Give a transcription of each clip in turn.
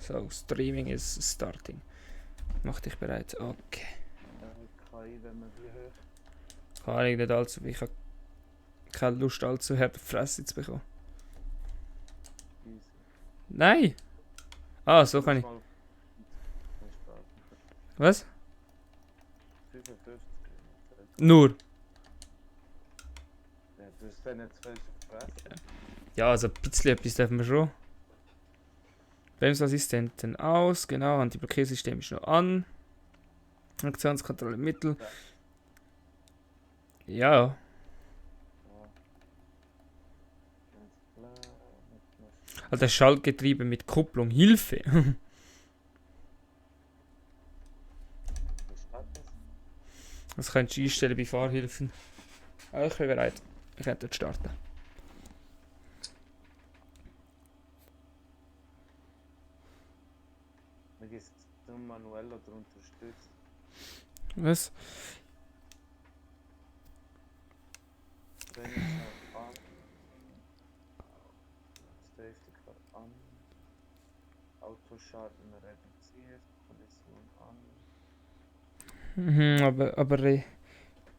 So, Streaming is starting. Mach dich bereit. Okay. KI, wenn man wie hoch. Kann ich nicht allzu. Ich habe keine Lust, allzu hart auf die Fresse zu bekommen. Easy. Nein! Ah, so kann ich. Was? 55. Nur. Ja, du hast wenn jetzt falsch gefressen. Ja, also ein bisschen etwas dürfen wir schon. Bremsassistenten aus, genau. Antiblockiersystem ist noch an. Aktionskontrolle Mittel. Ja. Ganz klar. Also Schaltgetriebe mit Kupplung. Hilfe! Wo steht das? Das könntest du einstellen bei Fahrhilfen. Ich bin bereit. Ich könnte jetzt starten. Man gibt es manuell oder unterstützt. Was? Trainingsschalt an. Safety Car an. Autoschaden reduziert. Kollision an. Aber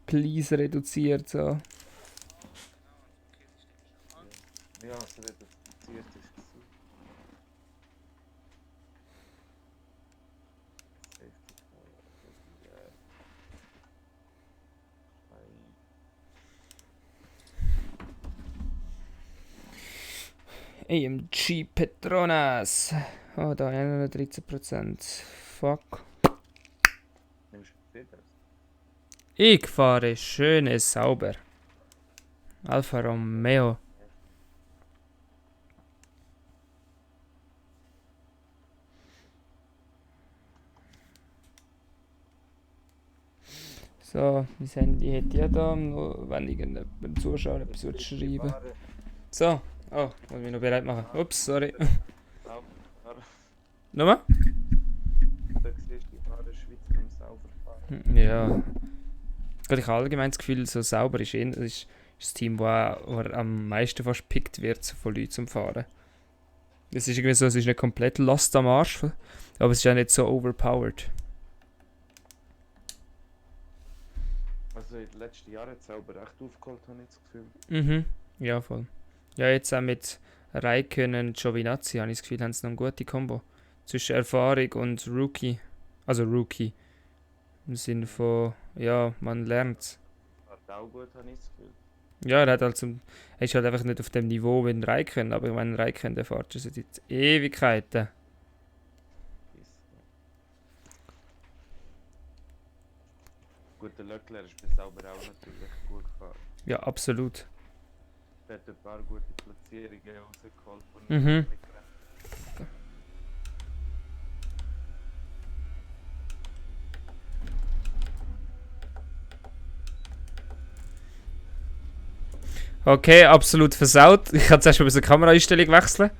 please reduziert so. Ja, es reduziert ist es. Safety Car regulär. AMG Petronas. Oh, da 13%. Fuck. Nimmst du Mercedes? Ich fahre schön sauber. Alfa Romeo. So, mein Handy hätte ich da, nur wenn irgendjemand Zuschauer etwas schreiben. So, oh, muss mich noch bereit machen. Ups, sorry. Nochmal? Da siehst du die Fahrer Schweizer am sauber fahren. Ja. Ich habe allgemein das Gefühl, so sauber ist das Team, wo am meisten fast gepickt wird so von Leuten zum Fahren. Es ist irgendwie so, es ist nicht komplett lost am Arsch, aber es ist auch nicht so overpowered. Also in den letzten Jahren hat es sauber echt aufgeholt, habe ich das Gefühl. Mhm, ja voll. Ja, jetzt auch mit Räikkönen und Giovinazzi habe ich das Gefühl, haben sie noch eine gute Kombo. Zwischen Erfahrung und Rookie. Also Rookie. Im Sinne von, ja, man lernt. Fährt auch gut, habe ich das Gefühl. Ja, er ist halt einfach nicht auf dem Niveau wie ein Räikkönen, aber ich meine, ein Räikkönen, der fährt schon seit Ewigkeiten. Gut, der Leclerc ist bei sauber auch natürlich gut gefahren. Ja, absolut. Er hat ein paar gute Platzierungen rausgeholt. Mhm. Okay, absolut versaut. Ich kann zuerst mal eine Kameraeinstellung wechseln.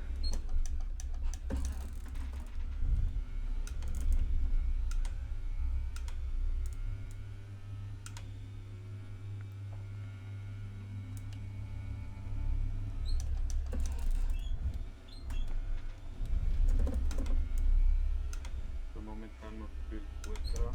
So momentan noch viel gut dran.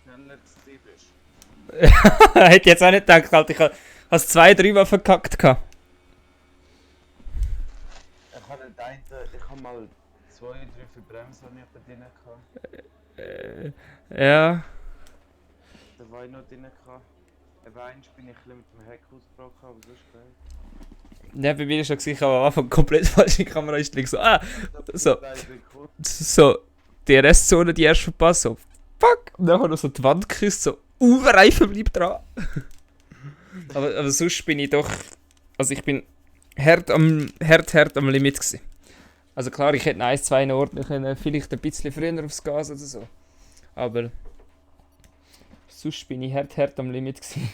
schneller zu sein bist. Hätte jetzt auch nicht gedacht, Alter. Ich habe es 2-3 Mal verkackt. Ich habe nicht eine, ich habe mal 2, 3 für Bremsen bei denen gehabt. Ja. Da war ich noch drin gehabt. Eben eins bin ich ein bisschen mit dem Heck ausgebrochen, aber sonst geil. Ja, bei mir ist ja sicher am Anfang komplett falsche Kameraeinstellung. So, so, Cool. so, DRS-Zone, die erst verpasst, so, fuck! Und dann noch so die Wand geküsst, so, Reifen bleibt dran. aber sonst bin ich doch, also ich bin hart am Limit gewesen. Also klar, ich hätte 1, 2 Orte können, vielleicht ein bisschen früher aufs Gas oder so. Aber sonst bin ich hart am Limit gewesen.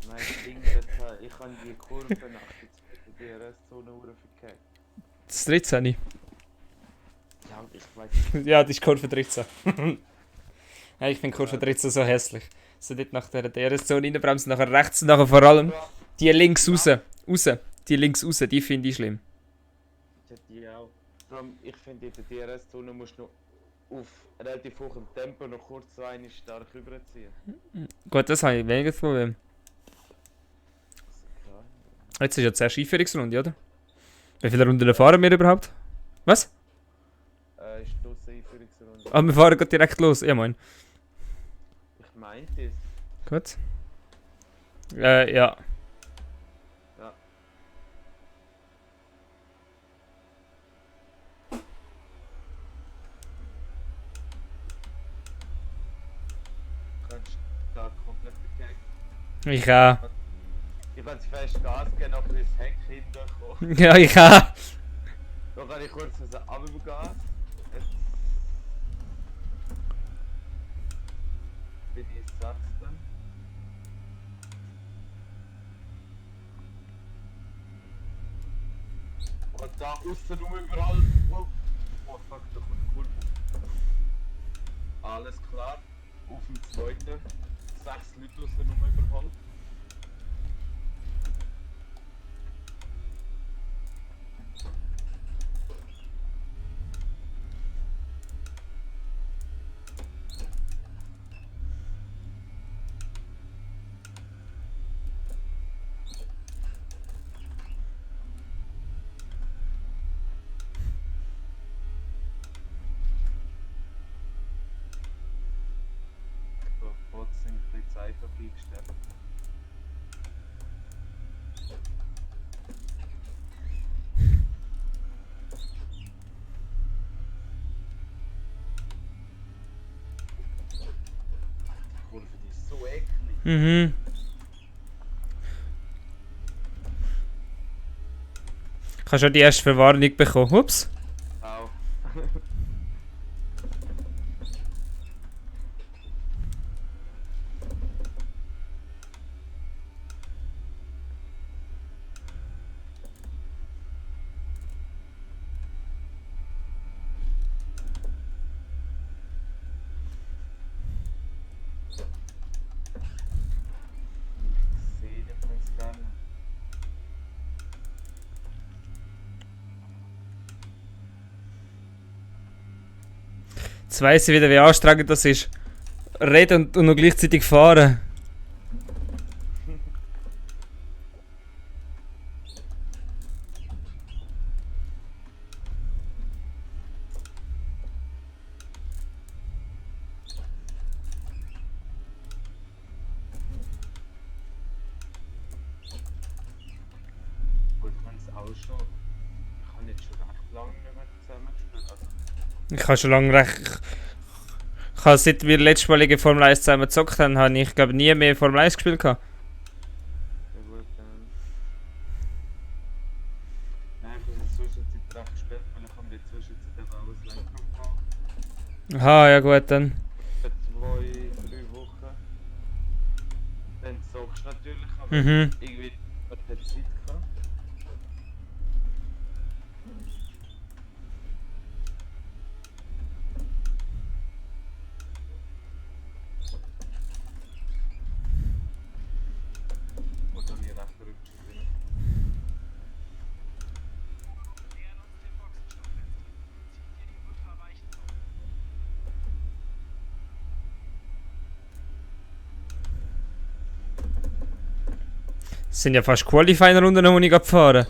Nein, das Ding dort, ich habe die Kurve nach der DRS-Zone verkehrt. Das 13. Ja, ich weiß. Ja, das ist Kurve 13. Ja, ich finde Kurve 13 so hässlich. So dort nach der DRS-Zone reinbremsen, nachher rechts und nachher vor allem die links raus. Die links raus, die finde ich schlimm. Ja, die auch. Vor allem, ich finde, in der DRS-Zone musst du noch auf relativ hohem Tempo noch kurz so eine stark überziehen. Gut, das habe ich weniger Problem. Klar. Jetzt ist ja zuerst Einführungsrunde, oder? Wie viele Runden fahren wir überhaupt? Was? Ist das eine Einführungsrunde? Ah, wir fahren gerade direkt los. Ja, moin. Ich meinte es. Gut. Ja. Ja. Kannst da komplett begegnen. Ich auch. Ich kann fest Gas geben, nachher ist das Heck hinterkommen. Ja, ich auch. Dann kann ich kurz runtergehen. Jetzt bin ich satt dann. Und da außen rum überall. Oh fuck, da kommt eine Kurve. Alles klar. Auf dem zweiten. 6 Leute außen rum überholt. So, Bots sind ein bisschen Zeit eingestellt. Die Kurve, die ist so eklig. Mhm. Ich habe schon die erste Verwarnung bekommen. Ups. Auch. Ich sehe den Prinz gar nicht. Jetzt weiss ich wieder, wie anstrengend das ist. Reden und noch gleichzeitig fahren. Gut, ich kann es auch schon. Ich habe jetzt schon recht lange nicht mehr zusammengespielt. Also, Ich habe schon lange recht. Ich habe seit wir letztes Mal gegen Formel 1 zusammen gezockt haben, habe ich glaube nie mehr Formel 1 gespielt. Gehabt. ja gut, nein, ich habe in der Zwischenzeit recht gespielt, weil ich habe in der Zwischenzeit eben auch ein Lenkrad gehabt. Aha, ja gut, dann. Für 2, 3 Wochen. Dann zockst du natürlich, aber Mhm. irgendwie hat er Zeit gehabt. Und dann hier recht rückgespielt. Es sind ja fast Qualifying-Runden, die ich gefahren.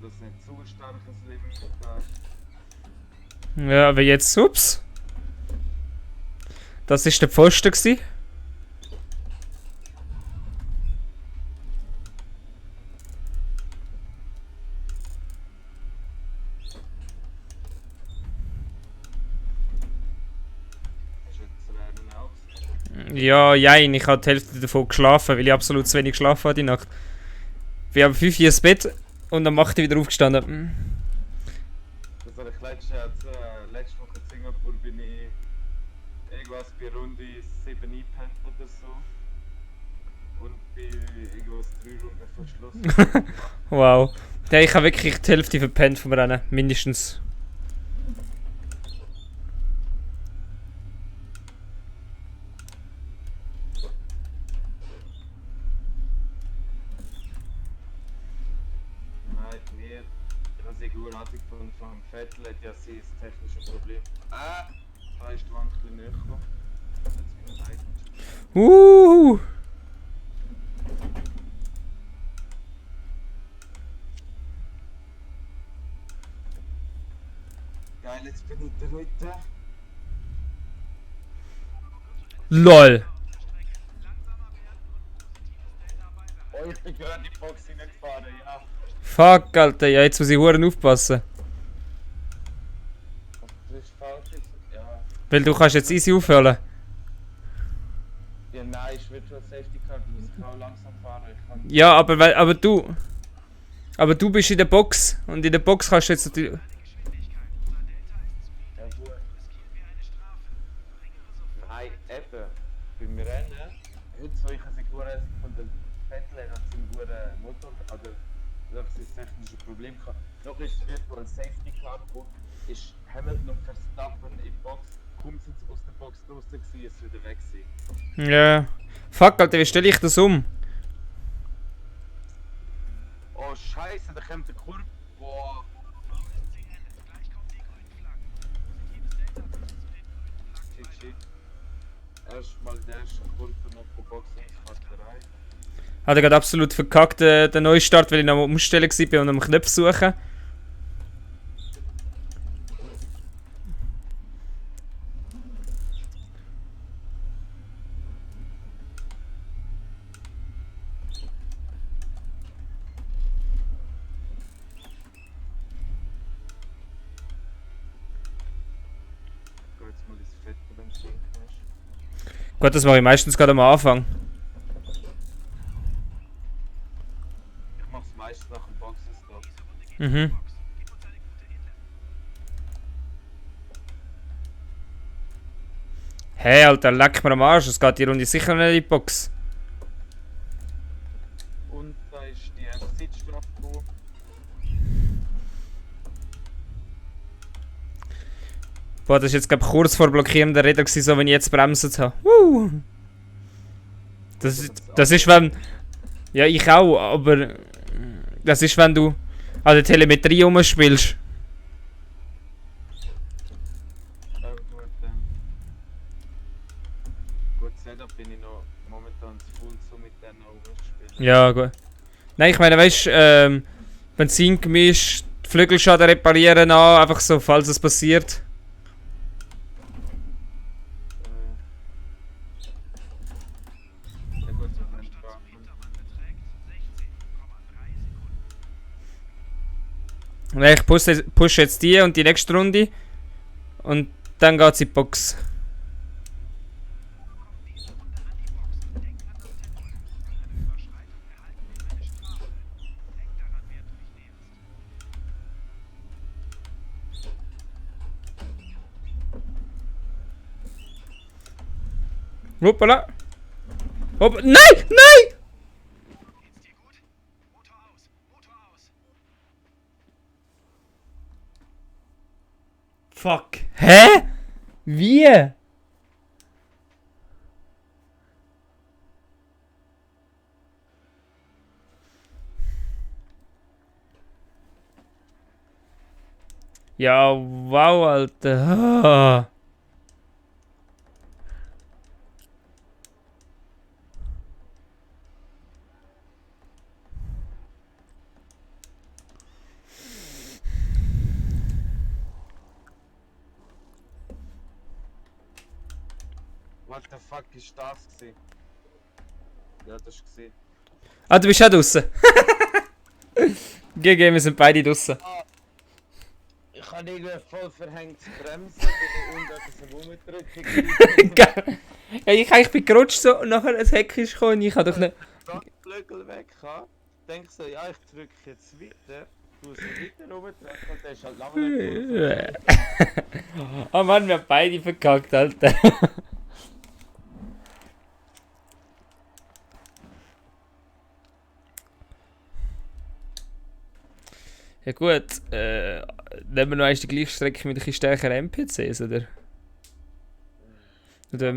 das nicht zu starkes Limit hat. Ja, aber jetzt, ups. Das ist der Pfosten gsi. Hast du jetzt das Rennen auch gesehen? Ja, jein, ich habe die Hälfte davon geschlafen, weil ich absolut zu wenig geschlafen habe die Nacht. Wir haben 5 Uhr ins Bett und am 8 Uhr wieder aufgestanden. Das habe ich letzte Woche in Singapur bin ich irgendwas bei Runde 7 eingepennt oder so. Und bin irgendwas 3 Runden vor Schluss. Wow. Ja, ich habe wirklich die Hälfte verpennt vom Rennen, mindestens. Nein, mir. Ich habe sie gut angefangen vom Vettel, hat ja sie das technische Problem. Da ist die Wand ein bisschen näher gekommen. Jetzt bin ich leid. Geil, jetzt bin ich dritter. LOL. Oh, ich bin gerade in die Box hineingefahren, ja. Fuck, Alter, ja, jetzt muss ich Huren aufpassen. Das ist falsch. Ja. Weil du kannst jetzt easy aufhören. Ja, nein, ich will schon Safety Car, du musst auch langsam fahren. Ich kann Ja, aber du. Aber du bist in der Box. Und in der Box kannst du jetzt natürlich. ja gut. Nein, eben. Beim Rennen, heute so ich eine Figur von der Vettel hat seinen guten Motor, oder das ist ein technisches Problem gehabt. Noch ist es virtual Safety Car und ist Hamilton und Verstappen in der Box. Kaum sind sie aus der Box draußen gewesen, ist wieder weg gewesen. Ja. Fuck, Alter, wie stelle ich das um? Oh Scheiße, da kommt der Kurve. Boah. Shit, shit. Erstmal der erste Kurve nach der Box und Faktorei. Hat er gerade absolut verkackt, den Neustart, weil ich noch am Umstellen war und am Knopf suchen. Ich geh jetzt mal ins Fett beim Schinken. Gut, das mache ich meistens gerade am Anfang. Ich mach's meist nach dem Boxenstopp. Mhm. Hey, Alter, leck mir am Arsch, es geht die Runde sicher nicht in die Box. Und da ist die erste Sitzstrafe gekommen. Boah, das ist jetzt, glaube ich, kurz vor blockierender Räder gewesen, so wenn ich jetzt bremsen habe. Das ist, wenn... Ja, ich auch, aber... Das ist, wenn du an der Telemetrie rumspielst. Gut, Setup bin ich noch momentan zu voll so mit denen rumspielen. Ja, gut. Nein, ich meine, weißt du, Benzingemisch, Flügelschaden reparieren an, einfach so, falls es passiert. Ja gut, so wenn du Nein, ich push jetzt die und die nächste Runde. Und dann geht's in die Box. Hoppala. Hopp. Nein! Nein! Fuck. Hä? Wie? Ja, wow, Alter. Ah. What the fuck ist das gewesen? Ja, das ist gesehen. Ah, du bist auch draussen. GG, wir sind beide draussen. Ich habe irgendwie voll verhängt zu bremsen, bin ich unter rumdrücken. Ja, ich bin gerutscht so und nachher ein Heck ist gekommen und ich habe doch nicht... Flügel weg habe. Denk so, ja, ich drücke jetzt weiter. Du musst weiter rumdrücken und der ist halt lange nicht Oh Mann, wir haben beide verkackt, Alter. Ja gut, nehmen wir noch einmal die gleiche Strecke mit ein bisschen stärkeren NPCs, oder? Oder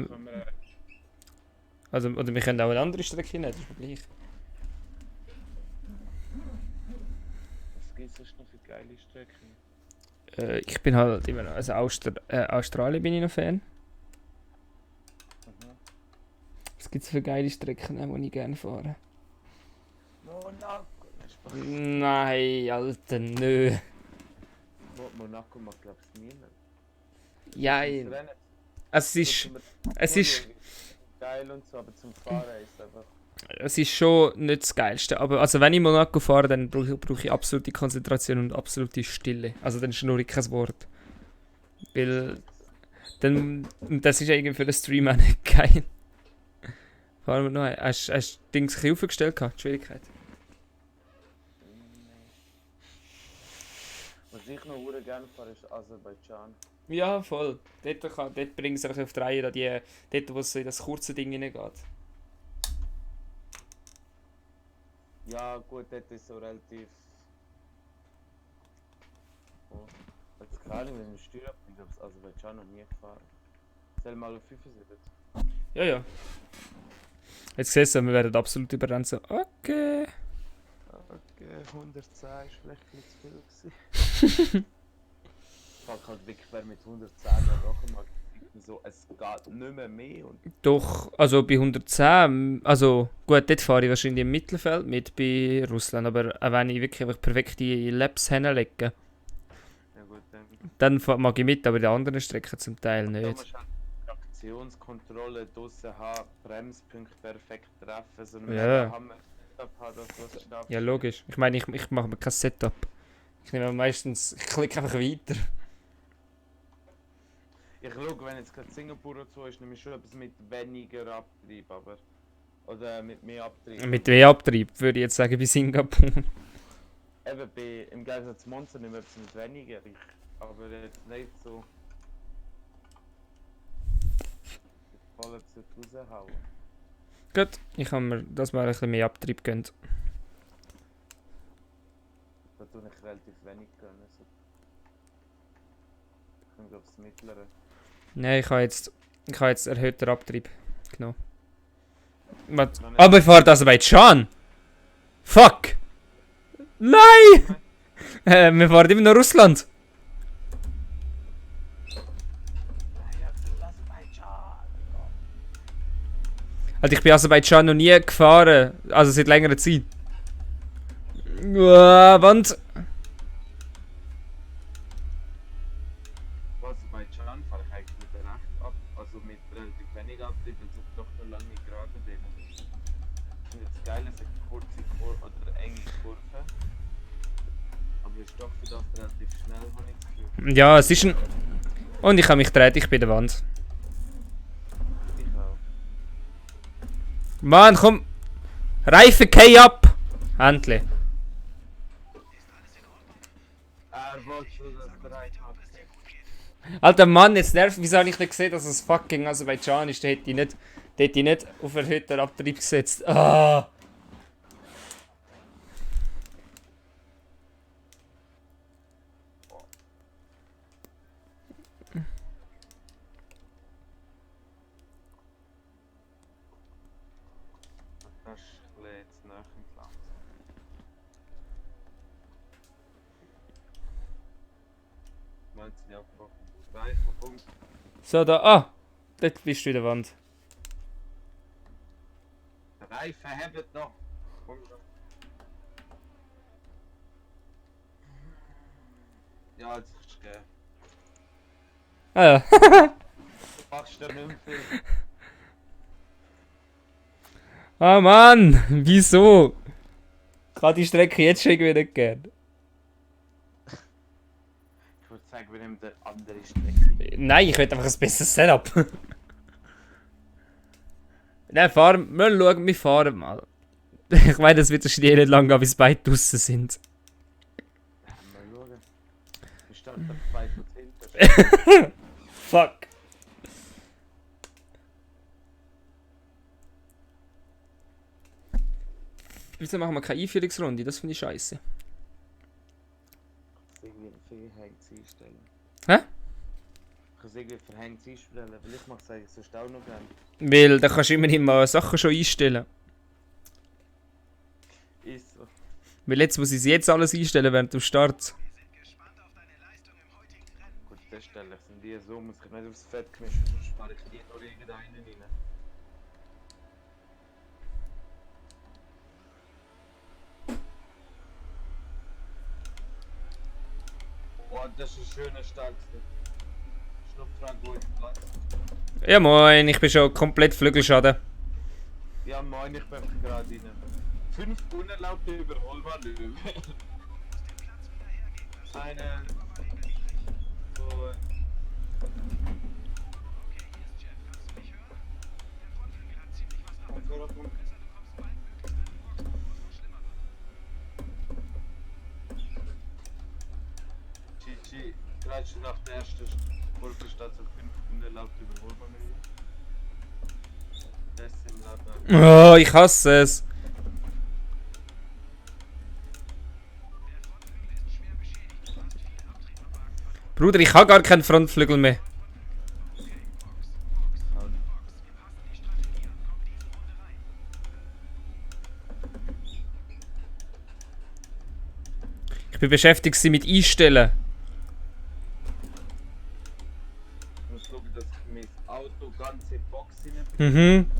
wir können auch eine andere Strecke nehmen, das ist mir gleich. Was gibt es noch für geile Strecken? Ich bin halt immer noch, also Australien bin ich noch Fan. Was gibt es für geile Strecken, die ich gerne fahre? Monaco! Nein, Alter, nö. Monaco macht glaube ich nie mehr. Ja, es ist geil und so, aber zum Fahren ist einfach... Es ist schon nicht das Geilste, aber also wenn ich Monaco fahre, dann brauche ich absolute Konzentration und absolute Stille. Also dann schnurre ich kein Wort. Weil dann, das ist irgendwie für den Stream auch nicht geil. Fahren wir noch. Hast du Dings ein bisschen aufgestellt gehabt, die Schwierigkeit? Was ich noch gerne fahre, ist Aserbaidschan. Ja, voll. Dort bringen sie auf die Reihe, dort wo es in das kurze Ding hineingeht. Ja gut, dort ist so relativ... Oh. Jetzt keine Ahnung, wenn ich Steuer bin, habe ich Aserbaidschan noch nie gefahren. Zähl mal auf 75. Ja. Jetzt siehst du, wir werden absolut überrannt. So, okay. Okay, 110 ist vielleicht ein bisschen zu viel gewesen. Ich fahre halt wirklich, wer mit 110 noch mal so, es geht nicht mehr und... Doch, also bei 110, also gut, dort fahre ich wahrscheinlich im Mittelfeld mit bei Russland, aber auch wenn ich wirklich einfach perfekte Laps hinlege, ja gut, dann mag ich mit, aber die anderen Strecken zum Teil da nicht. musst du halt Traktionskontrolle draussen haben, Bremspunkte perfekt treffen, so Ja. haben wir das schaffst. Ja, logisch. Ich meine, ich mache mir kein Setup. Ich nehme meistens, ich klicke einfach weiter. Ich schaue, wenn jetzt gerade Singapur und so ist, nehme ich schon etwas mit weniger Abtrieb, aber... Oder mit mehr Abtrieb. Mit W-Abtrieb würde ich jetzt sagen bei Singapur. Eben, im Gegensatz zu Monster nehme ich etwas mit weniger, aber jetzt nicht so... Voll etwas raushauen. Gut, ich habe mir das mal ein bisschen mehr Abtrieb gegönnt. Da tue ich relativ wenig können. Also. Ich komme glaube das mittlere. Nein, ich habe jetzt erhöhten Abtrieb genommen. Aber ich fahre das Aserbaidschan! Fuck! Nein! Wir fahren immer nach Russland! Also ich bin Aserbaidschan noch nie gefahren, also seit längerer Zeit. Wand! Aserbaidschan fahre ich eigentlich mit rechts ab, also mit relativ wenig Abtrieb, weil es doch noch lange gerade drin. Ich finde es geil, es eine kurze Kurve oder enge Kurve. Aber es ist doch für das relativ schnell, habe ich das Gefühl. Ja, es ist ein... Und ich habe mich gedreht, ich bin der Wand. Ich auch. Mann, komm! Reifen, geh ab! Endlich. Wollte schon das bereit haben. Alter Mann, jetzt nervt, wieso habe ich nicht gesehen, dass es fucking Aserbaidschan ist? Da hätte ich nicht auf erhöhten Abtrieb gesetzt. Ah! Das lädt jetzt nach dem Platz. Meinst du ja abgebrochen? Punkt. So, da. Ah! Dort bist du in der Wand. Reifen haben noch. Komm schon. Ja, jetzt ist es Ah ja. Du machst dir nicht mehr viel. Ah Mann, wieso? Ich habe die Strecke jetzt schon irgendwie nicht gern. Ich würde sagen, wir nehmen eine andere Strecke. Nein, ich will einfach ein besseres Setup. Nein, fahren, wir schauen, wir fahren mal. Ich meine, das wird wahrscheinlich nicht lang gehen, bis beide draussen sind. Ja, mal schauen. Wir starten auf 2%. Fuck. Wieso machen wir keine Einführungsrunde? Das finde ich scheiße. Verhängt einstellen. Hä? Ich kann es irgendwie verhängt einstellen, weil ich mache es eigentlich sonst auch noch gerne. Weil da kannst du immerhin mal Sachen schon einstellen. Ist so. Weil jetzt muss ich jetzt alles einstellen während dem Start. Gut, das stelle ich sind die so, muss ich nicht aufs Fett gemischen, sonst spare ich die noch irgendeinen rein. Boah, das ist ein schöner Start. Schnupfdran gut Platz. Ja moin, ich bin schon komplett Flügelschaden. Ja moin, ich bin gerade rein. 5 unerlaubte Überholmanöver. Eine. So. GG, gleich schon nach der ersten Vollverstation 5 unerlaubte Überholmanöver. Das ist im Laden. Oh, ich hasse es. Bruder, ich habe gar keinen Frontflügel mehr. Ich bin beschäftigt sie mit Einstellen. Ich muss schauen, dass ich mein Auto ganze Box hinein. Mhm.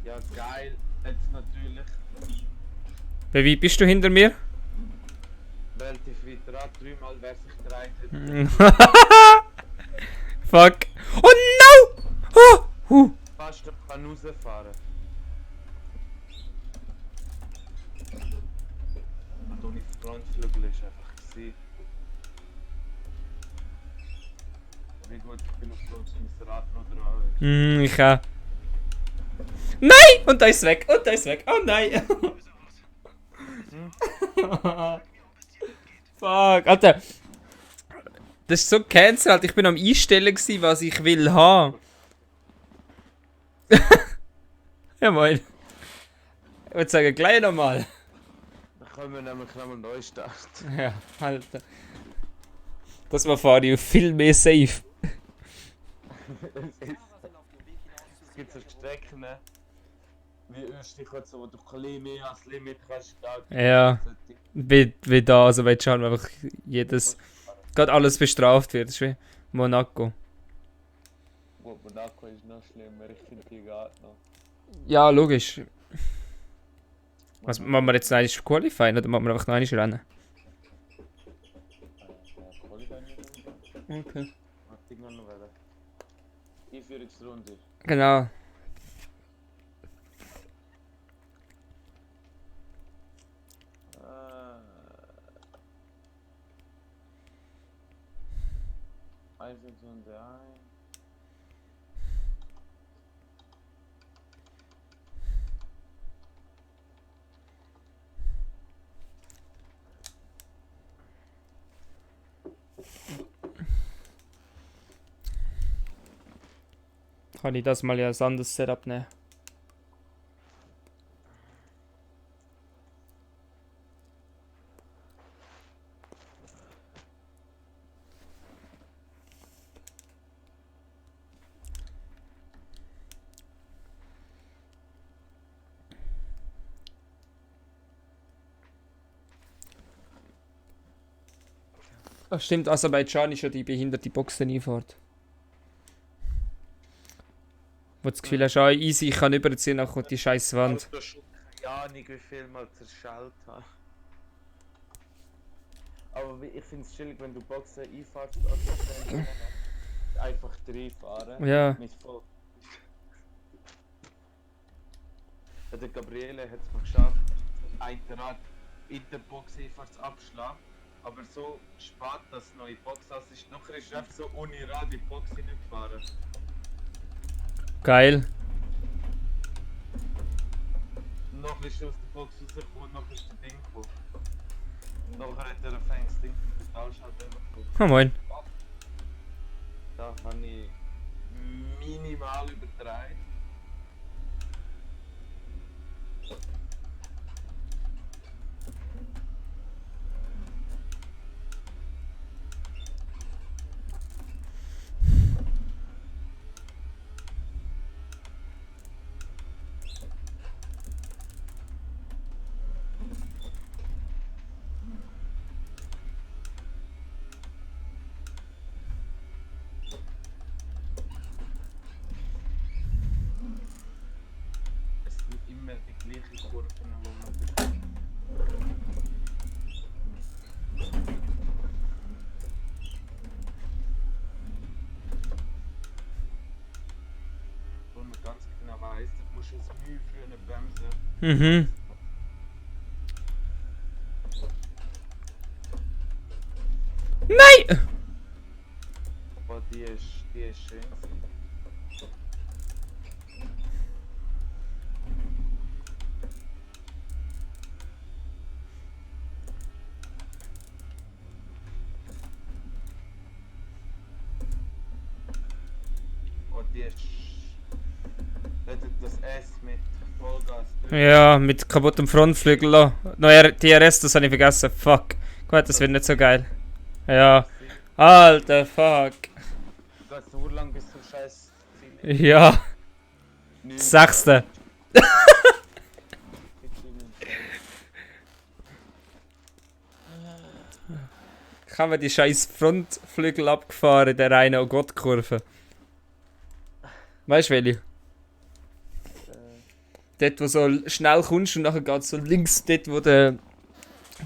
Ja, geil. Jetzt natürlich Wie weit bist du hinter mir? relativ weit dran. 3-mal wer sich gedreht hat. Fuck. Oh no! Oh, Fast kann rausfahren. Toni Frontflügel ist einfach gewesen. Wie gut, ich bin auf mein Rad noch dran. Ich auch. Nein! Und da ist es weg. Und da ist es weg. Oh nein. Fuck. Alter. Das ist so cancelled. Ich bin am Einstellen gewesen, was ich will haben. Ja moin. Ich würde sagen, gleich nochmal. Dann können wir nämlich nochmal neu starten. Ja, Alter. Das war fahre ich viel mehr safe. Es gibt so Strecken, ne? Wie Österreich, so, wo du ein bisschen mehr als Limit kannst starten. Ja. Wie da, also willst du halt einfach jedes. Gerade alles bestraft wird. Das ist wie Monaco. Gut, Monaco ist noch schlimmer, ich finde die geht noch. Ja, logisch. Was machen wir jetzt noch qualifieren oder machen wir einfach noch einmal rennen? Okay. Was ich noch will. Einführungsrunde. Genau. Einführungsrunde ein. Kann ich das mal ja als anderes Setup nehmen? Ach stimmt, Aserbaidschan ist ja die behinderte Boxeneinfahrt. Wo du das Gefühl hast, easy, ich kann überziehen, dann kommt die scheiß Wand. Du hast schon keine Ahnung, wie viel mal zerschellt habe. Aber ich finde es chillig, wenn du Boxen einfahrst, einfach reinfahren. Ja. Mit voll. Der Gabriele hat es mal geschafft, ein Rad in der Box einfach zu abschlagen. Aber so spät, dass neue Box aus ist. Nachher ist er einfach so ohne Rad in die Box hineingefahren. Geil. Noch ist er aus der Box rausgekommen, noch ist der Ding gekommen. Nachher hat er ein feines Ding mit der Talschalter bekommen. Oh moin. Da habe ich minimal übertreibt. Es sind immer die gleichen Kurven, die man bekommt. Wo man ganz genau weiss, du musst es Mühe früher bremsen. Mhm. Nein! Aber die ist schön gewesen. Und die ist... Das S mit Vollgas drüber. Ja, mit kaputtem Frontflügel. Oh. Neuer DRS, das habe ich vergessen. Fuck. Gut, das wird nicht so geil. Ja. Alter, fuck. Du hast so lang bis zum scheiß Ziel. Ja. Neun. Sechste. Ich habe die scheiß Frontflügel abgefahren in der reinen Oh Gott-Kurve. Weißt du welche? Dort, wo so schnell kommst und nachher geht so links, dort, wo der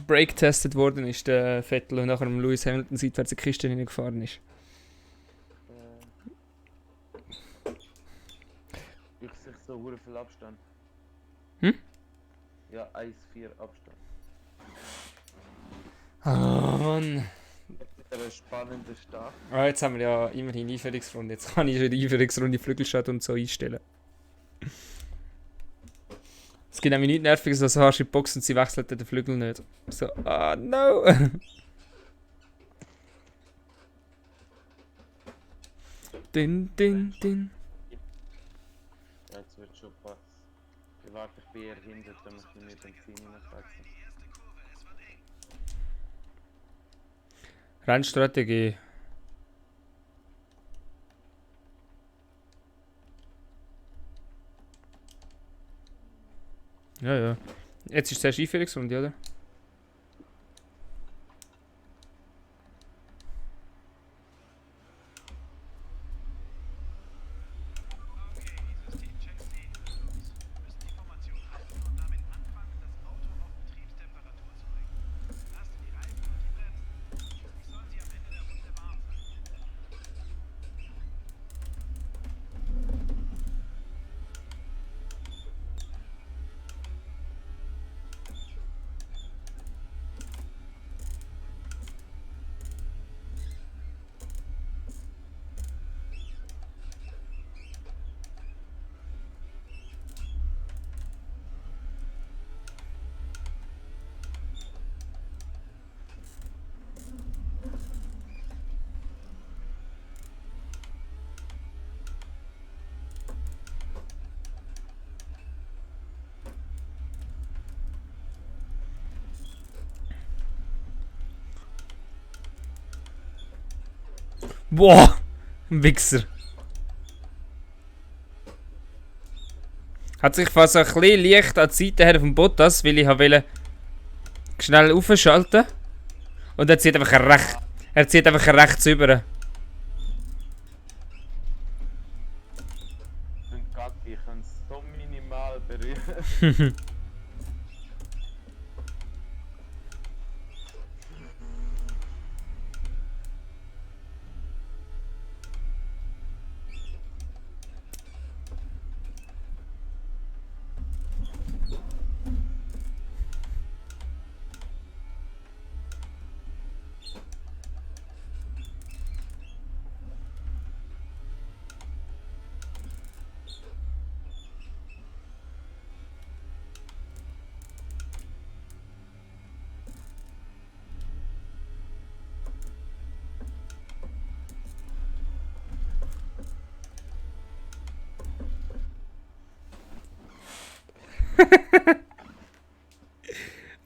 Brake getestet worden ist, der Vettel, und nachher am Lewis Hamilton seitwärts in die Kiste hineingefahren ist. Ich sehe so hure viel Abstand. Hm? Ja, 1,4 Abstand. Ah, Mann. Wieder ein spannender Start. Ah, jetzt haben wir ja immerhin Einführungsrunde. Jetzt kann ich schon die Einführungsrunde Flügelstart und so einstellen. Es gibt nämlich nichts Nerviges, als du hast in die Box und sie wechselt den Flügel nicht. So, ah, no! Din, din, din. Ja, jetzt wird schon passen. Ich warte, ich bin eher hinter, dann muss ich mit dem Benzin hineinwechseln. Rennstrategie. Ja, ja. Jetzt ist es erst Einführungsrunde, oder? Boah! Ein Wichser. Hat sich fast ein bisschen leicht an die Seite her vom Bottas, weil ich wollte schnell aufschalten. Und er zieht einfach rechts über. Ich bin Gatti, ich kann es so minimal berühren.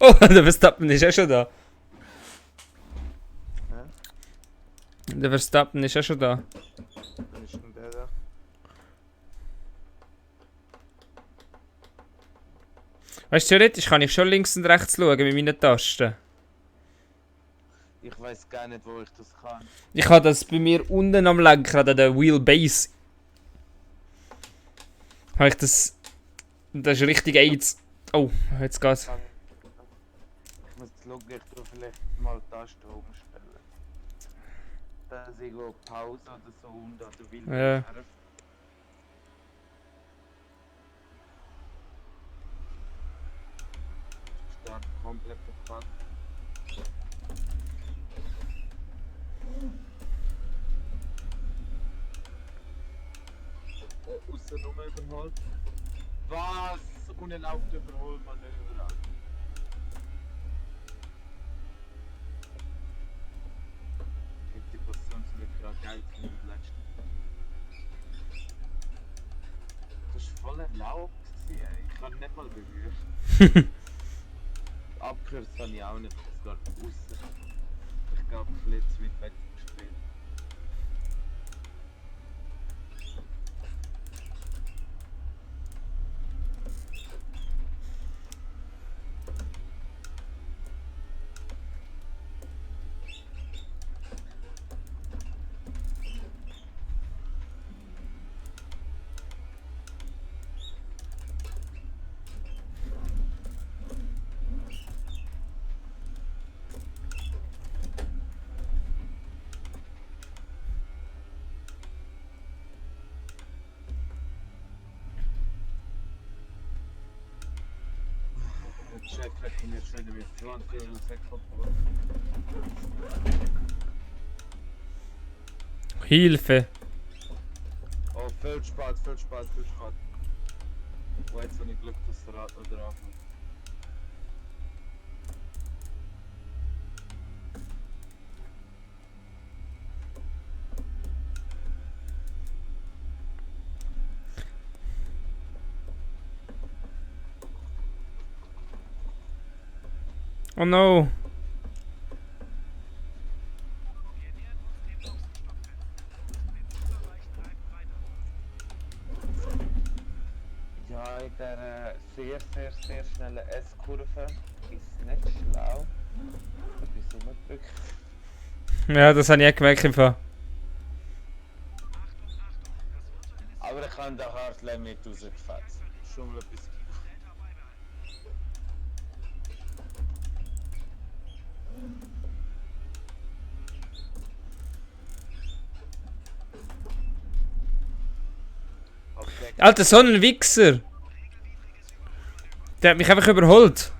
Oh, der Verstappen ist auch schon da. Der Verstappen ist auch schon da. Wann ist denn der da? Weißt du, theoretisch kann ich schon links und rechts schauen mit meinen Tasten. Ich weiß gar nicht, wo ich das kann. Ich habe das bei mir unten am Lenkrad an der Wheelbase. Habe ich das. Das ist richtig AIDS. Oh, jetzt geht's. Ich muss schauen, ich tue vielleicht mal die Taste umstellen. Dass ich irgendwo Pause oder so unter der Wildnis Ja. Start komplett verpasst. Außennummer überholt. Was? Unerlaubt Überholmanöver. Ich hätte die Position zum Beispiel gerade geil gefunden, letzten. Das ist voll erlaubt gewesen, ey. Ich kann nicht mal berühren. Abkürzt habe ich auch nicht, das geht aussen. Ich glaube, ein bisschen zu weit weg vom Spiel. Check, ich mir schön mit 20 Sekunden. Hilfe! Oh, viel spät, viel spät, viel spät. Oh, jetzt habe ich Glück, dass der Rad noch drauf ist. Oh no! Ja, in dieser sehr schnellen S-Kurve ist nicht schlau. Etwas rumdrücken. Ja, das habe ich auch gemerkt im Fall. Aber ich habe den Hardlimit rausgefetzt. Schon mal etwas. Okay. Alter, so ein Wichser! Der hat mich einfach überholt.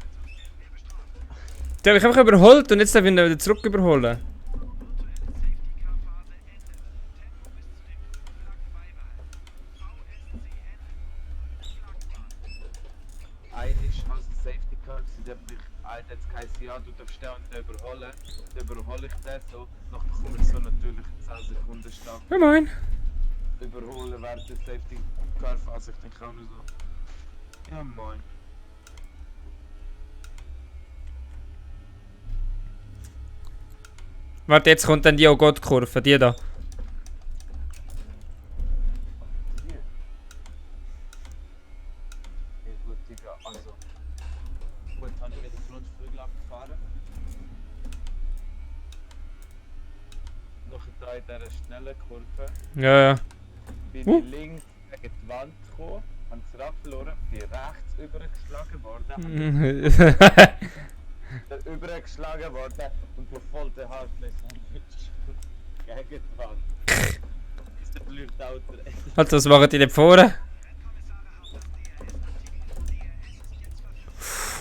Der hat mich einfach überholt und jetzt darf ich ihn wieder zurück überholen. Eigentlich als ein Safety Car gewesen, der hat mich jetzt geheißen, ja, du darfst den und den überholen. Dann überhole ich den so. Nachher komme ich so natürlich 10 Sekunden stark Ja moin. überholen während der Safety Car. Also ich denke auch nur so. Ja moin. Warte, jetzt kommt dann die Oh Gott-Kurve, die da. Hier. Ja gut, Digga, also. Gut, habe ich mit dem Frontflügel abgefahren. Noch da in dieser schnellen Kurve. Ja, ja. Bin ich links gegen die Wand gekommen, habe das Rad verloren, bin rechts übergeschlagen worden, dann übergeschlagen worden und bin voll der Hartness gegen die Wand. Ist der Blühtauter. Also, was machen die da vorne?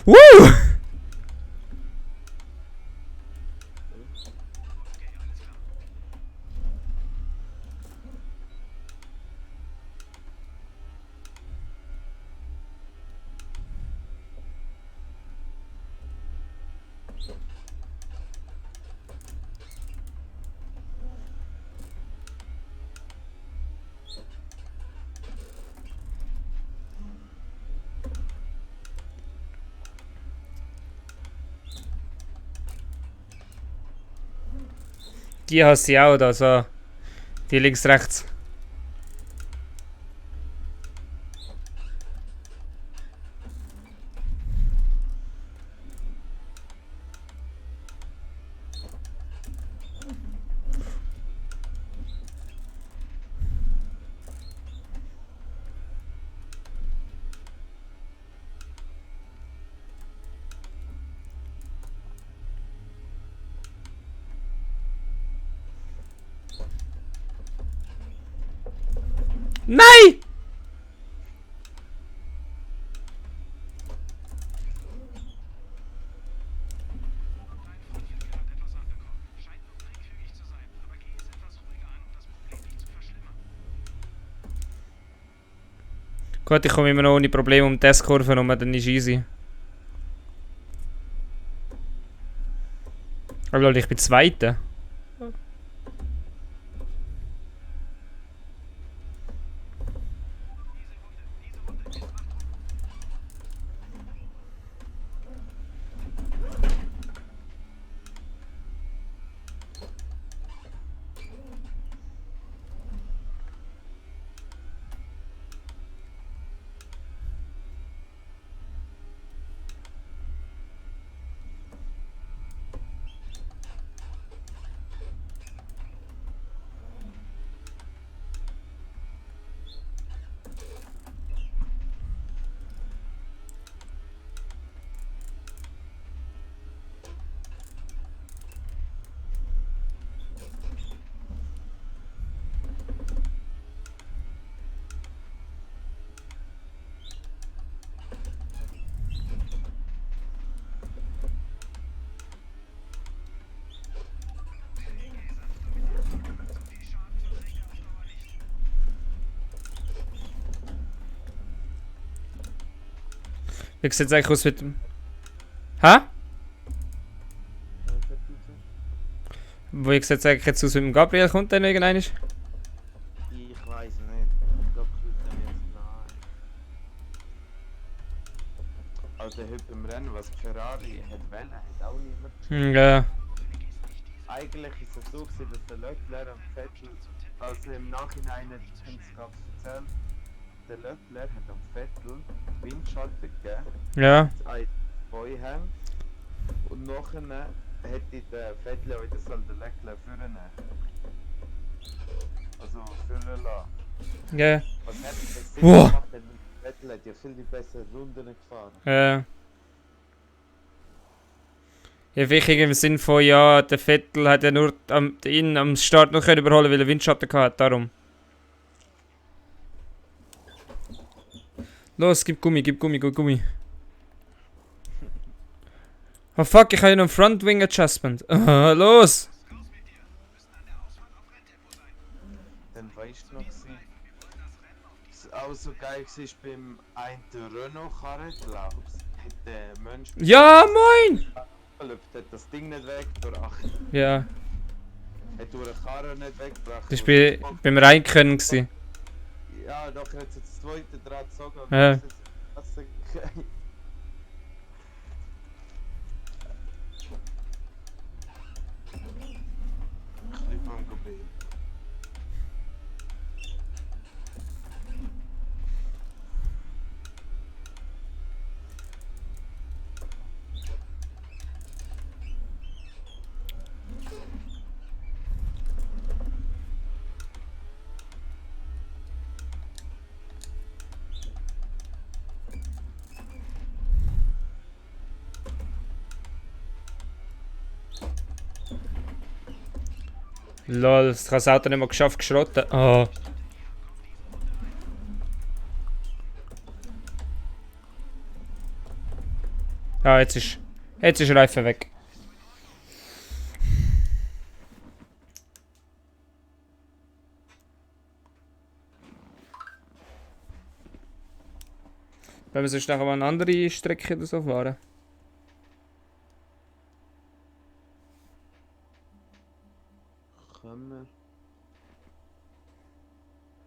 Woo! Die hasse ich auch da, so. Die links, rechts. Nein! Gut, ich komme immer noch ohne Probleme um die S-Kurve rum, dann ist easy. Aber Leute, ich bin Zweiter. Wie sieht es eigentlich aus mit dem... Hä? Wie sieht es eigentlich jetzt aus mit dem Gabriel? Kommt der noch irgendeiner? Ich weiß nicht. Ich glaube, ich würde dem jetzt nahe. Also heute im Rennen, was Ferrari hat wollen, hat auch niemand. Ja. Eigentlich ist es so gewesen, dass der Leclerc und Vettel, also im Nachhinein hat es erzählt, der Leclerc hat am Vettel Windschatten gegeben, Ja. ein Beuhang, und nachher hätte der Vettel auch wieder den Leclerc führen. Also führen lassen. Ja. Was hätte das Sinn Wow. gemacht, denn Vettel hat ja viel die besseren Runden gefahren. Ja. Ja, wichtig im Sinn von, ja, der Vettel hat ja nur ihn am Start noch können überholen, weil er Windschatten hatte, darum. Los, gib Gummi, gib Gummi, gib Gummi. Oh fuck, ich habe ja noch ein Front Wing Adjustment. Los! Dann weißt du noch, was auch so geil war beim einen Renault-Karren, glaubst du, hat der Mensch Ja, moin! hat das Ding nicht weggebracht. Ja, Hat durch den Karren nicht weggebracht. das war beim Reinkönnen gewesen. Ja, doch hat es das zweite Draht gezogen. Und Ja. das ist geil. Ich will mal probieren. Lol, das kann das Auto nicht mal geschafft geschrotten. Oh. Ja, jetzt ist Reifen weg. Wenn wir sonst nachher mal eine andere Strecke oder so fahren. Können wir? Und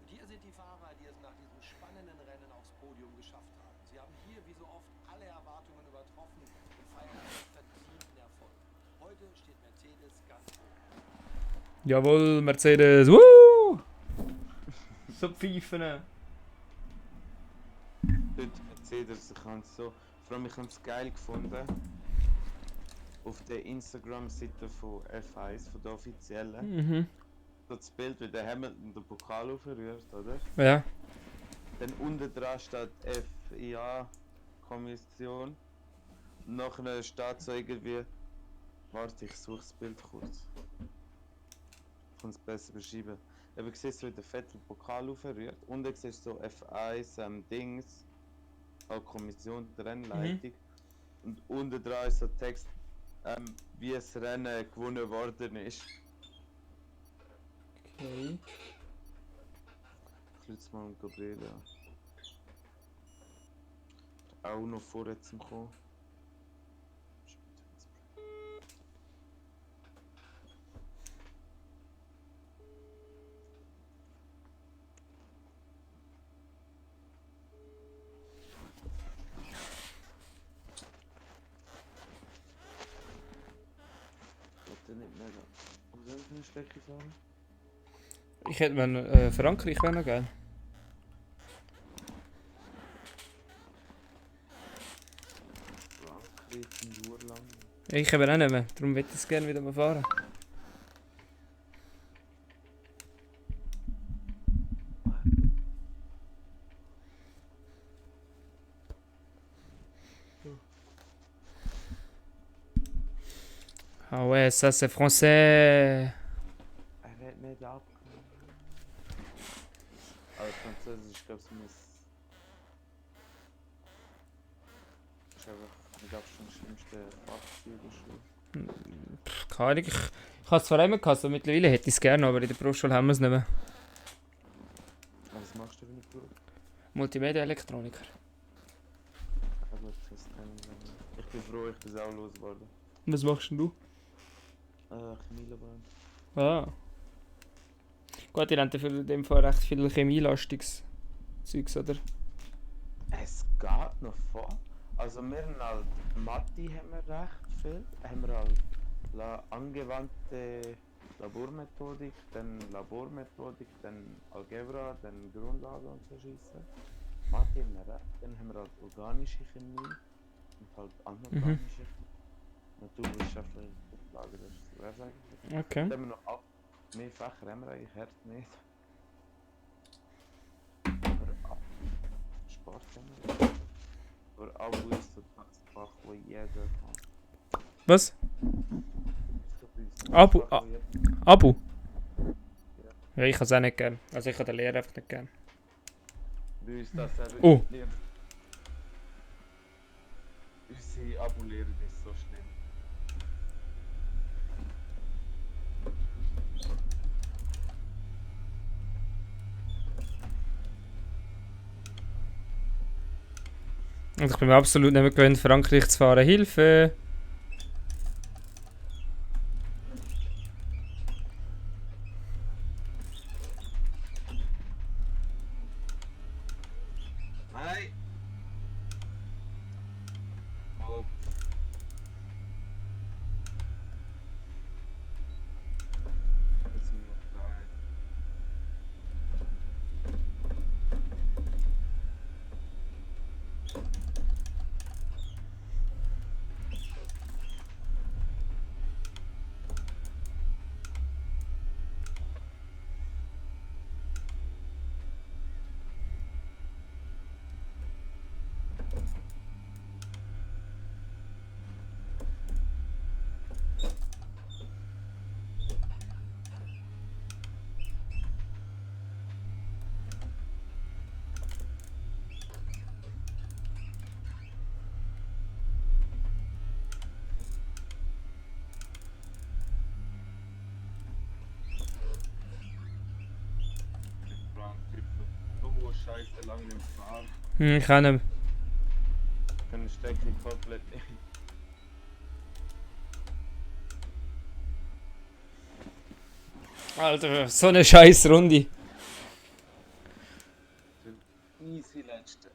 hier sind die Fahrer, die es nach diesem spannenden Rennen aufs Podium geschafft haben. Sie haben hier wie so oft alle Erwartungen übertroffen und feiern einen verdienten Erfolg. Heute steht Mercedes ganz oben. Jawohl, Mercedes. Woo! So pfeifen. Dort Mercedes, ich habe es so, vor allem ich habe es geil gefunden, auf der Instagram-Seite von F1, von der offiziellen, Mhm. so das Bild, wie der Hamilton den Pokal aufrührt, oder? Ja. Dann unten dran steht FIA-Kommission, nachher steht so irgendwie, warte, ich suche das Bild kurz. Ich kann es besser beschreiben. Aber siehst du, wie der Vettel den Pokal aufrührt, unten siehst du so F1 Dings, auch Kommission der Rennleitung. Und unten dran ist so Text, wie das Rennen gewonnen worden ist. Okay. Ich lüte mal um Gabriele an. Auch noch vorher zum Kommen. Nicht mega. Wo soll ich eine Strecke fahren? Ich hätte Frankreich wäre noch geil. Frankreich und Urland. Ich habe auch nicht mehr, darum würde ich es gerne wieder mal fahren. Ah ouais, ça c'est français. Redet nicht ab. Aber Französisch, glaube ich, ist einfach mit Abstand das schlimmste Fach in der Schule. Keine Ahnung, ich habe es zwar immer gehabt, so mittlerweile hätte ich es gerne, aber in der Berufsschule haben wir es nicht mehr. Was machst du, wenn du Beruf? Multimedia-Elektroniker. Ah gut, das kann ich bin froh, ich bin es auch losgeworden. Was machst denn du? Chemielabor. Ah. Gut, ihr habt ja in dem Fall recht viel chemielastiges Zeugs, oder? Es geht noch vor. Also wir haben halt Mathe haben wir recht viel. Haben wir halt angewandte Labormethodik, dann Labormethodik, dann Algebra, dann Grundlagen und so Scheisse. Mathe haben wir recht. Dann haben wir halt organische Chemie und halt anorganische Chemie. Naturwissenschaftliche Grundlagen, das wäre eigentlich. Okay. Dann haben wir noch mehr Fächer, haben wir eigentlich Herd nicht. Sport haben wir. Aber auch ist so das Fach, wo jeder kann. Was? Das Abu, Fach, wo jeder- Abu? Ja, ich habe es auch nicht gern. Also ich habe den Lehrer einfach nicht gern. Bei uns das eben Oh. Lehrer. Unsere Abo-Lehrer ist so schlimm. Und ich bin mir absolut nicht mehr gewöhnt, Frankreich zu fahren. Hilfe! Nein! Oh. Jetzt sind wir noch frei. So scheiße lang im Fahren. Ich kann nicht. Ich kann die Strecke komplett nicht. Alter, so eine scheiß Runde. Easy letzte.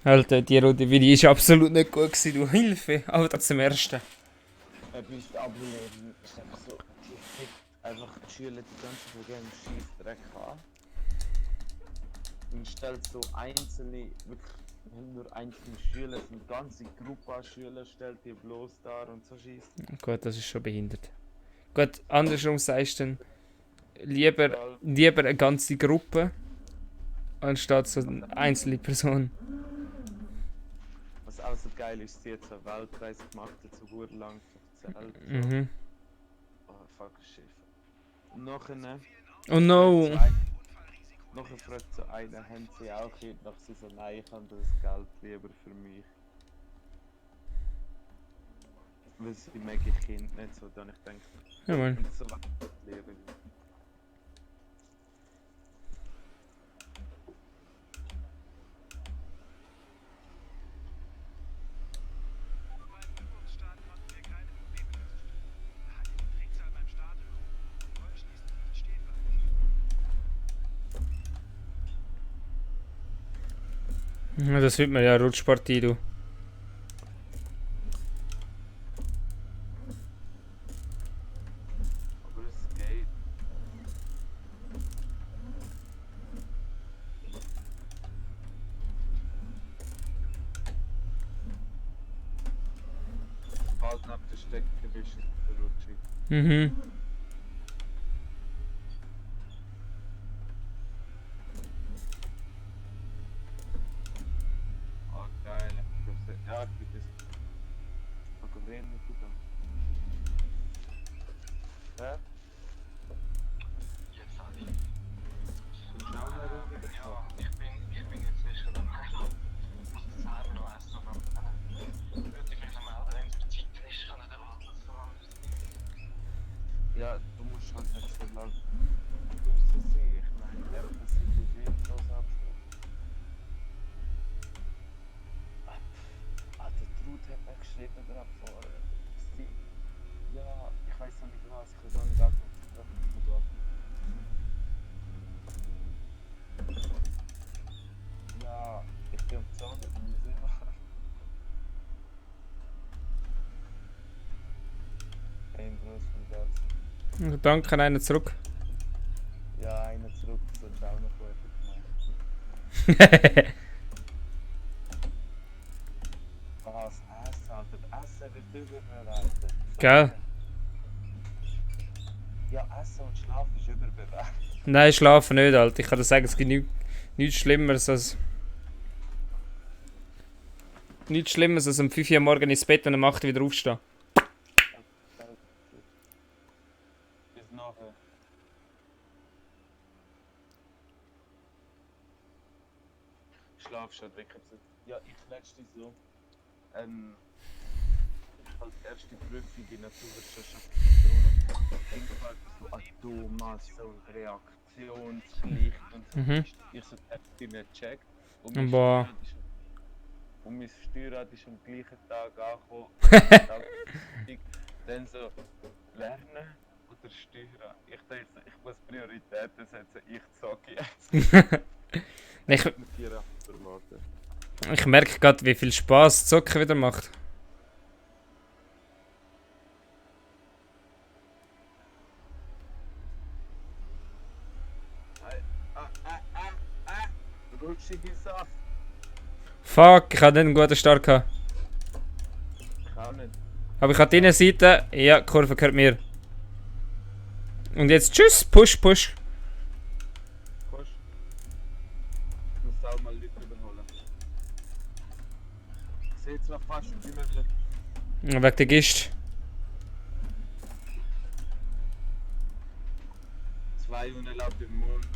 Alter, die Runde wie die ist absolut nicht gut gewesen, du Hilfe. Aber das zum ersten. Bis die Abo-Lehrer ist einfach so. einfach die Schüler die ganze Zeit gegen Scheissdreck an. Und stellt so einzelne, wirklich nicht nur einzelne Schüler, sondern eine ganze Gruppe an Schülern stellt die bloß dar und so schießt. Gut, das ist schon behindert. Gut, andersrum sagst du dann, lieber eine ganze Gruppe, anstatt so eine einzelne Person. Was auch so geil ist, sie hat so eine Weltreise gemacht, hat so gut lang erzählt. Mhm. Oh, fuck, Schiff. Und nachher... Oh no! Nachher fragt so einer, haben sie auch Kinder? Nach sie so, nein, ich habe das Geld lieber für mich. Weil sie mag ich Kind nicht so, dann ich denke, Ja, Mann. und so weiter leben. Ja, das wird mir ja eine Rutschpartie, du. Aber es geht. Bald nach der Strecke bist du der Rutschi. Mhm. Oh geil. Ja, ich bin das. Aber reden wir gut an. Hä? Jetzt habe ich. Schau mal runter. Ja, ich bin jetzt nicht schon am Heim. Ich muss das Heim noch essen und dann würde ich mich noch melden, wenn es Zeit ist, kann ich den Atlas so anders. Ja, du musst halt nicht so lang draußen sein. Ich meine, das sind die Videos abschließen. Ah, der Trud hat mir geschrieben gerade vor. Ja, ich weiß noch nicht was, ich kann es auch nicht antworten. Ja, ich bin am Zaun im Museum. Ein Gruß von Gott. Danke an einen zurück. Ja, einer zurück, sonst auch noch gut gemacht. Was? Essen, Alter. Essen wird überbewertet. Gell? Ja, Essen und Schlafen ist überbewertet. Nein, schlafen nicht, Alter. Ich kann dir sagen, es gibt nichts Schlimmeres als... Nichts Schlimmeres als um 5 Uhr morgens ins Bett und um 8 Uhr wieder aufstehen. Bis nachher. Schlaf schon, wirklich. Ja, ich letztens so. Als erste Prüfung in Naturwissenschaft Impact so Atommasse und Reaktionslicht und so. Mhm. Ich so die nicht gecheckt. Boah. Und mein Steuerrad ist am gleichen Tag angekommen. Dann so, lernen oder steuern? Ich dachte, ich muss Prioritäten setzen, ich zocke jetzt. Ich, Mit 4 warten. ich merke gerade, wie viel Spaß Zocken wieder macht. Rutschige Saft. Fuck, ich hatte nicht einen guten Start gehabt. Ich auch nicht. Aber ich habe die Innenseite. Ja, die Kurve gehört mir. Und jetzt tschüss, push, push. Kommst ich muss auch mal Leute überholen. Ich sehe zwar fast wie möglich. Wegen der Gist. 2 unerlaubt im Mund.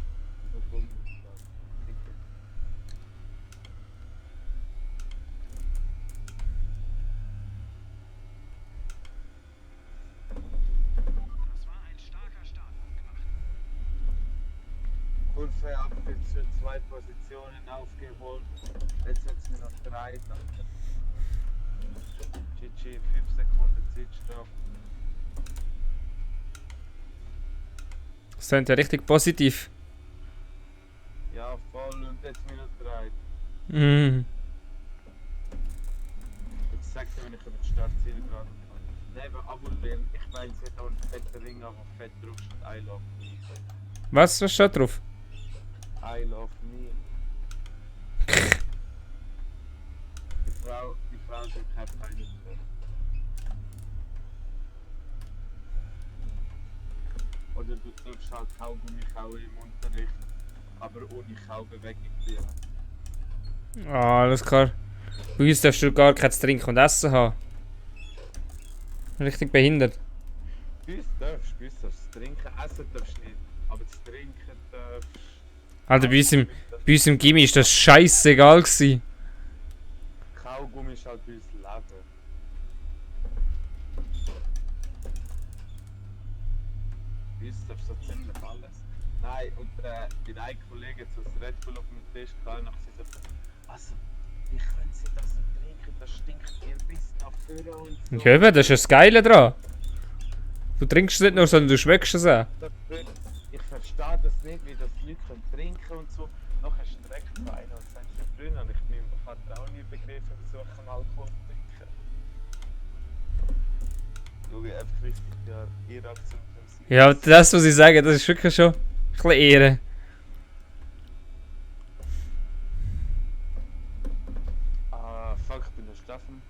Kurve ab, jetzt schon 2 Positionen aufgeholt. Jetzt sind es nur noch 3. GG, 5 Sekunden Zeitstrafe. Das klingt ja richtig positiv. Ja, voll und jetzt minus 3. Mhm. Jetzt sagt er, wenn ich über das Startziel gerade. Nein, aber abonnieren. Ich Ich meine, sie hat auch einen fetten Ring, aber fett drauf steht I love me. Was steht drauf? I love me. Die Frau sagt, ich habe keine Frau. Oder du darfst halt Kaugummi kauen im Unterricht, aber ohne Kaubewegung führen. Ah, alles klar. Bei uns darfst du gar kein Trinken und Essen haben. Richtig behindert. Bei uns darfst du trinken, essen darfst du nicht. Aber das Trinken darfst Alter, bei uns im Gimmi ist das scheißegal gewesen. Kaugummi ist halt bei uns Leben. Bei uns darfst du so ziemlich alles. Nein, und mein ein Kollege hat so ein Red Bull auf dem Tisch gehabt und dann hat sie so, also, wie können Sie das so trinken? Das stinkt mir bis nach vorne und so. Ja, eben, das ist das Geile dran. Du trinkst es nicht nur, sondern du schmeckst es auch. Ich verstehe das nicht, wie das Leute können trinken und so. Nachher streckt einer und sagt, früher habe ich meinem Vater auch nie begriffen, wieso ich kann Alkohol trinken. Schau, einfach richtig der Irak zum Prinzip. Ja, das, was ich sage, das ist wirklich schon ein bisschen Ehre. Ah, fuck, ich bin der Steffen.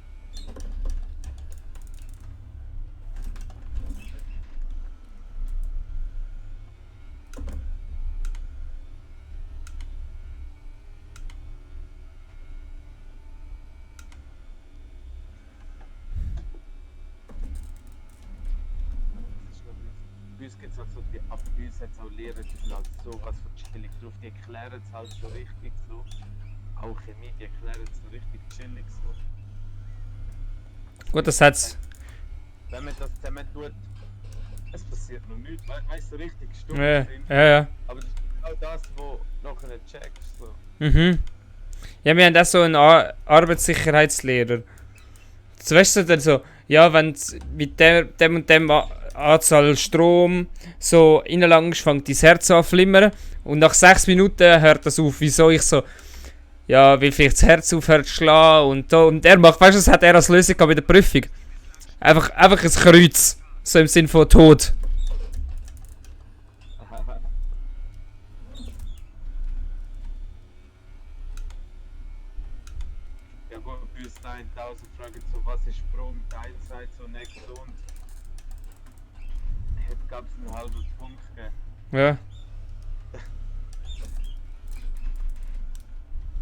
Bei uns gibt es halt so, ab uns hat es auch Lehrer, die sind halt sowas von chillig drauf, die erklären es halt so richtig so. Auch Chemie, die erklären es so richtig chillig so. Gut, das hat's. Wenn man das zusammen tut, es passiert noch nichts, weißt du, so richtig stumpf Ja, sind. ja. Aber das ist genau das, wo nachher nicht checkst. So. Mhm. Ja, wir haben auch so einen Arbeitssicherheitslehrer. So, weißt du, dann so, ja, wenn du mit dem und dem Anzahl Strom so reinlangst, fängt dein Herz an zu flimmern. Und nach 6 Minuten hört das auf. Wieso ich so, ja, weil vielleicht das Herz aufhört zu schlagen und so. Und er macht, weißt du, das hat er als Lösung gehabt bei der Prüfung. Einfach ein Kreuz. So im Sinn von Tod. Ja gut, bei uns 9000 fragen so, was ist pro mit Einseit so nicht gesund? Heute gab es einen halben Punkt gegeben. Ja.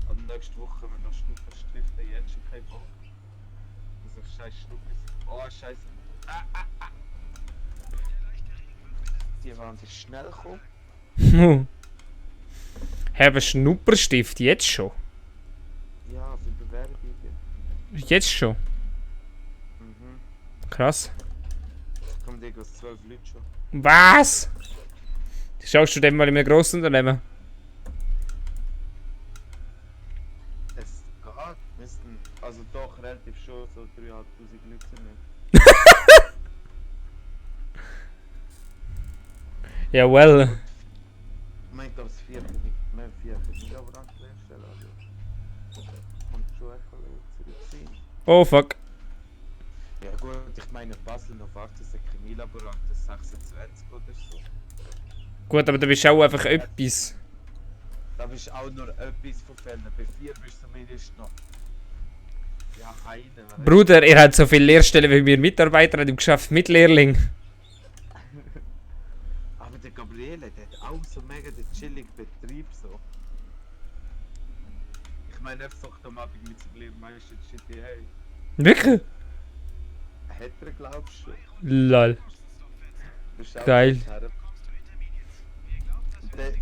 Und nächste Woche haben wir noch Schnupperstifte, jetzt schon kein Bock. Also scheiß Schnuppis. Oh scheiße. Die waren sich schnell gekommen. Haben Schnupperstift jetzt schon? Ja, für Bewerbungen. Jetzt schon? Mhm. Krass. Es kommt irgendwas 12 Leute schon. Was? Schaust du dem mal in einem Grossunternehmen? Es geht, müssten, also doch relativ schon so 3'500 Leute sind. Ja, well. Ich meine, glaube es 4 Mitarbeiter leerstellen, also. Kommt schon echt zurück sein. Oh fuck. Ja gut, ich meine Basel noch 18 Chemielaborant, das 26 oder so. Gut, aber du bist auch einfach etwas. Da bist auch nur etwas von Fällen. Bei 4 bist du zumindest noch. Ja, einer. Bruder, ihr habt so viele Lehrstellen wie wir Mitarbeiter im Geschäft mit Lehrling. Aber der Gabriele, der hat auch so mega den chilligen Betrieb so. Ich meine, er sagt am Abend mit seinem Lehrmeister GTA. Wirklich? Hat er, glaubst du? Lol. Das ist auch Geil. so her.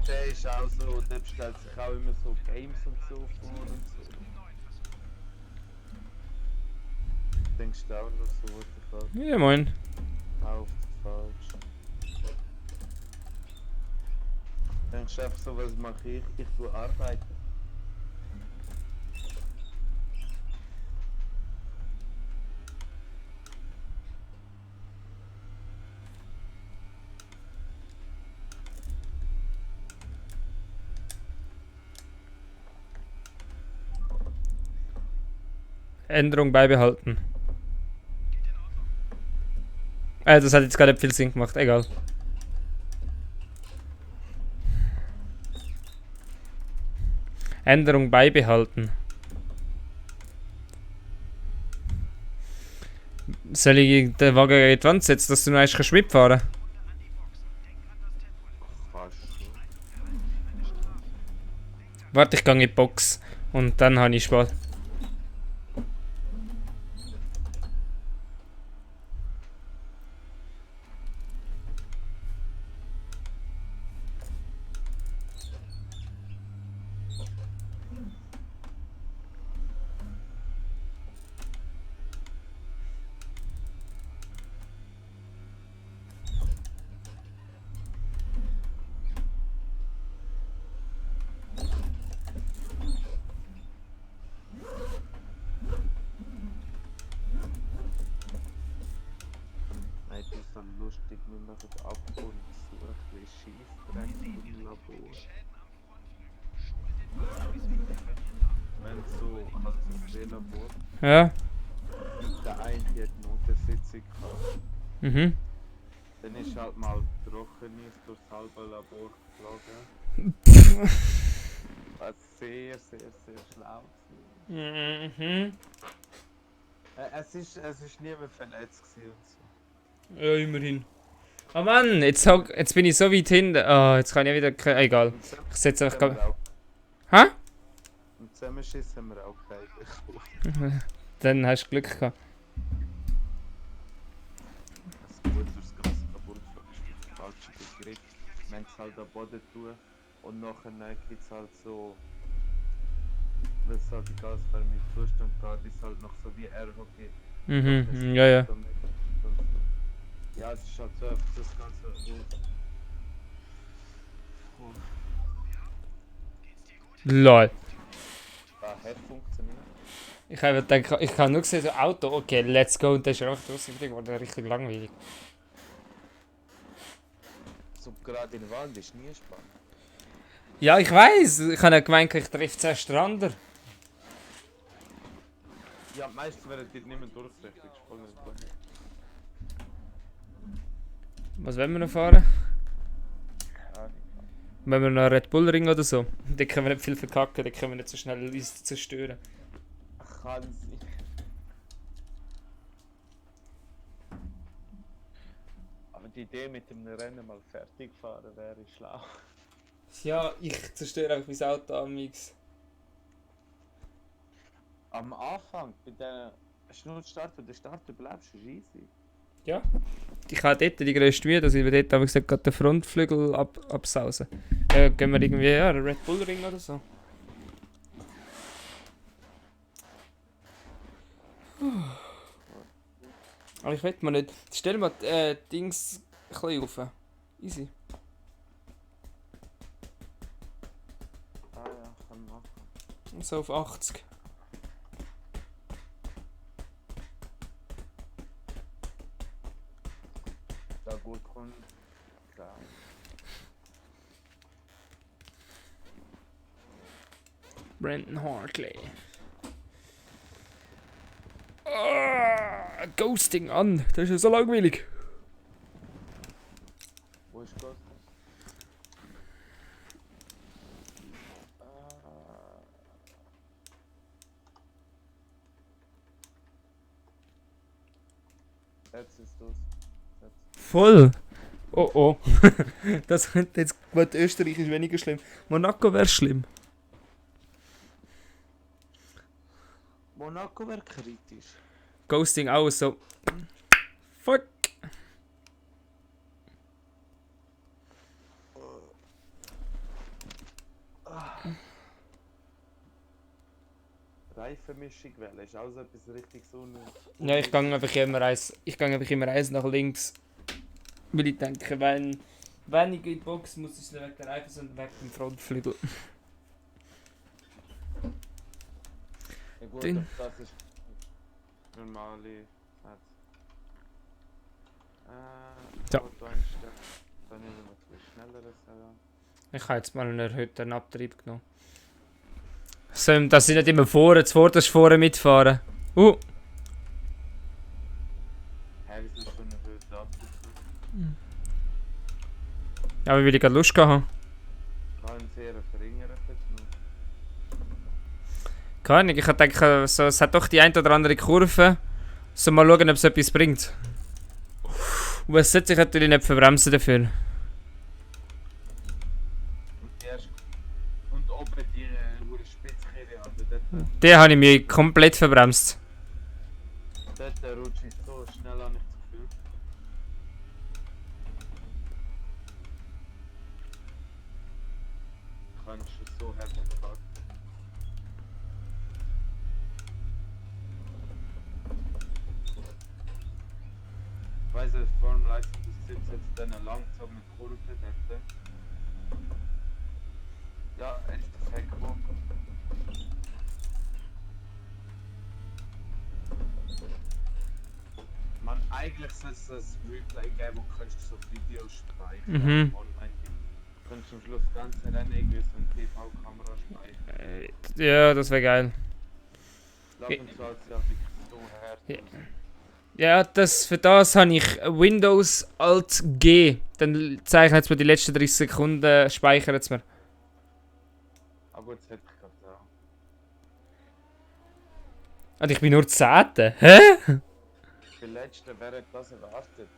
Der ist auch so, der bestellt sich auch immer so Games und so vor und so. Denkst du auch noch so, what the fuck? Ja, moin. Auf falsch. Denkst du einfach so, was mache ich? Ich tue arbeiten. Änderung beibehalten. Das hat jetzt gar nicht viel Sinn gemacht, egal. Änderung beibehalten. Soll ich den Wagen in die Wand setzen, dass du noch erst mitfahren kannst? Fast so. Warte, ich gehe in die Box und dann habe ich Spaß. Nein, das ist so lustig, wir machen ab und zu ein bisschen Scheissdreck im Labor. Wenn so halt so ein Labor, Ja. der eine hat Notensitzung gehabt, Mhm. dann ist halt mal Trockenes durchs halbe Labor geflogen. Was sehr, sehr, sehr schlau gewesen. Mhm. Es ist niemand verletzt gewesen und so. Ja, immerhin. Oh Mann, jetzt bin ich so weit hinten. Ah, jetzt kann ich wieder. Egal. Und Ich setze einfach. haben wir auch, Hä? und Zusammenschiss haben wir auch keinen bekommen. Dann hast du Glück gehabt. Das gut durchs ganze Labor geflogen ist der falsche Begriff. Wenn es halt am Boden tun und nachher gibt es halt so, wenn es halt in gasförmigen Zustand geht, ist halt noch so wie RHG. Mhm, ja, ja. Ja, es ist halt so einfach das ganze Lol. hat funktioniert. Ich habe gedacht, ich habe nur gesehen, so Auto, okay, let's go. Und dann ist er einfach draußen geworden, richtig langweilig. So gerade in den Wald ist nie spannend. Ja, ich weiß. Ich habe ja gemeint, ich treffe zuerst den anderen. Ja, meistens werden die nicht mehr durchsichtig spannend. Was wollen wir noch fahren? Keine Ahnung. Wenn wir noch einen Red Bull Ring oder so? Da können wir nicht viel verkacken, da können wir nicht so schnell uns zerstören. Kann sie. Aber die Idee mit dem Rennen mal fertig fahren wäre schlau. Ja, ich zerstöre einfach mein Auto am Mix. Am Anfang, bei der Schnurstart, bei der Start überlebst du, ist easy. Ja. Ich habe dort die grösste Mühe, dass ich dort habe gesagt, gerade den Frontflügel absausen. Gehen wir irgendwie einen Red Bull Ring oder so. Aber ich will mal nicht. Stell mal die Dings ein bisschen auf. Easy. Ah ja, kann man machen. So auf 80. Da gut kommt. Klar. Brandon Hartley. Ah, Ghosting an. Das ist ja so langweilig. Wo ist Gott? Jetzt ist das. Voll. Oh oh. Das könnte jetzt. Gut, Österreich ist weniger schlimm. Monaco wäre schlimm. Monaco wäre kritisch. Ghosting auch so. Fuck. Reifenmischung wählen ist auch so etwas richtig so. Ja, ich gehe einfach immer eins nach links. Weil ich denke, wenn ich in die Box muss, ist es nicht wegen der Reifen, sondern wegen dem Frontflügel. Ja gut, Den- das ist normale Satz. Ja. Auto einstellen. Dann nehmen wir ein bisschen schnelleres Salon. Ich habe jetzt mal einen erhöhten Abtrieb genommen. So, dass sie nicht immer zuvorderst vorne mitfahren. Hä, wieso schon ein erhöhter Abtrieb? Ja, wie will ich gerade Lust haben? Kann sehr verringern jetzt noch. Keine Ahnung, ich denke, so, es hat doch die ein oder andere Kurve. So mal schauen, ob es etwas bringt. Und es sollte sich natürlich nicht verbremsen dafür. Und die erste. Und oben die Spitzkehre, also dort, Den habe ich mich komplett verbremst. dort rutsche ich so schnell an, ich das Gefühl. Ich kann schon so heftig fahren. Ich weiss, dass Formel 1 das sitzt jetzt dann langsam mit Kurve dort. Ja, er ist das Heckbock. Man, eigentlich sollte es ein Replay geben, wo kannst du so Videos speichern. Mhm. Online. Du kannst zum Schluss das ganze Rennen irgendwie so eine TV-Kamera speichern. Ja, das wäre geil. Lachen zahlt es ja wirklich so hart. Ja, für das habe ich Windows Alt G. Dann zeichnet es mir die letzten 30 Sekunden, speichert es mir. Aber gut, das hätte ich gerade auch. Und ich bin nur 10. Hä? Der letzte, wer hat das erwartet?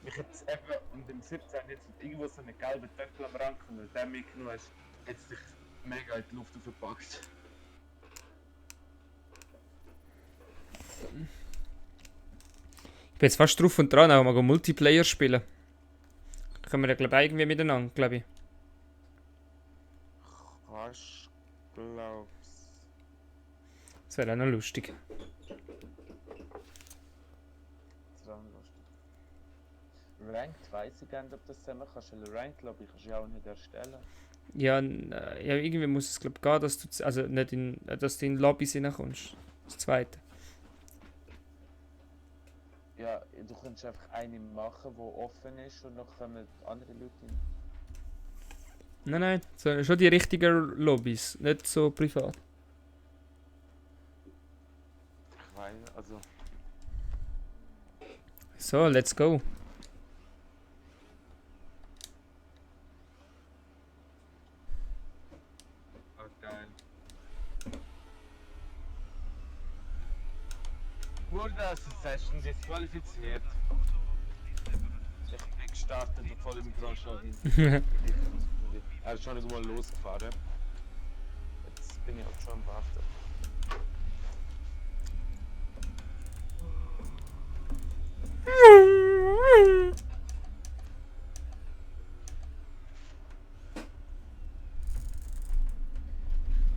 Mich jetzt eben und im 17 jetzt irgendwo so eine gelbe Töpfel am Rand und der mitgenommen hast, hat es dich mega in die Luft aufgepackt. Ich bin jetzt fast drauf und dran, auch mal Multiplayer spielen. Können wir ja glaube irgendwie miteinander, glaube ich. Was glaubst Das wäre auch noch lustig. du? Das wäre lustig. Ranked weiss ich gar nicht, ob das zusammen kannst. Weil Ranked, glaube ich, kannst du ja auch nicht erstellen. Ja, ja irgendwie muss es glaube gehen, dass du also nicht dass du in Lobbys hineinkommst. Das zweite. Ja, du kannst einfach eine machen, die offen ist und dann kommen andere Leute hin. Nein, so, schon die richtigen Lobbys, nicht so privat. Ich weiß, also. So, let's go. Oh, geil. Wurde Assassin disqualifiziert. Ich bin gestartet und voll im Grand schon hin. Er ist schon irgendwo losgefahren. Jetzt bin ich auch schon am Warten.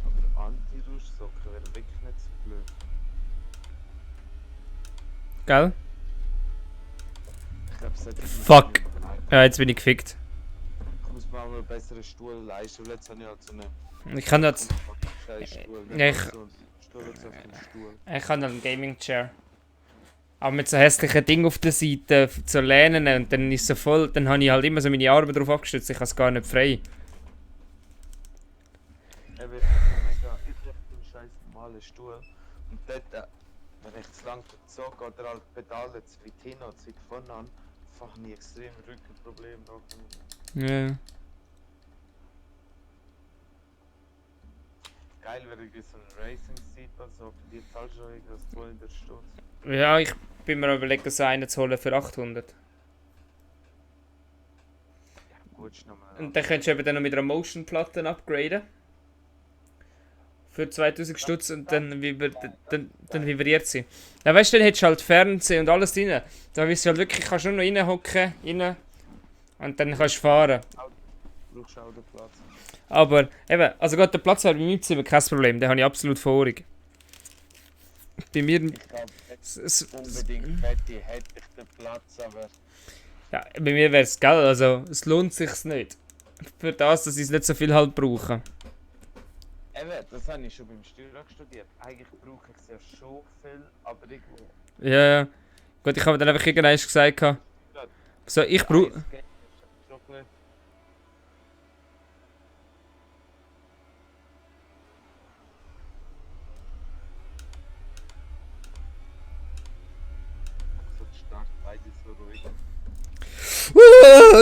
Aber Anti-Rauschsocken wäre wirklich nicht so blöd. Gell? Ich glaube, es hat Fuck. Ja, jetzt bin ich gefickt. Ich muss mir auch mal einen besseren Stuhl leisten, weil jetzt habe ich halt so einen Ich kann jetzt. scheiß Stuhl. Ja, So einen Stuhl auf den Stuhl. Ich habe einen Gaming Chair. Aber mit so hässlichen Ding auf der Seite zu lehnen und dann ist so voll, dann habe ich halt immer so meine Arme drauf abgestützt, ich habe es gar nicht frei. Er wird mega, ich brauche einen scheiß normalen Stuhl. Und dort, wenn ich zu lang zog oder halt Pedale zu weit hin oder zu weit vorne an, fange ich extrem Rückenprobleme nachher. Ja. Geil wäre irgendwie so ein Racing-Seat, also für die zahlst du schon irgendwas 200 Stutz. Ja, ich bin mir überlegt, so einen zu holen für 800. Ja, gut, ist nochmal. Und dann könntest du eben dann noch mit einer Motion-Platte upgraden. Für 2000 Stutz und dann vibriert sie. Ja, weißt du, dann hättest du halt Fernsehen und alles drin. Da wirst du halt wirklich, kannst du nur noch reinhocken, rein. Und dann kannst du fahren. Du brauchst auch den Platz. Aber eben, also gerade der Platz wäre bei meinem Zimmer kein Problem, den habe ich absolut vorig. Bei mir. Ich glaube, unbedingt hätte ich den Platz, aber Ja, bei mir wäre es geil, also es lohnt sich nicht. Für das, dass ich es nicht so viel halt brauche. eben, das habe ich schon beim Steuerrecht studiert. Eigentlich brauche ich es ja schon viel, aber irgendwo. Ja, ja. Gut, ich habe dann einfach irgendwann gesagt, so, ich brauche. Eins geht, ist schon blöd. So die Start beide so ruhig.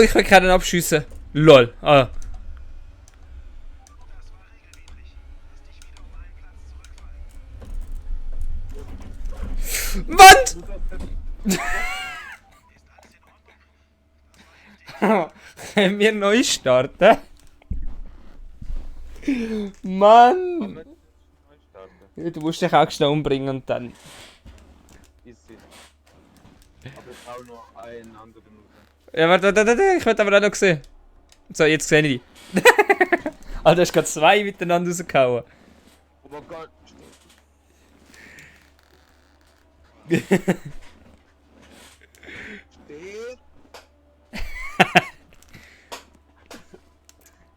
Ich will keinen abschiessen. Lol. Ah. Wand! Können wir neu starten? Mann! Neu starten. Du musst dich auch schnell umbringen und dann. Easy. Aber ich hau noch einen anderen raus. Ja, warte, ich will aber auch noch sehen. So, jetzt sehe ich dich. Alter, du hast gerade zwei miteinander rausgehauen. Oh mein Gott. Steht.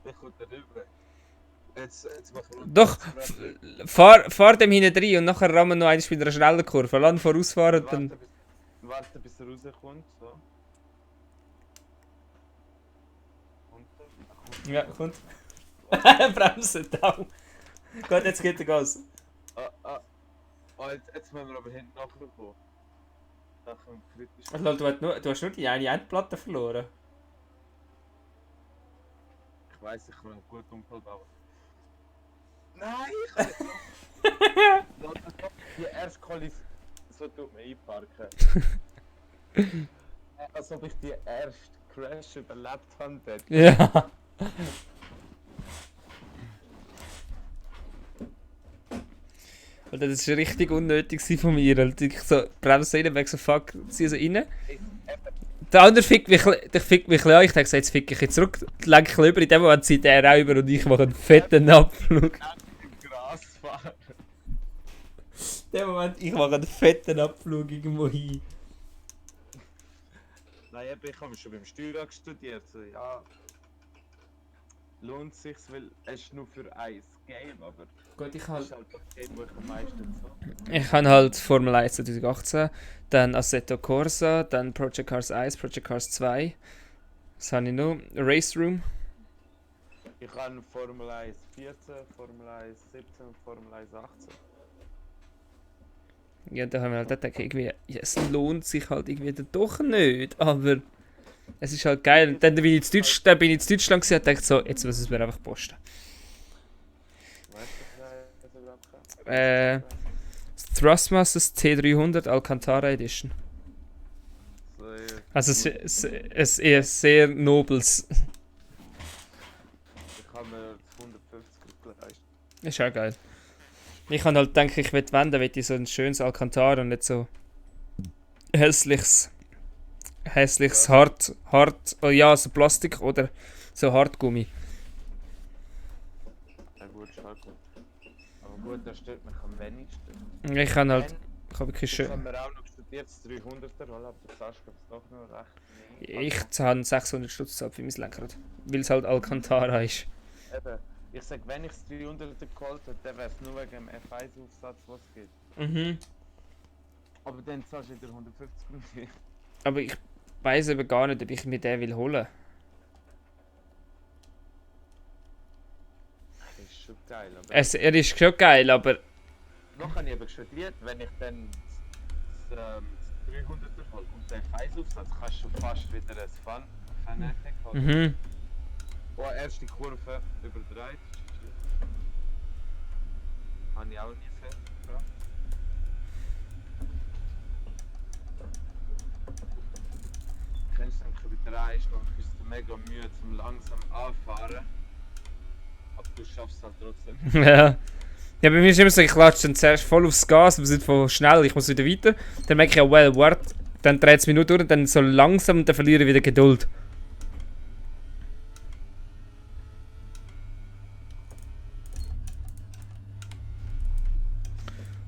Der kommt da rüber. Jetzt machen wir. Doch, fahr dem hinten rein und nachher rammen wir noch eins mit einer schnellen Kurve. Lass ihn vorausfahren und dann. Warte, bis er rauskommt. So. Kommt er? Ja, kommt. Bremse, da. Gut, jetzt geht der Gas. Oh, jetzt müssen wir aber hinten nachkommen. Nachher kritisch. Also, du hast nur die eine Endplatte verloren. Ich weiss, ich kann einen guten Unfall bauen. Nein, ich kann nicht. Lass uns doch die erste Kollision. So tut man einparken. Als ob ich die erste Crash überlebt habe. Dort. Ja. Alter, das war richtig unnötig von mir. Alter. Ich so bremse rein, weg so fuck, zieh so rein. Der andere fickt mich an. Ich denke so, jetzt fick ich jetzt zurück, lenke ich über. In dem Moment zieht er auch über und ich mache einen fetten Abflug. Im Gras fahren. In dem Moment, ich mache einen fetten Abflug irgendwo hin. Nein, eben, ich habe schon beim Steuerrad studiert. So, ja, lohnt sich, weil es ist nur für ein Game, aber Gut, ich es habe ist halt das Game, wo ich am meisten so. Ich habe halt Formel 1 2018, dann Assetto Corsa, dann Project Cars 1, Project Cars 2. Was habe ich noch? Race Room. Ich habe Formel 1 14, Formel 1 17, Formel 1 18. Ja, da haben wir halt gedacht, irgendwie, ja, es lohnt sich halt irgendwie dann doch nicht, aber es ist halt geil. Und dann bin ich in Deutschland gewesen und dachte so, jetzt muss es mir einfach posten. Weißt du, was ich überhaupt kann? Thrustmasters T300 Alcantara Edition. So, Also es ist eher sehr nobles. ich habe mir 150 geleistet. Ist auch geil. Ich kann halt denken, ich will wenden, will ich so ein schönes Alcantara und nicht so hässliches hart, oh ja, so Plastik oder so Hartgummi. Ja gut, ist halt gut. Aber gut, das stört mich am wenigsten. Ich kann halt, ich habe wirklich Ich schön. habe mir auch noch studiert, das 300er, weil aber du sagst, glaube ich, doch noch recht. Ich zahle 600 Stutz gezahlt für mein Lenkrad, weil es halt Alcantara ist. Eben, ich sag, wenn ich das 300er geholt hätte, dann wäre es nur wegen dem F1-Aufsatz, was es gibt. Mhm. Aber dann zahlst du wieder 150 mehr. Aber ich weiß eben gar nicht, ob ich mir den will holen. Das ist schon geil, aber... Er ist schon geil, aber Noch habe ich eben studiert, wenn ich dann das 300er hole und den F1-Aufsatz, kannst du fast wieder ein Fun-Fanatic holen. mhm. Oh, erste Kurve überdreht. Habe ich auch nie fest gebracht. Kennst du den bei 3 Stunden bist du mega müde zum langsam anfahren. Aber du schaffst es halt trotzdem. Ja. Ja, bei mir ist immer so, ich latsche dann zuerst voll aufs Gas, aber es ist von schnell, ich muss wieder weiter. Dann merke ich ja, well, wart. Dann dreht es mich nur durch und dann so langsam und dann verliere ich wieder Geduld.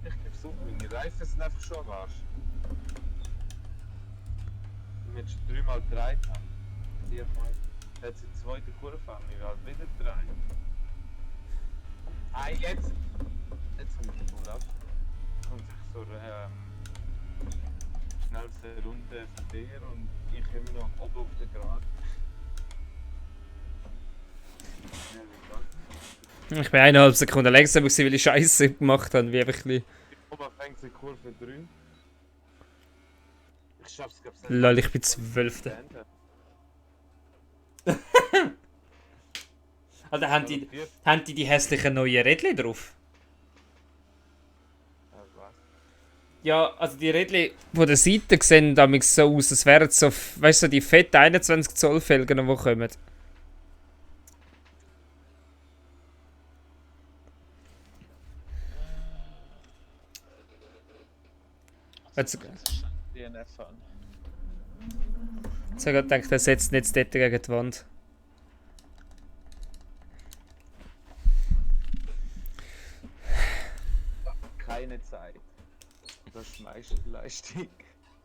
Ich gebe so, meine Reifen sind einfach schon am Arsch. Wenn wir schon 3-mal gedreht haben, 4-mal, jetzt in die zweite Kurve fahren wir halt wieder drehen. Ah, jetzt haben wir schon ab. Kommt sich so schnellste Runde von dir und ich immer noch oben auf der Gerade. Schnell wie Gott. Ich bin 1,5 Sekunden langsam, weil ich Scheiße gemacht habe, wie einfach ein bisschen. Oben fängt sie Kurve 3. Ich schaff's, glaub's nicht. Lol, ich bin 12. Also haben die hässlichen neuen Rädchen drauf? Was? Ja, also die Rädchen von der Seite sehen damit so aus, als wären so, weißt du, so die fetten 21 Zoll Felgen, die kommen. Jetzt DNF an. ich habe gedacht, er setzt nicht dort gegen die Wand. Keine Zeit. Das ist Meisterleistung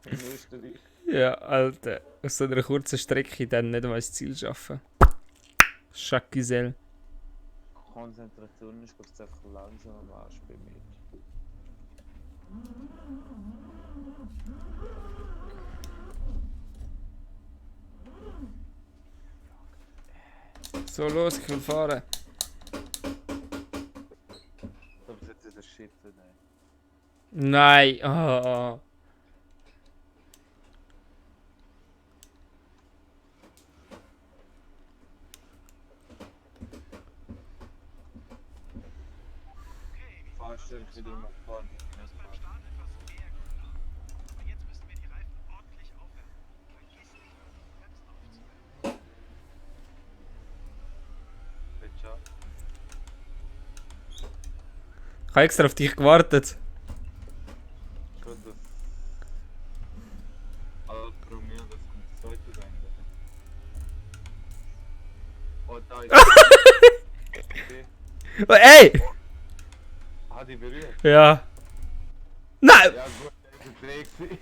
in Österreich. Ja, Alter. Aus so einer kurzen Strecke dann nicht einmal das Ziel schaffen. Schakisel. Konzentration ist, glaube ich, einfach langsam am Arsch bei mir. So, los, ich will fahren. Ich glaube, jetzt ist der Shit drin. Nein. Oh. Fahrst du wieder nach vorne? Beim Start etwas mehr Kontakt. Aber jetzt müssen wir die Reifen ordentlich aufwärmen. Vergiss nicht, die Bremsen aufzuwärmen. Bitte. Ich habe extra auf dich gewartet. Gut, das Alfa Romeo, das kommt das zweite sein. Oh, da ist Oh, ey! Ah, die berührt. Ja. Nein! Ja gut, der ist Dreh.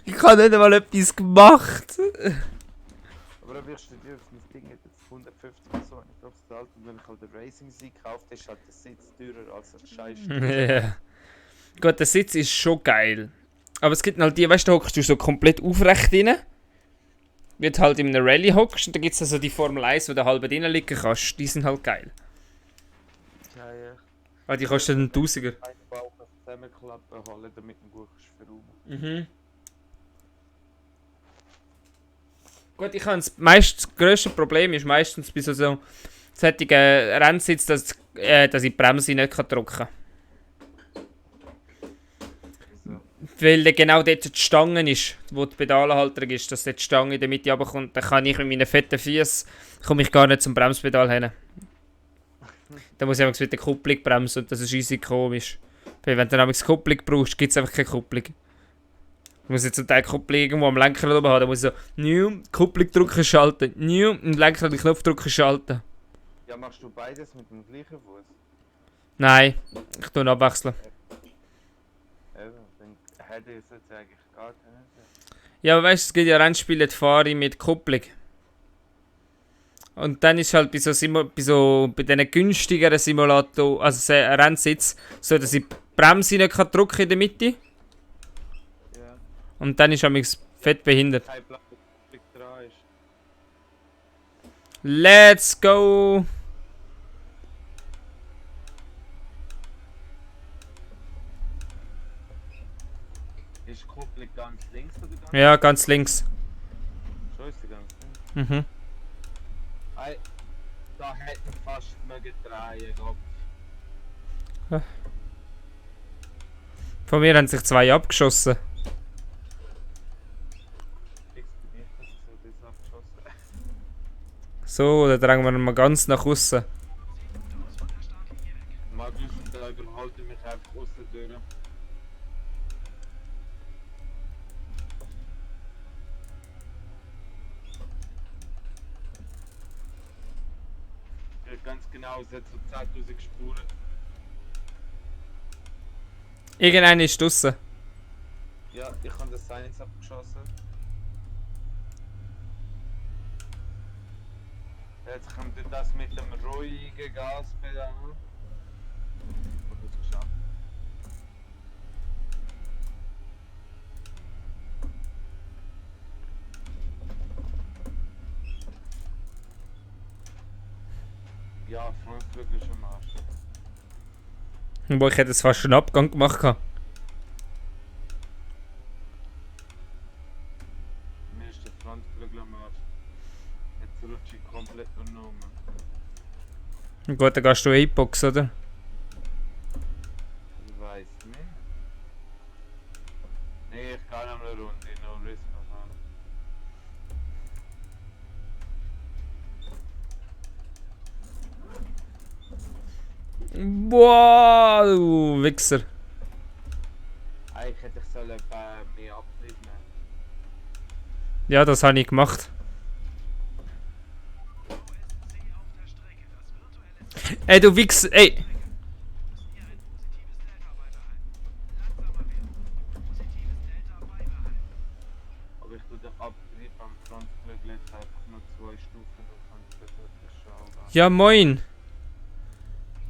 Ich habe nicht einmal etwas gemacht. Aber dann wirst du dir auf mein Ding jetzt 150 so nicht aufs Alt und wenn ich halt den Racing-Sieg kaufe, ist halt der Sitz teurer als der Scheiß. Ja. Gut, der Sitz ist schon geil. Aber es gibt halt die, weißt du, da hockst du so komplett aufrecht rein. Wie du halt in einer Rallye hockst und dann gibt es also die Formel 1, wo du halb drinnen liegen kannst. Die sind halt geil. Ja, ja. Weil die kosten einen Tausiger. Einen Bauch auf Zusammenklappen holen, damit du gut verräumen. Mhm. Gut, ich habe das grösste Problem ist meistens bei so solchen Rennsitz, dass ich die Bremse nicht drücken kann. Wieso? Weil dann genau dort die Stange ist, wo die Pedalenhalterung ist, dass dort die Stange in der Mitte runterkommt. Dann kann ich mit meinen fetten Füßen komme ich gar nicht zum Bremspedal hin. Dann muss ich einfach mit der Kupplung bremsen und das ist easy komisch. Weil wenn du dann die Kupplung brauchst, gibt es einfach keine Kupplung. Ich muss jetzt zum Teil die Kupplung irgendwo am Lenker oben haben, dann muss ich so Kupplung drücken, schalten, und Lenker den Knopf drücken, schalten. Ja, machst du beides mit dem gleichen Fuß? Nein, ich tue ihn abwechseln. Eben, dann hätte ich es jetzt eigentlich gar keinen Sinn. Ja, aber weißt du, es gibt ja Rennspiele, die fahre ich mit Kupplung. Und dann ist halt bei diesen günstigeren Simulator, also Rennsitz, so dass ich die Bremse nicht drücken kann in der Mitte. Ja. Und dann ist es fett behindert. Kein Blatt, der dran ist. Let's go! Ist die Kupplung ganz links oder ganz Ja, ganz links. Schon ist sie ganz links. Mhm. Ei, da hätten wir fast mögen drehen, glaub. Von mir haben sich 2 abgeschossen. Fix bin ich das so das abgeschossen. So, dann drängen wir ihn mal ganz nach außen. Magnus und da überholte mich einfach aus der Tür. Ja, ganz genau, es hat so 10.000 Spuren. Irgendeiner ist draussen. Ja, ich habe das Science abgeschossen. Jetzt kommt das mit dem ruhigen Gaspedal. Und das geschafft. Ja, Frontflügel ist am Arsch. Wo ich hätte jetzt fast einen Abgang gemacht. rutsche ich komplett nur. Gut, dann gehst du Apex, oder? Ich weiß nicht. Nee, ich kann noch eine Runde, no risk noch an. Boah, du Wichser. Eigentlich hätte ich sollen mehr Abtrieb nehmen. Ja, das habe ich gemacht. Ey, du Wichser, ey! Aber ich tue den Abtrieb am Frontflügel jetzt einfach nur 2 Stufen und kann es wirklich schauen. Ja, moin!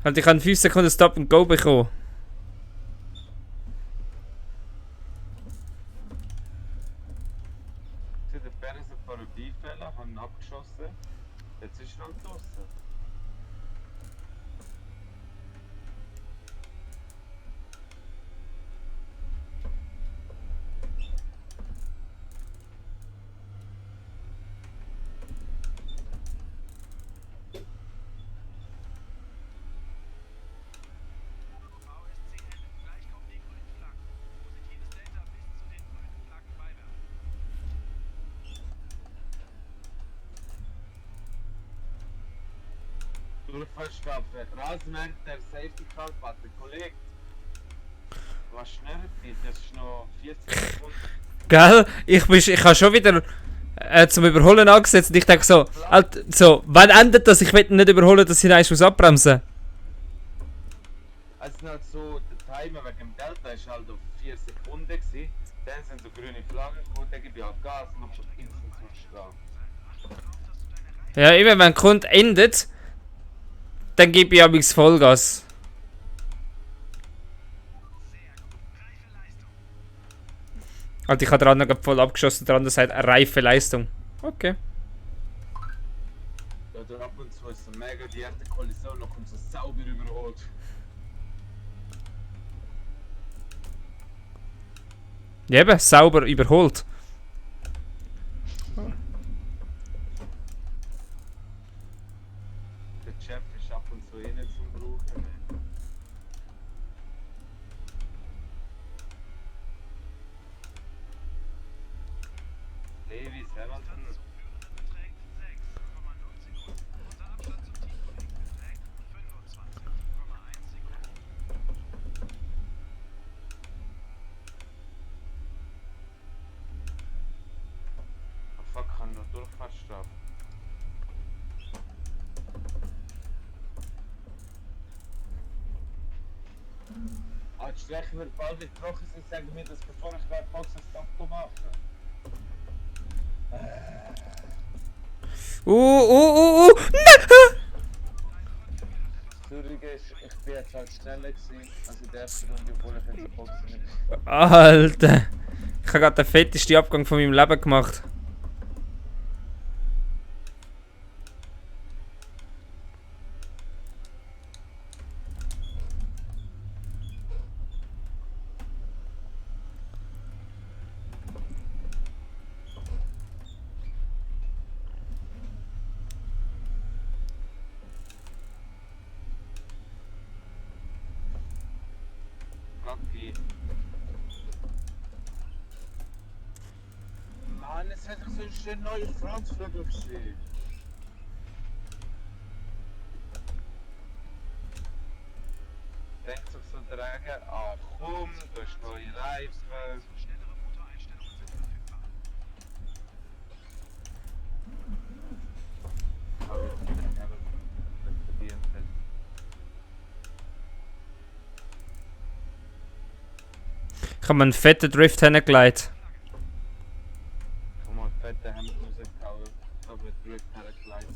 Halt, ich habe 5 Sekunden Stop and Go bekommen. Der Bär ist ein Parodiefehler, haben ihn abgeschossen. Jetzt ist er halt draussen. Durchfallstapfe. Rasenmerk der Safety Car Button. Kollege. Was schnell geht, das ist noch 40 Sekunden. Gell? Ich habe schon wieder zum Überholen angesetzt und ich denke so, halt, so, wann endet das? Ich will nicht überholen, dass ich eins muss abbremsen. Also halt so, der Timer wegen dem Delta ist halt auf 4 Sekunden gewesen. Dann sind so grüne Flaggen gekommen, dann gebe ich halt Gas und hab schon instant zurückgeschlagen. Ja, immer wenn der Kunde endet, dann gebe ich amigs Vollgas. Halt, ich habe dran noch voll abgeschossen, der andere sagt reife Leistung. Okay. Ja, da ab und zu ist so mega die erste Kollision noch und so sauber überholt. Ja, eben, sauber überholt. Der Chef ist ab und zu eh nicht zum Brauchen. Lewis Hamilton. Oh fuck, kann nur Durchfahrtsstrafe. Die Strecke wird bald wieder trocken sein, sagen mir das, bevor ich bei Fox einen Stop mache. Nein! Zürich ist, ich bin jetzt halt schneller gewesen, als in der ersten Runde, obwohl ich jetzt Boxen nicht. Alter! Ich habe gerade den fettesten Abgang von meinem Leben gemacht. Lucky. Mann, es hätte so ein schön neues Franzviertel gesehen. Denkst du so tragen? Ah komm, du hast neue Reifen. Ich habe mir einen fetten Drift hingelegt. Komm mal, fette Hemd rausgehauen, aber Drift hergelegt.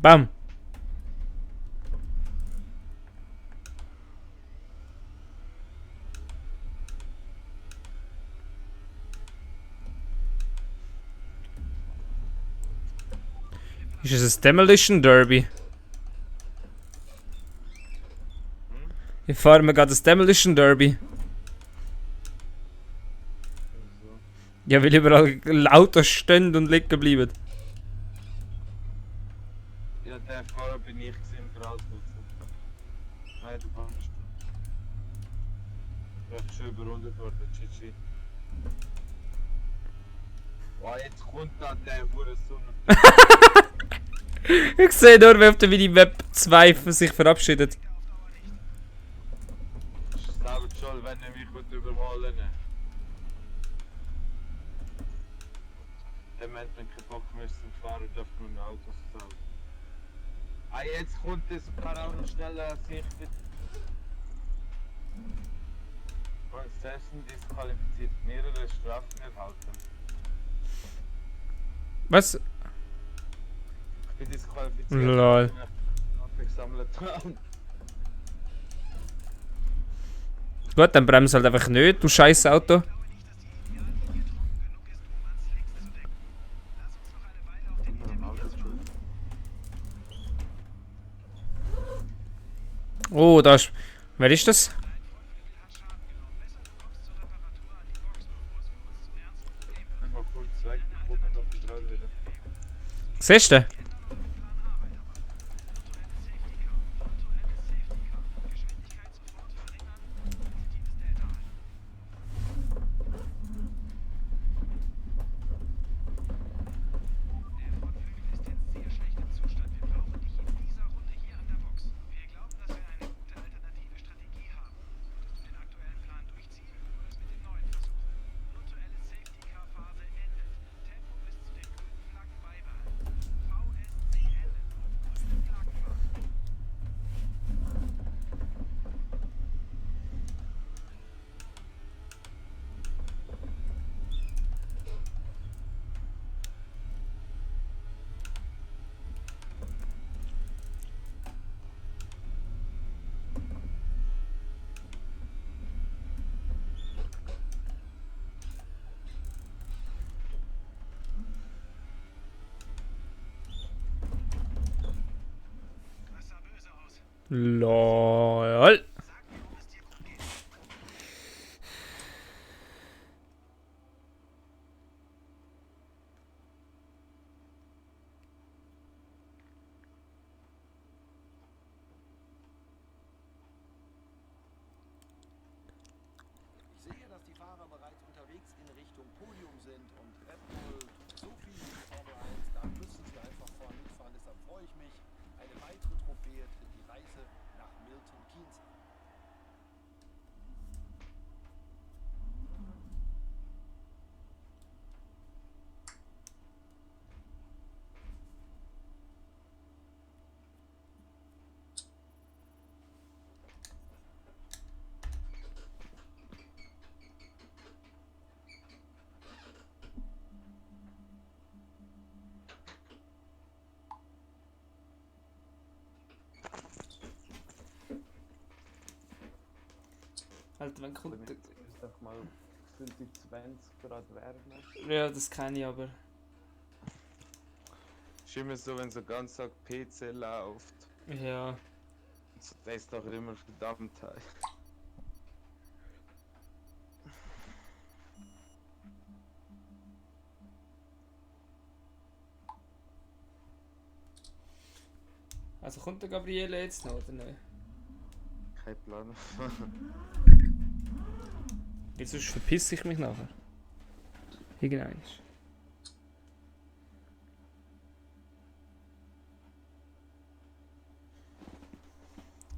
Bam! Ist es ein Demolition Derby? Ich fahre mir gerade das Demolition Derby. Ja, weil überall Autos stehen und liegen bleiben. Ja, der Fahrer bin ich gesehen, Graswurzel. Nein, du kannst. Ich bin schon überrundet worden, GG. Oh, jetzt kommt da der Hurensohn. Ich sehe nur, wie auf der Minimap 2 von sich verabschiedet. Selber schon, wenn er mich überholen will. Der Mensch, wenn keinen Bock mehr zum Fahren, darf nur ein Auto fahren. Ah, jetzt kommt das sogar auch noch schneller als ich bin. Concession disqualifiziert, mehrere Strafen erhalten. Was? Ich bin disqualifiziert. Lol. Gesammelt haben. Gut, dann bremst halt einfach nicht, du scheiß Auto. Oh, da ist. Wer ist das? Mal kurz weg, ich komme noch dran wieder. Siehst du? LOL. Ich sehe, dass die Fahrer bereits unterwegs in Richtung Podium sind und Red Bull tut so viel für die Formel 1, da müssen sie einfach vorne mitfahren. Deshalb freue ich mich. Eine weitere Trophäe tritt die Reise nach Milton Keynes an. Alter, wenn kommt. Ist doch mal 20 Grad Wärme. Ja, das kenne ich aber. Ist immer so, wenn so ganz Tag PC läuft. Ja. Das ist doch immer verdammt heiß. Also kommt der Gabriele jetzt noch, oder nicht? Kein Plan. Jetzt sonst verpisse ich mich nachher. Irgendwann.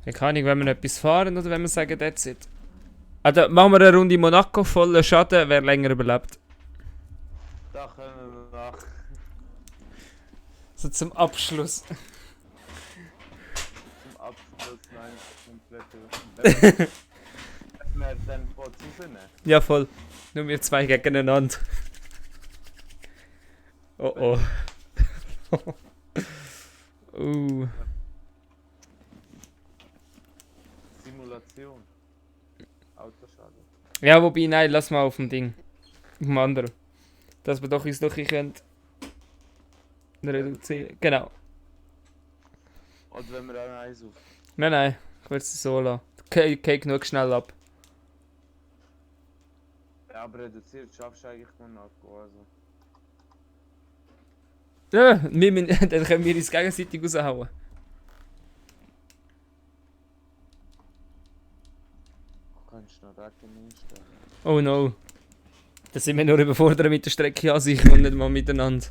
Ich kann nicht, wenn wir etwas fahren oder wenn wir sagen, that's it. Also machen wir eine Runde Monaco, voller Schaden, wer länger überlebt. Da können wir nach. So zum Abschluss. Zum Abschluss, nein, komplett. Wir dann vor zusammen. Ja, voll. Nur wir zwei gegeneinander. Oh oh. Simulation. Autoschaden. Ja, wobei, nein, lass mal auf dem Ding. Auf dem anderen. Dass wir doch uns doch könnt reduzieren. Genau. Oder wenn wir auch eins auf. Nein, ich will es so lassen. Geht genug schnell ab. Ja, Ja, aber reduziert schaffst du eigentlich nur noch. Also. Ja, dann können wir uns gegenseitig raushauen. Du kannst noch Regen einstellen. Oh no. Da sind wir nur überfordert mit der Strecke an sich und nicht mal miteinander.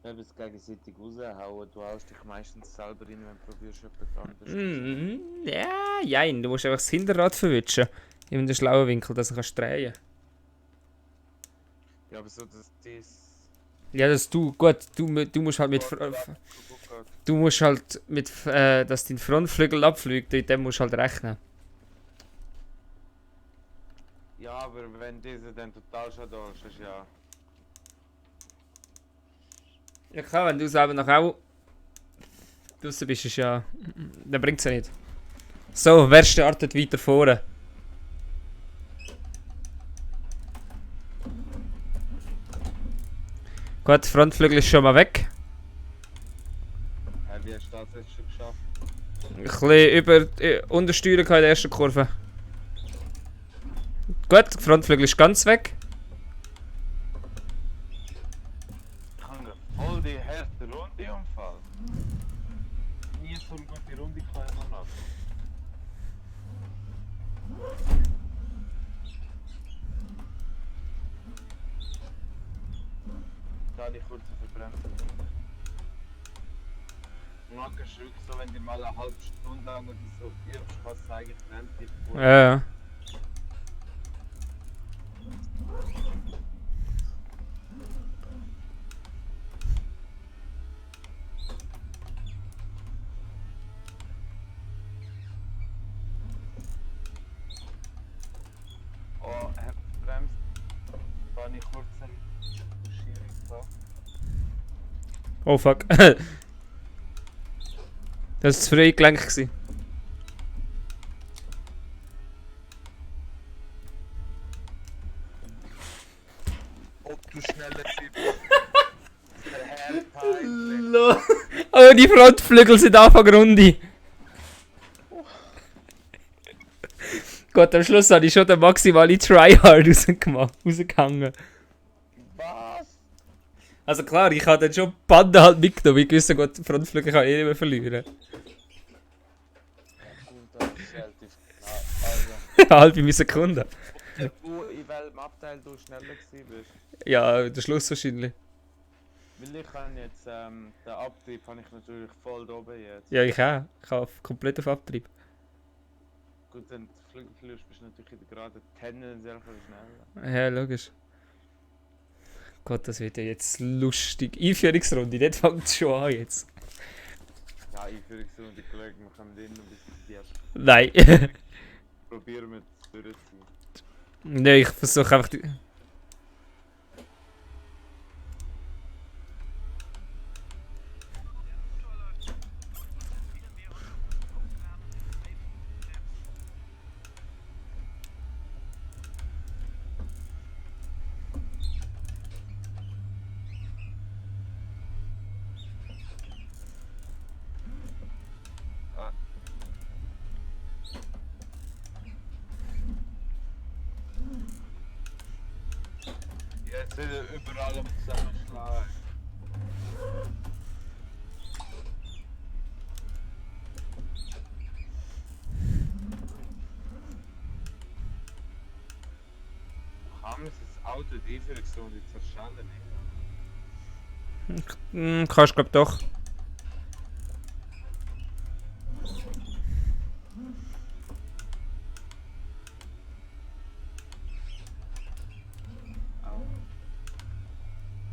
Wenn wir es gegenseitig raushauen, du haust dich meistens selber rein, wenn du probierst, jemand anderes Ja, jein. Du musst einfach das Hinterrad verwischen. In einem schlauen Winkel, dass du kannst drehen. Ja, aber so, dass das... Ja, dass du, gut, du musst halt mit... Du musst halt mit, dass dein Frontflügel abfliegt, mit dem musst du halt rechnen. Ja, aber wenn diese dann total schon da ist, ist ja... Ja klar, wenn du selber noch auch draussen bist, ist ja... Dann bringt es ja nicht. So, wer startet weiter vorne? Gut, Frontflügel ist schon mal weg. Wie hast du das jetzt schon geschafft? Ein bisschen untersteuern in der ersten Kurve. Gut, der Frontflügel ist ganz weg. Ich habe voll die harte Runde Unfall. Nie so eine gute Runde kann ich noch. Da die kurze Verbremsung. Manchmal ist es wirklich so, wenn die mal eine halbe Stunde lang oder so übst, kannst du eigentlich relativ gut. Ja. Oh, er bremst. Kann ich kurz eine Verschiebung gehabt. Oh fuck. Das war zu früh eingelenkt gewesen. Ob du schneller gewesen bist. Der Herr peinlich. Oh, die Frontflügel sind Anfang Runde. Gott, am Schluss habe ich schon den maximalen Tryhard rausgehangen. Was? Also klar, ich habe dann schon die Bande halt mitgenommen. Ich wusste, Gott, die Frontflügel kann ich nicht mehr verlieren. Und das ist relativ genau. Eine halbe Sekunde. Also, du, in welchem Abteil du schneller gewesen bist? Ja, der Schluss wahrscheinlich. Weil ich habe jetzt, den Abtrieb habe ich natürlich voll da oben jetzt. Ja, ich auch. Ich habe komplett auf Abtrieb. Gut, wenn du Flügel verlierst, bist du natürlich in der Gerade tendenziell viel schneller. Ja, logisch. Gott, das wird ja jetzt lustig. Einführungsrunde, dort fängt es schon an jetzt. Ja, Einführungsrunde, Kollegen, wir kommen immer bis zum ersten. Nein. Probieren wir es durchzuziehen. Nein, ich versuche einfach die... Jetzt sind wir überall am Zusammenschlagen. Haben wir das Auto die Einführungsrunde zerstanden? Kannst glaub doch.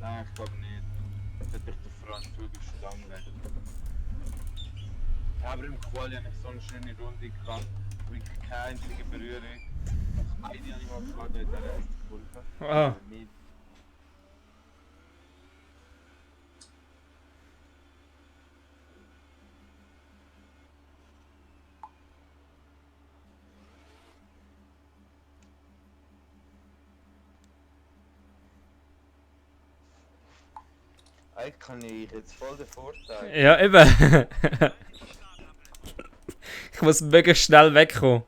Nein, ich glaube nicht. Jetzt hätte ich den Frontflügel stangen. Aber im Quali habe ich so eine schöne Runde gehabt. Wirklich keine einzige Berührung. Eine habe ich mal gefahren in der ersten Kurve. Ah. Nicht. Eigentlich kann ich jetzt voll den Vorteil. Ja, eben. Ich muss mega schnell wegkommen.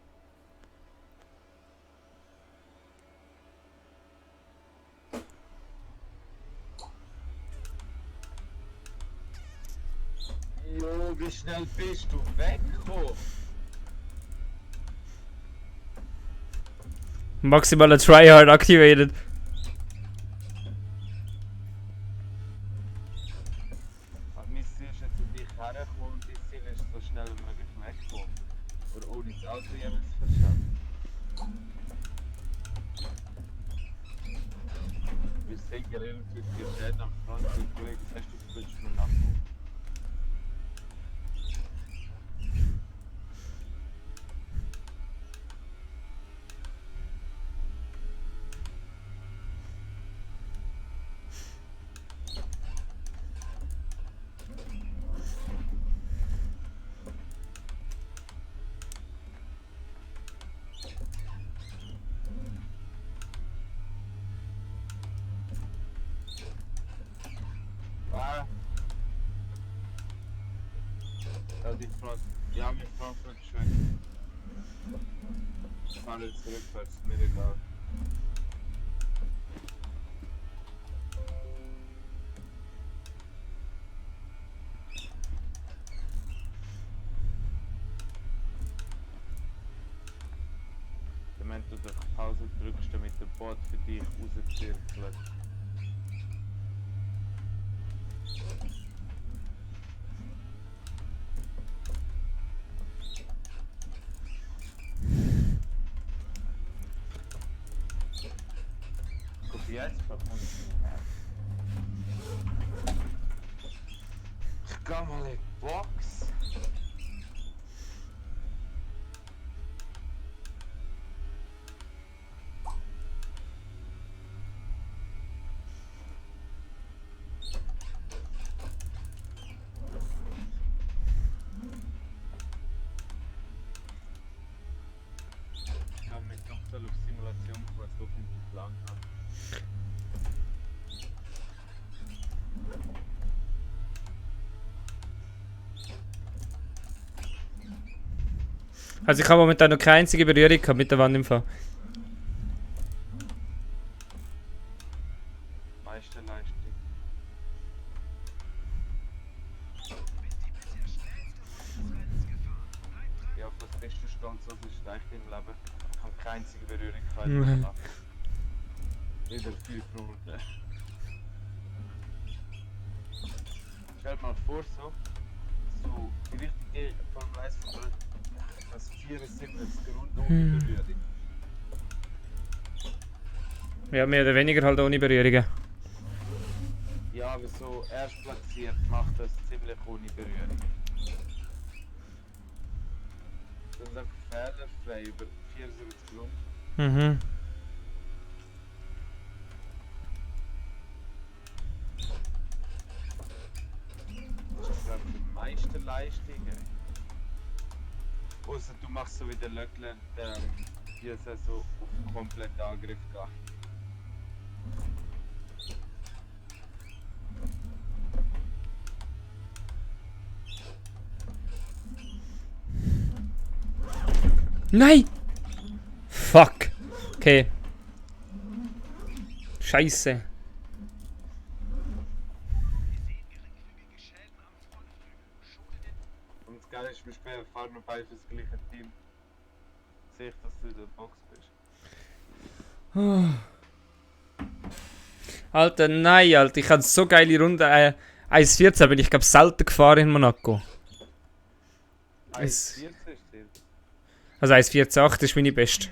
Jo, wie schnell bist du weggekommen? Maximaler Tryhard activated. Mein Ziel ist jetzt an dich hergekommen und dein Ziel ist so schnell wie möglich weggekommen. Oder ohne das Auto jemals zu verschaffen. Wir sind relativ geschehen am Front und du hast du willst mir nachkommen. Ah. Ja, die Front. Ja, mit Frankfurt schön. Ich fahre jetzt rückwärts, mir egal. Wenn du durch Pause drückst, damit der Bot für dich rauszirkelt. Guck jetzt, bekommst du. Ich geh mal in die Box. Ich habe mit Tochter auf Simulation kurz auf den Plan haben. Also ich habe momentan noch keine einzige Berührung gehabt mit der Wand im Fall. Meiste Leistung. Ja, auf das beste Stand, so ist leicht im Leben. Ich habe keine einzige Berührung gehabt. Wieder 5 Minuten. Stell dir mal vor, so die richtige Formel 1 von das 74 Grund ohne Berührung. Ja, mehr oder weniger halt ohne Berührungen. Ja, aber so erst platziert macht das ziemlich ohne Berührung. Dann sagt fehlerfrei über 74 Grund. Mhm. Das ist glaube ich die meiste Leistungen. Außer du machst so wie der Leclerc, hier ist er so auf kompletten Angriff gegangen. Nein! Fuck. Okay. Scheiße. Und das Geile ist, wir spielen fahren wir beide das gleiche Team. Sehe ich, dass du in der Box bist. Alter, nein, Alter. Ich hatte so geile Runde. 1,14 bin ich, glaube selten gefahren in Monaco. 1,14 ist der. Also 1,14,8 ist meine beste.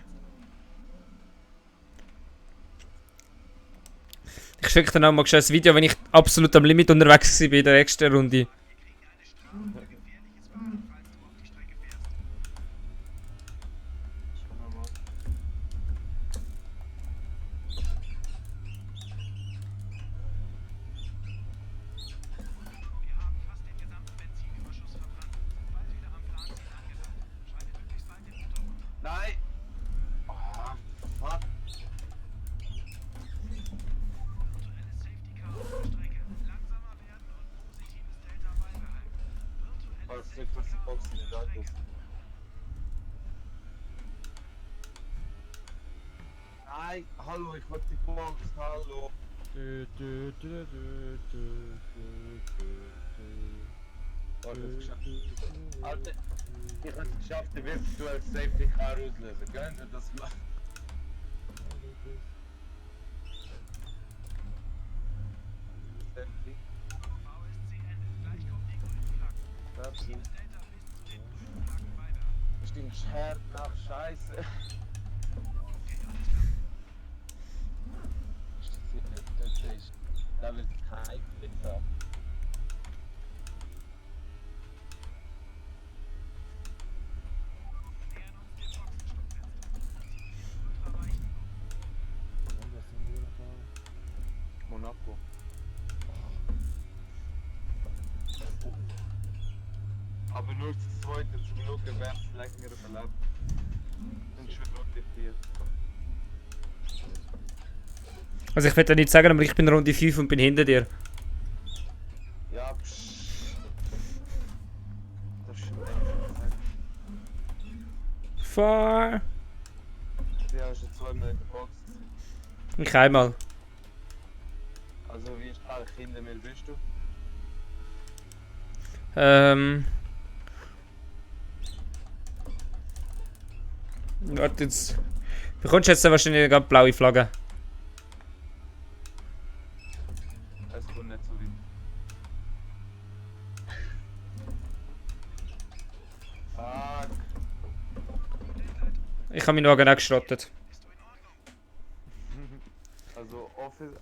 Ich schicke dir noch mal ein Video, wenn ich absolut am Limit unterwegs war bei der nächsten Runde. Schauen wir mal. Nein! Ah, fuck! als nicht was die Box in der Hand ist. Nein, hallo, ich wollte die Box, hallo. Oh, das ist geschafft. Alter, ich habe es geschafft, die virtuelle Safety Car auslösen. Könnt ihr das machen? Safety. Stimmt, Scherz nach Scheiße. Da wird kein Blitzer. Monaco. Aber nur das zweite zum Schauen, wer es länger überlebt. Und schon rotiert. Also ich will ja nicht sagen, aber ich bin Runde 5 und bin hinter dir. Ja, psch. Das ist schon echt. Fahr. Ja, hast du zweimal in der Box. Ich einmal. Also wie stark hinter mir bist du? Warte jetzt. Bekommst du jetzt wahrscheinlich eine ganz blaue Flagge. Es kommt nicht so weit. Fuck. Ich habe meinen Wagen auch geschrottet. Also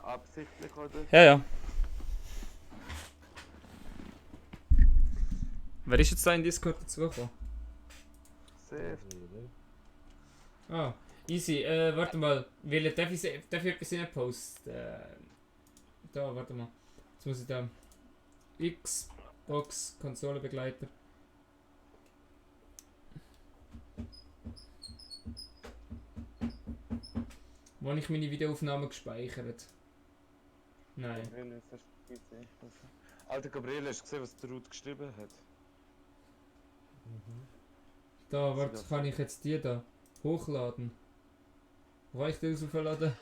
absichtlich oder? Ja, ja. Wer ist jetzt da in Discord dazugekommen? Safe. Ah, easy. Warte mal. Darf ich etwas in posten? Da, warte mal. Jetzt muss ich da. Xbox, Konsolenbegleiter. Wo habe ich meine Videoaufnahmen gespeichert? Nein. Gabriele, jetzt hast du gesehen. Alter Gabriele, hast du gesehen, was der Ruth geschrieben hat? Da, warte, kann ich jetzt die da hochladen? Wo habe ich die hochladen?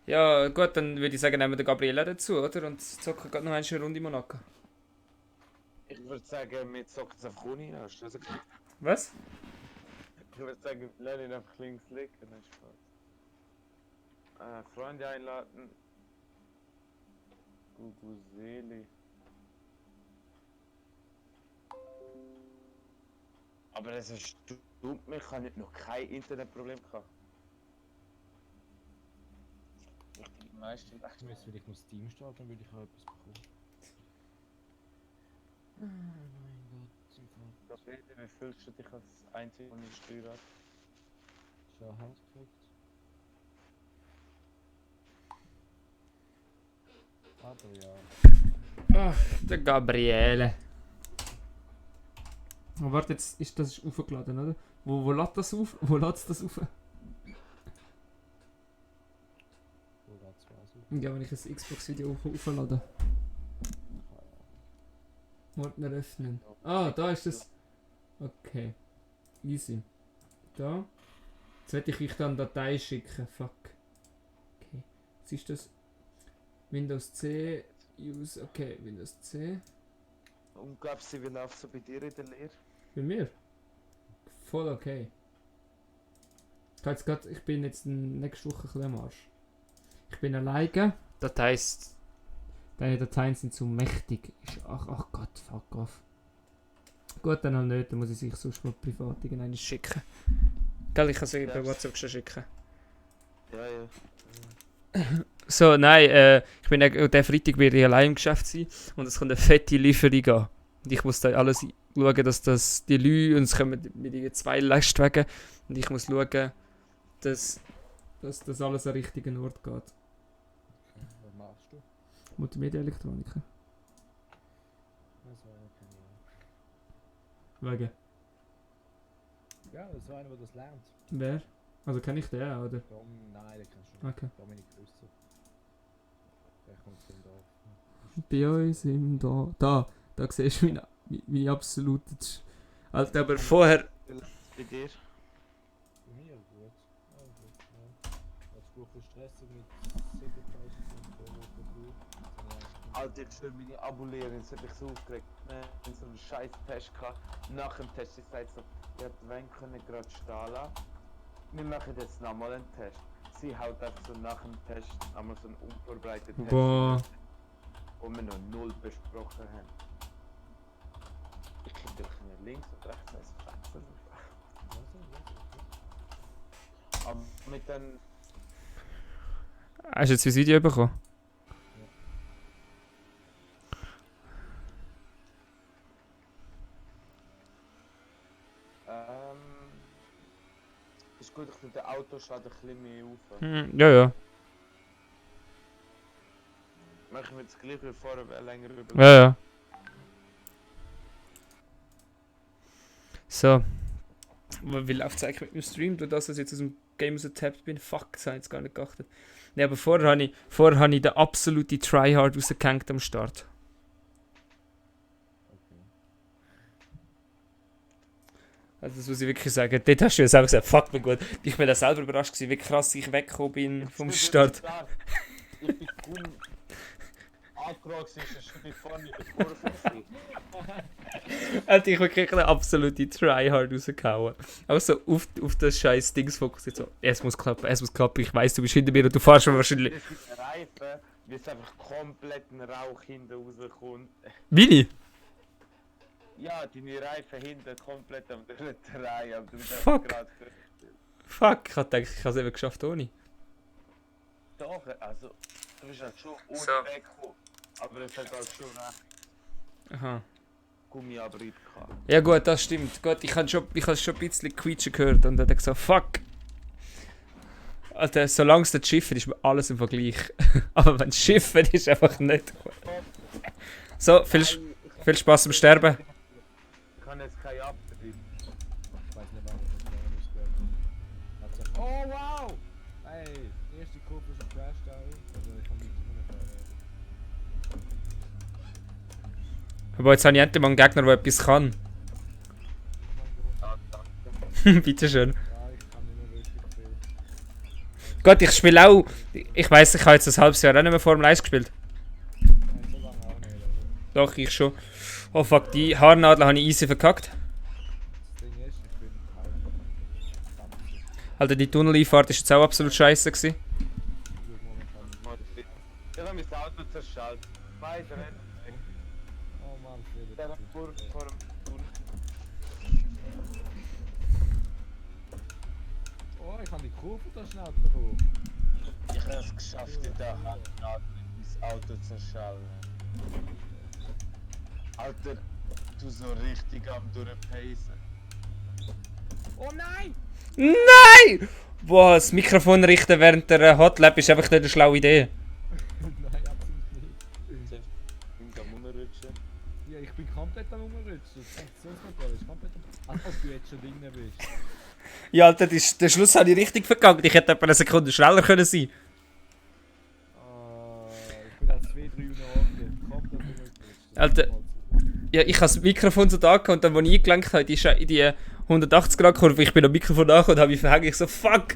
Ja, gut, dann würde ich sagen, nehmen wir den Gabriele dazu, oder? Und zocken gerade noch eine Runde Monaco. Ich würde sagen, wir zocken es einfach ohne. Hast du das okay? Was? Ich würde sagen, lass ihn einfach links liegen. Nein, Spaß. Freunde einladen. Guguseli. Aber das ist dumm, ich habe noch kein Internetproblem gehabt. Die meisten Ich müsste vielleicht noch Steam starten, dann würde ich auch etwas bekommen. Oh mein Gott, im Fall. Gabriele, wie fühlst du dich als Einzige ohne Steuerrad? Schon Hand gekriegt. Aber ja. Ach, der Gabriele. Oh, warte, jetzt ist das aufgeladen, oder? Wo lädt das auf? Wo lädt das auf? Wo geht's was? Ja, wenn ich ein Xbox-Video auflade. Ordner öffnen. Ah, da ist das. Okay. Easy. Da. Jetzt werde ich euch dann Datei schicken. Fuck. Okay. Was ist das? Windows C. Use. Okay, Windows C. Und glaubst du, wie läuft es so bei dir in der Lehre? Bei mir? Voll okay. Ich bin jetzt nächste Woche ein bisschen am Arsch. Ich bin alleine. Das heisst, deine Dateien sind zu mächtig. Ach Gott, fuck off. Gut, dann halt nicht, dann muss ich sich sonst mal privat irgendeines schicken. Gell, ich kann es bei WhatsApp schon schicken. Ja, ja. So, nein, ich bin der Freitag werde ich allein im Geschäft sein und es kommt eine fette Lieferung an. Und ich muss da alles schauen, dass das die Leute, und es kommen mit 2 Lastwagen, und ich muss schauen, dass das alles an den richtigen Ort geht. Was machst du? Multimedia-Elektroniker. Also, keine Ahnung. Wegen. Ja, das war einer, der das lernt. Wer? Also kenne ich den auch, oder? Nein, den kennst du nicht. Okay. Dominik Rüsser. Der kommt aus dem Dorf. Bei uns im Da siehst du meine absolute... Alter, aber vorher... Bei dir? Bei mir gut. Ja, gut. Ja. Hat gut gestresst mit 7000 pro. Alter, ich schwöre, meine Abulehrerin, das hat mich so aufgeregt. Wir hatten so einen scheiß Test gehabt. Nach dem Test, ich sagte so, ihr habt wen können gerade stehen lassen. Wir machen jetzt nochmal einen Test. Sie haut einfach so nach dem Test einmal so einen unvorbereiteten Test, Boah. wo wir noch null besprochen haben. Ich kann durch links und rechts als Fenster. Aber mit den... Hast du jetzt das Video bekommen? Ist gut, ich tue den Autoschaden ein bisschen mehr auf. Ja, ja. Machen wir jetzt gleich wie vorher, weil länger über. Ja, ja. So. Wie läuft es eigentlich mit dem Stream? Durch das, dass ich jetzt aus dem Game getappt bin? Fuck, das habe ich jetzt gar nicht geachtet. Ne, aber vorher habe ich den absoluten Tryhard rausgehängt am Start. Also das muss ich wirklich sagen. Dort hast du ja selber gesagt, fuck, wie gut. Ich bin da selber überrascht gewesen, wie krass ich weggekommen bin vom Start. Ich bin cool angeragt, ist schon die vorne in der Kurve. Alter, ich habe wirklich einen absoluten Tryhard rausgehauen. Auch so auf das scheiß Dings fokussiert. So, es muss klappen. Ich weiss, du bist hinter mir und du fährst mir wahrscheinlich... Das ist ein Reifen, wie es einfach komplett ein Rauch hinten rauskommt. Mini? Ja, deine Reifen hinten komplett am dritten Reihe. Aber du bist Fuck. gerade Fuck, ich habe gedacht, ich habe es eben geschafft ohne. doch, also du bist halt schon ohne So. weggekommen. Aber es hat halt schon recht Aha. Gummiabrieb gehabt. Ja gut, das stimmt. Gut, ich habe schon ein bisschen quietschen gehört und dann hat er gesagt, fuck. Alter, solange es nicht schiffen ist mir alles im Vergleich. Aber wenn es schiffen ist einfach nicht gut. So, viel Spaß beim Sterben. Ich kann jetzt keinen Abtrieb. Ich weiß nicht, wann ich das ausgehört habe. Oh wow! Hey, die erste Kurve ist ein Crash da. Also ich kann nichts mehr Aber jetzt habe ich endlich mal einen Gegner, der etwas kann. Ah, danke. Bitteschön. Ja, ich kann nicht mehr wirklich viel. Gut, ich spiele auch... Ich weiss, ich habe jetzt ein halbes Jahr auch nicht mehr Formel 1 gespielt. Nein, so lange auch nicht. Aber Doch, ich schon. Oh fuck, die Haarnadel habe ich easy verkackt. das Ding ist, ich bin halt... Alter, die Tunneleinfahrt ist jetzt auch absolut scheiße gewesen. Ich habe mein Auto zerschaltet. Beide Rennen. Oh Mann, ich Der will kurz vor dem Tunnel. Oh, ich habe die Kurve da schnell bekommen. Ich habe es geschafft, in der Hand mein Auto zu zerschalten. Alter, du so richtig am durchpacen. Oh nein! Nein! Boah, das Mikrofon richten während der Hotlap ist einfach nicht eine schlaue Idee. Nein, absolut nicht. Ich bin am Rumrutschen. Ja, ich bin komplett am Umrutschen. Das Funktionsmodell ist komplett am... Als ob du jetzt schon drin bist. Ja, Alter, den Schluss habe ich richtig verkackt. Ich hätte etwa eine Sekunde schneller können sein. Ich bin an 2-3 Minuten komplett umgerutscht. Alter. Ja, ich habe das Mikrofon so da und dann, als ich eingelenkt habe, in die 180-Grad-Kurve, ich bin am Mikrofon nach und habe mich verhängt, ich so, fuck!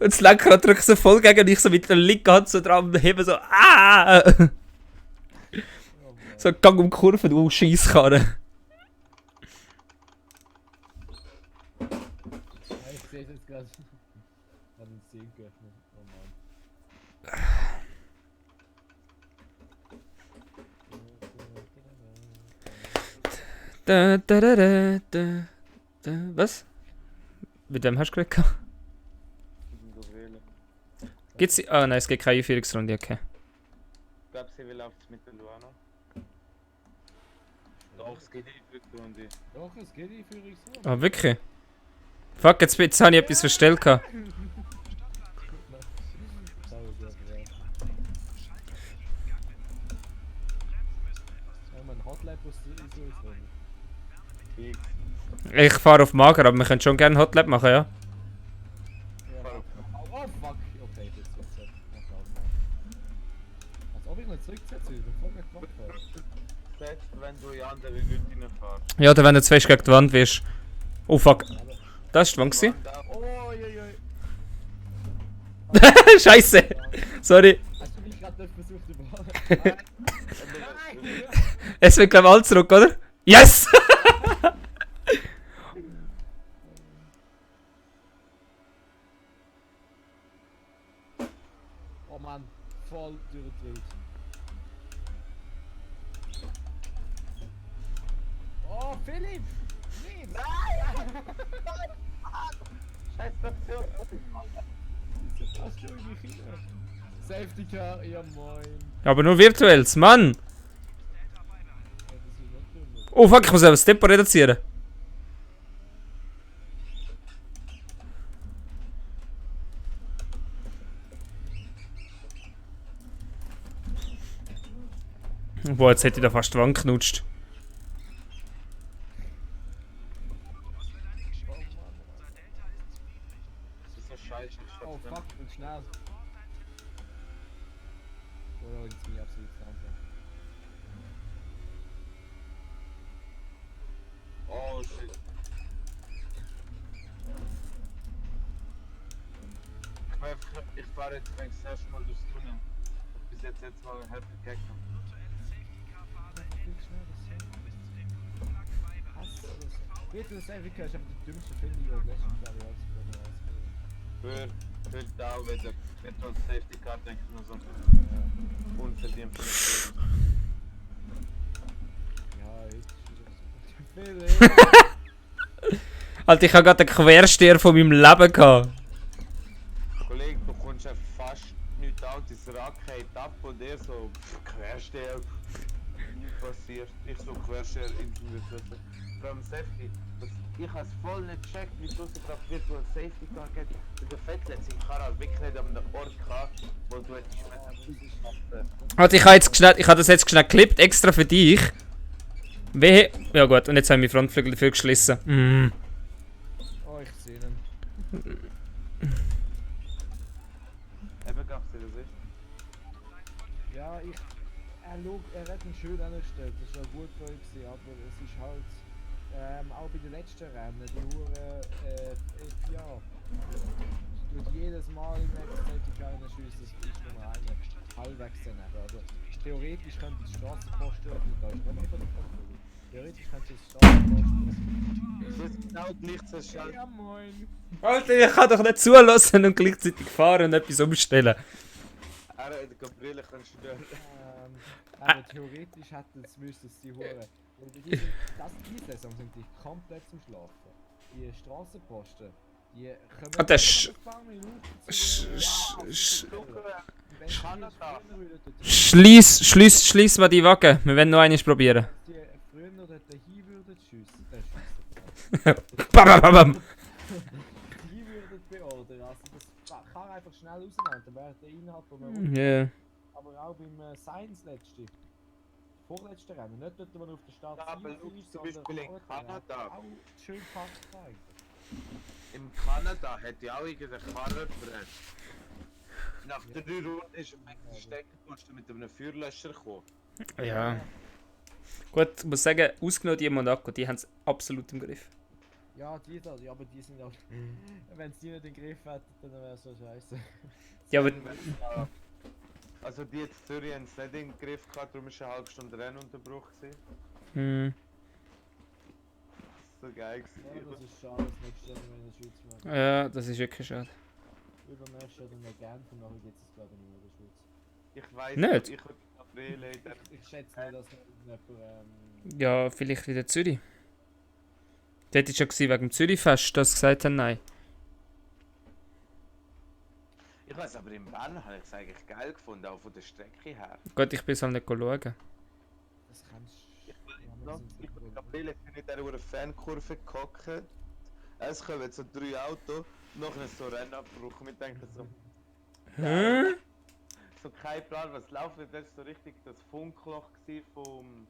Und das Lenkrad drückt so voll gegen und ich so mit der linken Hand so dran und hebe so, ah! So, Gang um die Kurve, du Scheisskarre. Ich sehe es jetzt gerade. Ich habe den Sehen geöffnet. Oh Mann. Was? Mit dem hast du geredet? Gibt's... Ah nein, es gibt keine Einführungsrunde, okay. Ich glaube, sie will auf das mit der Luano. Doch, es geht in die Runde. Doch, es geht in Führungsrunde. Ah, wirklich? Fuck, jetzt habe ich etwas verstellt. Gehabt. Ja, mein Hotlap ist so. Ich fahre auf Mager, aber wir können schon gerne Hotlap machen, ja? Ja, oh fuck! Okay, ich bin zurückgesetzt. Als ob ich nicht zurückgesetzt bin, bevor wir gemacht haben. Selbst wenn du in andere Leute reinfährst. Ja, oder wenn du zu fest gegen die Wand wirst. Oh fuck. Das ist die Wand gewesen. Oh, joi. Scheiße. Sorry. Hast du mich gerade versucht überhaupt? Es wird gleich alles zurück, oder? Yes! Oh Mann, voll durchgedreht. Oh, Philipp! Nein! Scheiß Station. Was tue ich hin? Safety Car, ja moin. Aber nur virtuelles, Mann! Ja, das ist nicht drin. Oh fuck, ich muss aber das Tempo reduzieren. Boah, jetzt hätte ich da fast die Wand geknutscht. Das ist so scheiße. Oh fuck, ich bin schnell. Oh, jetzt bin ich absolut langsam. Oh shit. Ich fahre jetzt das erste Mal durchs Tunnel. Bis jetzt mal halb gekackt. Virtual Safety Car ist aber die dümmste Findung der letzten Jahre. Für da, wenn der Virtual Safety Car denkt nur so unverdient für Ja, jetzt ist es. Alter, ich habe gerade den Quersteher von meinem Leben gehabt. Kollege, du kommst ja fast nichts an, dein Rad geht ab und der so Quersteher. Nie passiert. Ich so Quersteher Ingenieurwürfe. Vor allem Safety. Ich habe es voll nicht gecheckt, wieso es gerade Virtual Safety Car geht. Der Fettletz im Car wirklich nicht an der Ort gehabt, wo du hättest machen. Alter, ich habe das jetzt schnell geklippt, extra für dich. Wehe. Ja gut, und jetzt haben wir Frontflügel dafür geschlossen. Mm. Oh, ich sehe ihn. Eben gab's dir das ist. Ja, er hat ihn schön angestellt, das war gut für ihn gewesen, aber es ist halt auch bei den letzten Rennen, die Hure FIA. Es tut jedes Mal im nächsten Safety Car schiessen, das ist Nummer 1 halbwegs daneben. Also theoretisch könnte die Strassenposten, da ist noch nicht von der Kontrolle. Theoretisch könnte die Strassenposten. Das ist genau gleich zu schalten. Ja moin! Alter, ich kann doch nicht zulassen und gleichzeitig fahren und etwas umstellen. Gabriele kannst du stören. Aber theoretisch hätten es müssen die Hure. Die Saison sind die komplett zum Schlafen. Die Strassenposten, die kommen Ah, das ein paar Minuten Schließ mal die Waage. Wir werden noch eines probieren. die früher dort hin würden schiessen. Bam, bam, bam. Die würden beordern. Also das kann einfach schnell auseinander. Dann wäre der Inhalt von einem Ja. Aber auch beim Science letzte. Vorletzte Rennen. Nicht dort, wo man auf der Start Ja, aber schau, zum Beispiel in Kanada. Auch schön gepackt eigentlich. In Kanada hat die auch irgendeine Karre gebrannt. Nach 3 Runden ist ein Mächtig stecken, kannst du mit einem Feuerlöscher kommen. Ja. Gut, ich muss sagen, ausgenommen die Monaco, die haben es absolut im Griff. Ja, die da, aber die sind auch. Wenn es die nicht in den Griff hätten, dann wäre es so scheiße. Ja, aber Also die jetzt Zürich haben es nicht in den Griff gehabt, darum war eine halbe Stunde Rennunterbruch. hm, Das war so geil. Ja, das ist schade, das nächste Jahr in der Schweiz machen. ja, das ist wirklich schade. Übernächstes Jahr dann noch Genf und nachher geht es glaube ich nicht mehr in der Schweiz. Ich weiß Nicht? ich würde Gabriele in der Ich schätze nicht, dass jemand. Ja, vielleicht wieder Zürich. Dort war ja gewesen, wegen dem Zürichfest, dass sie gesagt haben, nein. Ich weiß aber in Bern habe ich es eigentlich geil gefunden, auch von der Strecke her. Gut, ich bin es halt nicht schauen. Das kannst Ich und Gabriele sind in dieser Fankurve gehockt. Es kommen so 3 Autos, nachher so Rennabbruch. Wir denken so, Hä? so kein Plan, was läuft. Das war so richtig das Funkloch gewesen vom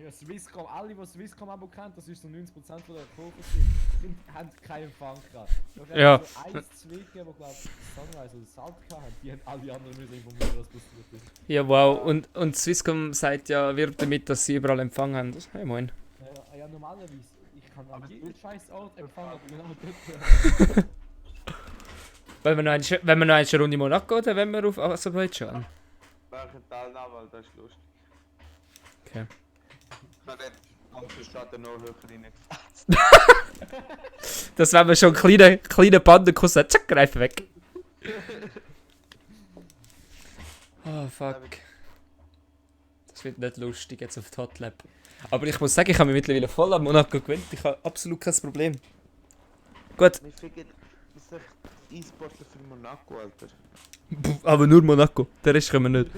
Ja, Swisscom, alle, die Swisscom Abo kennen, das ist so 90% von der Kurve, haben keinen Empfang gehabt. Da Ja. gab's so 1, 2, die glaube Sunrise oder Salt hatten, die haben alle anderen müssen informieren, was passiert ist. Ja, wow. Und Swisscom sagt ja, wirbt damit, dass sie überall Empfang haben. Hey, moin. Ja, normalerweise, ich kann an jedem scheiß Ort empfangen, aber genau dort. Wenn wir noch eine Runde Monaco gehen, dann wollen wir auf Aserbaidschan. Welchen Teilnahme, das ist lustig. Okay. Ich habe Autostadt noch höher reingefallen. Das wenn wir schon kleine Bandenkuss hat, zack, greifen weg. Oh fuck. Das wird nicht lustig jetzt auf die Hotlab. Aber ich muss sagen, ich habe mich mittlerweile voll an Monaco gewöhnt. Ich habe absolut kein Problem. Gut, Wir ficken, das ist echt E-Sportler für Monaco, Alter. aber nur Monaco. Den Rest können wir nicht.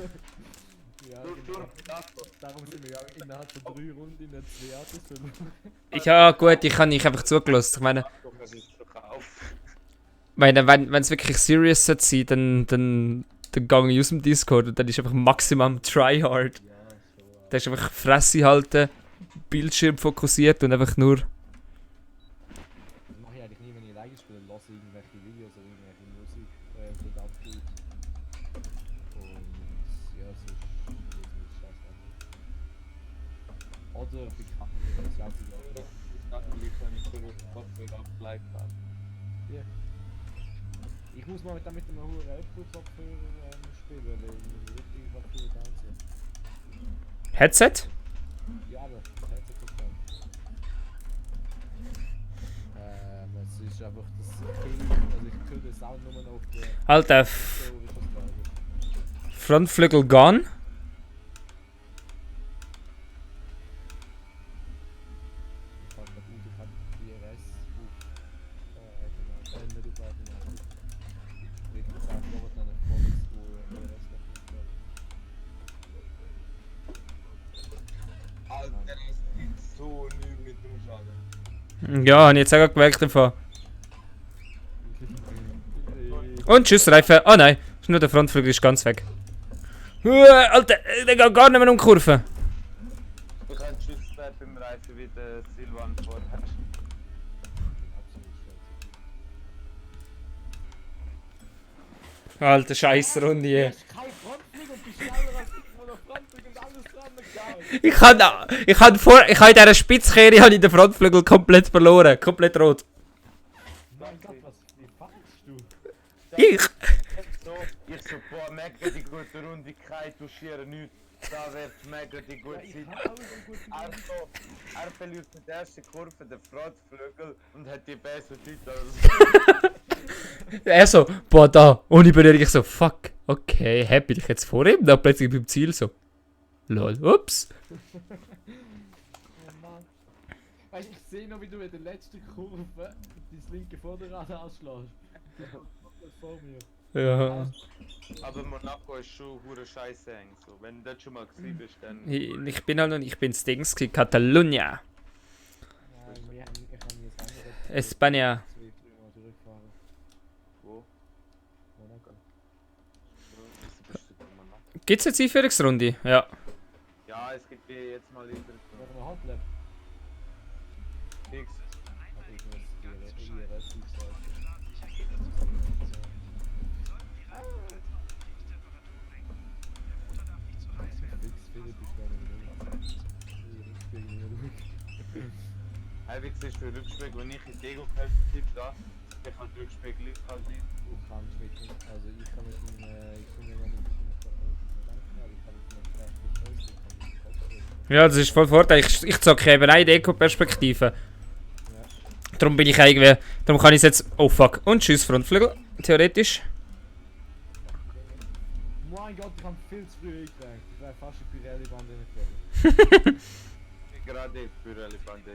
Ja, Nur genau. Monaco. Darum sind wir ja innerhalb von 3 Runden in der 2 Autos verloren. Ja gut, ich habe nicht einfach zugelassen. Ich meine, Monaco kann ich verkaufen. wenn es wirklich serious sein sollte, dann gehe ich aus dem Discord und dann ist einfach Maximum Tryhard. Ja, so. Da ist einfach Fresse halten, Bildschirm fokussiert und einfach nur. Das mache ich eigentlich nie, wenn ich alleine spiele. Lasse irgendwelche Videos oder irgendwelche Musik für das Bild. Und ja, so ist scheiße. Oder bekannt, das ist auch so. Natürlich kann ich coole Kopfhörer auf live haben. Ich muss mal mit einem hohen Apple-Kopfhörer spielen, weil ich richtig Kopfhörer down sind. Headset? Ja, aber Headset ist down. Es ist einfach das Kill, also ich höre den Sound nur noch auf der Alter, so ist das glaube ich. Frontflügel gone. Ich habe gerade gut, ich habe DRS auf nicht auf Automatik. Ich habe noch eine Folge, wo DRS noch Alter, es gibt so nichts mit dem Schaden. Ja, habe ich jetzt auch gerade gemerkt davon. Und tschüss, Reifen. Oh nein, ist nur der Frontflügel ist ganz weg. Alter, der geht gar nicht mehr um die Kurve. Ich habe Schuss beim Reifen wie der Silvan vorher. Alter, scheiß Runde hier. hast kein Frontflügel und bist schneller als ich, wo der Frontflügel und alles dran gehauen. Ich habe in dieser Spitzkehre habe ich den Frontflügel komplett verloren. Komplett rot. Mein Gott, wie fangst du? Ich? Ich so, boah, mega die gute Runde, kein Duschieren, nichts. Da wird mega die gute Ich Zeit. habe auch so gut Er verliert in der ersten Kurve den Frontflügel und hat die bessere Zeit als Er so, boah, da, ohne Berührung. Ich so, fuck, okay, bin ich jetzt vor ihm? Dann plötzlich beim Ziel so. Lol, ups. Oh Mann. Weißt du, ich sehe noch, wie du in der letzten Kurve dein linke Vorderrad ausschlägst. Vor mir. Ja. Aber Monaco ist schon hure scheiße eng. So. Wenn du das schon mal gesehen bist, dann. Ich bin halt noch nicht, ich bin Stings gewesen, Catalunya. Nein, ich habe jetzt andere. España. 2, 3 Mal zurückfahren. Wo? Monaco. Wieso bist du in Monaco? Gibt's jetzt Einführungsrunde? Ja. Ja, es gibt hier jetzt mal lieber. Noch eine Handlab. Nix. Aber ich muss die IRS sagen. Halbwegs ist für Rückspiel, wenn ich in Dego kämpfe, da, dann kann der Rückspiel gleich halt nicht. Du kannst mit dem, also ich kann mit dem, ich bin ja gar nicht mit dem Gedanken, aber ich kann mit dem Ja, das ist voll Vorteil. Ich zocke eben eine Deko-Perspektive. Darum bin ich irgendwie. Darum kann ich jetzt. Oh fuck. Und tschüss, Frontflügel. Theoretisch. Mein Gott, ich habe viel zu früh eingelenkt. Ich wäre fast in Pirelli-Band reingefallen. Ich gerade für Elefante.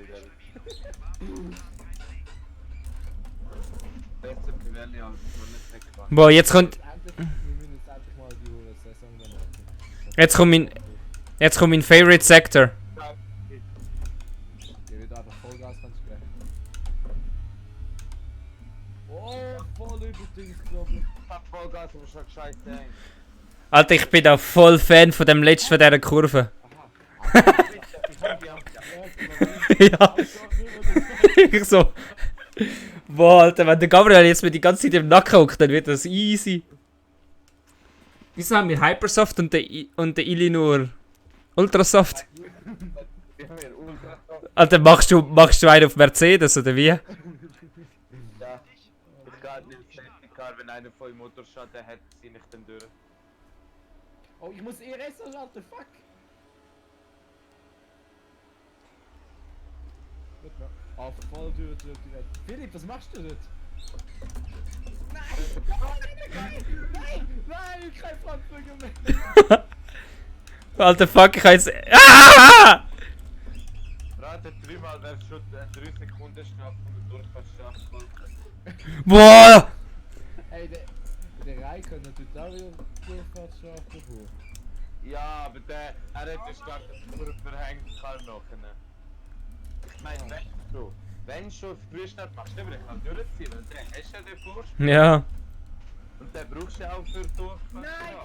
Besser Pirelli als man nicht wegfahren. Boah, jetzt kommt. Wir müssen jetzt endlich mal die hohe Saison dann machen. Jetzt kommt mein Favorite Sector. Der wird einfach Vollgas ganz gleich. Oh, voll überdings, glaube ich. Ich hab Vollgas, aber schon gescheit eng. Alter, ich bin da voll Fan von dem letzten von dieser Kurve. Ich habe Ja. Ich so. Boah, Alter, wenn der Gabriel jetzt mir die ganze Zeit im Nacken hockt, dann wird das easy. Wieso haben wir Hypersoft und der Ili nur Ultrasoft? Wir haben hier ultra top. Alter, machst du einen auf Mercedes oder wie? Ja. Ich kann nicht Safety Car, wenn einer voll Motorschaden hat, zieh ich dann durch. Oh, ich muss ERS anschalten, fuck! Gut, ja. Auf voll direkt. Philipp, was machst du dort? Nein, kein Frontflügel mehr! Alter, fuck, ich kann jetzt... Ah! Rate dreimal, wer schon 3 Sekunden schafft und den Durchfall schafft. Boah! Ey, der Raikkonen tut auch wieder Durchfahrtsschaft davor. Ja, aber er hat den Start verhängt, kann noch. Ich meine, wenn schon Frühstart machst, dann will ich halt durchziehen, weil der hast ja den Vorsprung. Ja. Und den brauchst du auch für Durchfall. Nein!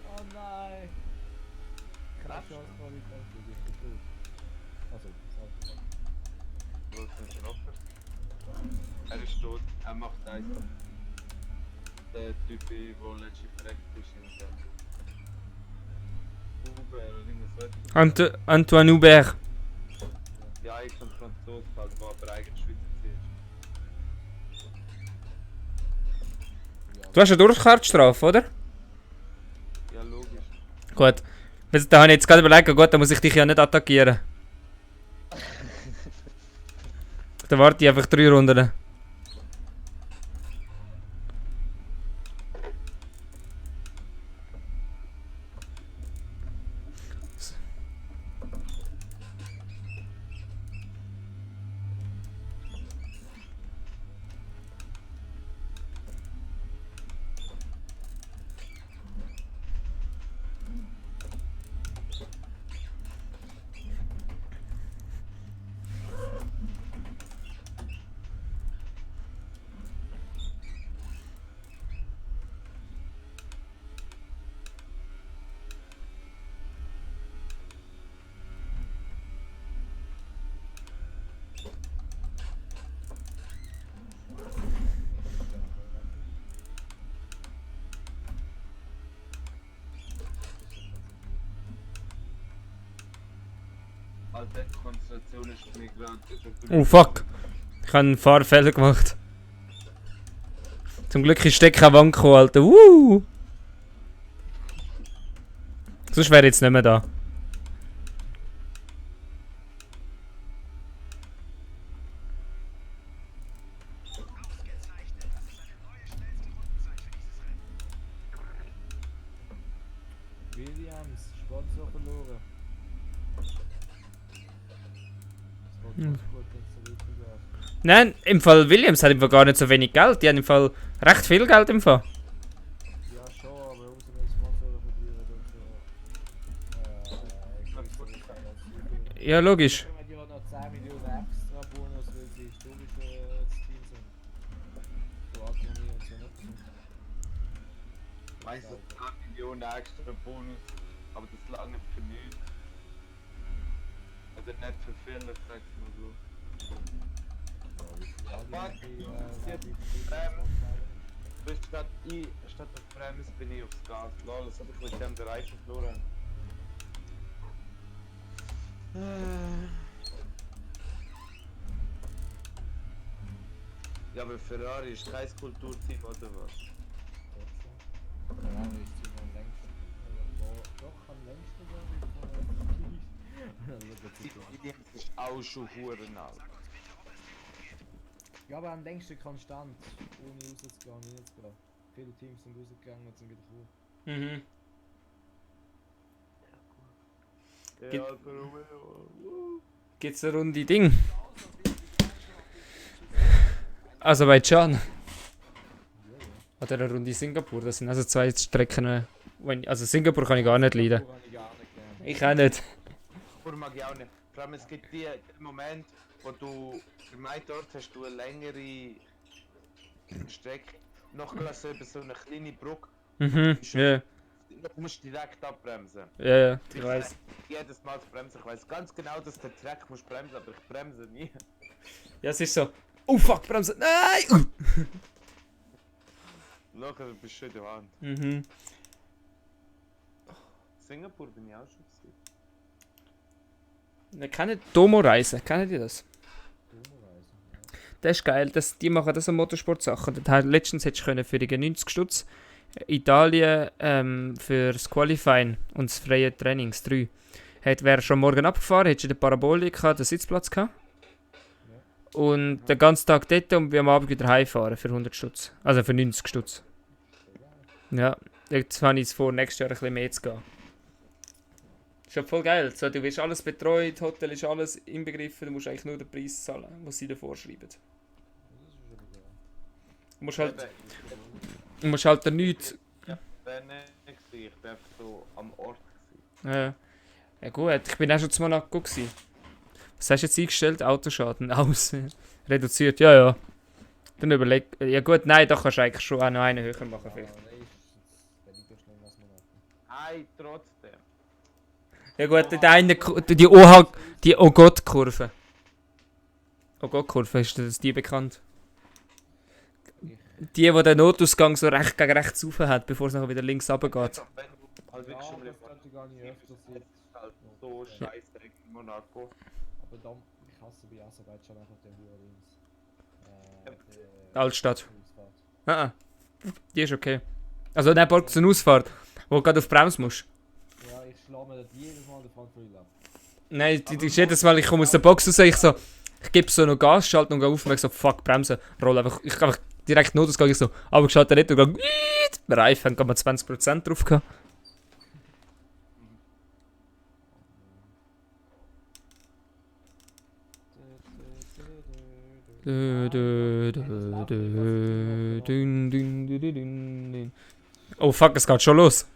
Oh nein! Keine Chance, Qualität, du bist tot. Also, sorry. Wo ist ein Schnopper? Er ist tot, er macht eins. Der Typ, der letztens verreckt ist in der Uber oder irgendwas. Antoine Hubert. Ja, ich bin Franzose, halt, wo aber eigentlich Schweizer ist. Du hast eine Durchfahrtsstrafe, oder? Ja, logisch. Gut. Da habe ich jetzt gerade überlegt, gut, dann muss ich dich ja nicht attackieren. Dann warte ich einfach 3 Runden. Alter, Konzentration ist mir gerade. Oh fuck. Ich habe einen Fahrfehler gemacht. Zum Glück ist kein Wand gekommen, Alter. Sonst wäre ich jetzt nicht mehr da. Williams, Sponsor verloren. Das war ganz gut, wenn es so weitergeht. Nein, im Fall Williams hat im Fall gar nicht so wenig Geld. Die haben im Fall recht viel Geld im Fall. Ja, schon, aber außer wenn Sponsoren verlieren, dann schon. Ja, logisch. Wir haben ja noch 10 Millionen extra Bonus, weil sie historisch das Team sind. So Akademie und so nicht sind. Meinst du, 8 Millionen extra Bonus, aber das lange für nichts. Also nicht für Fehler, sag's mal so. Bist statt auf Brems bin ich aufs Gas. Lol, das hab ich mit dem Reifen verloren. Ja, aber Ferrari ist kein Kulturteam oder was? Ferrari ist ziemlich am längsten. Doch am längsten, glaube ich. Williams ist auch schon huren alt. Ja, aber am längsten konstant, ohne rauszugehen, reinzugehen. Viele Teams sind rausgegangen und sind wieder gekommen. Mhm. Ja, Alfa Romeo. Gibt's eine runde Ding? Aserbaidschan. Oder eine Runde Singapur. Das sind also 2 Strecken. Also Singapur kann ich gar nicht leiden. Habe ich gar nicht gern. Ich auch nicht. Singapur mag ich auch nicht. Vor allem es gibt den Moment, wo du für mich dort hast du eine längere Strecke. Noch gelassen über so eine kleine Brücke. Mhm, ja. Du musst direkt abbremsen. Ja, ja, ich weiß. Jedes Mal zu bremsen. Ich weiß ganz genau, dass der Track muss bremsen, aber ich bremse nie. Ja, es ist so. Oh fuck, Bremse! Nein! Schau, du bist schon in der Hand. Mhm. Singapur bin ich auch schon gewesen. Wir kennen Domo-Reisen, kennen die das? Dummerweise, ja. Das ist geil, die machen das an Motorsportsachen. Letztens hättest du können für die 90 Stutz Italien für das Qualifying und das freie Training, das 3. Wäre schon morgen abgefahren, hättest du den Parabolik gehabt, den Sitzplatz gehabt. Und den ganzen Tag dort und wir am Abend wieder heimfahren für 100 Stutz. Also für 90 Stutz. Ja, jetzt habe ich es vor, nächstes Jahr ein bisschen mehr zu gehen. Ist ja voll geil. So, du wirst alles betreut, Hotel ist alles inbegriffen, du musst eigentlich nur den Preis zahlen, was sie dir vorschreiben. Du musst halt da nichts. Ja, wäre nicht gewesen. Ich bin einfach so am Ort gewesen. Ja gut, ich bin auch schon zu Monaco gewesen. Was hast du jetzt eingestellt? Autoschaden aus. Reduziert, ja, ja. Dann überleg. Ja gut, nein, da kannst du eigentlich schon auch noch einen höher machen vielleicht. Ei, trotzdem. Ja gut, der eine, die Oh Gott-Kurve. Oh Gott-Kurve, ist das die bekannt? Die den Notausgang so recht gegen rechts rauf hat, bevor es nachher wieder links runter geht. Wenn du halt wirklich schon mal gar nicht öfter sehen. halt so scheiße in Monaco. Aber dann, ich hasse bei Aserbaidschan einfach den Huren. Altstadt. Ah, die ist okay. Also nein, Borg zur Ausfahrt, wo du gerade auf die Bremse musst. Ja, ich schlage mir das jedes Mal den Front ab. Nein, die ist jedes Mal, ich komme aus der Box raus, ich gebe so noch Gas, schalte noch auf und ich so, fuck, Bremse, roll einfach, ich einfach direkt Notausgang, ich so, aber ich schalte nicht und dann, Reifen, haben wir 20% drauf gehabt. Oh fuck, es geht schon los.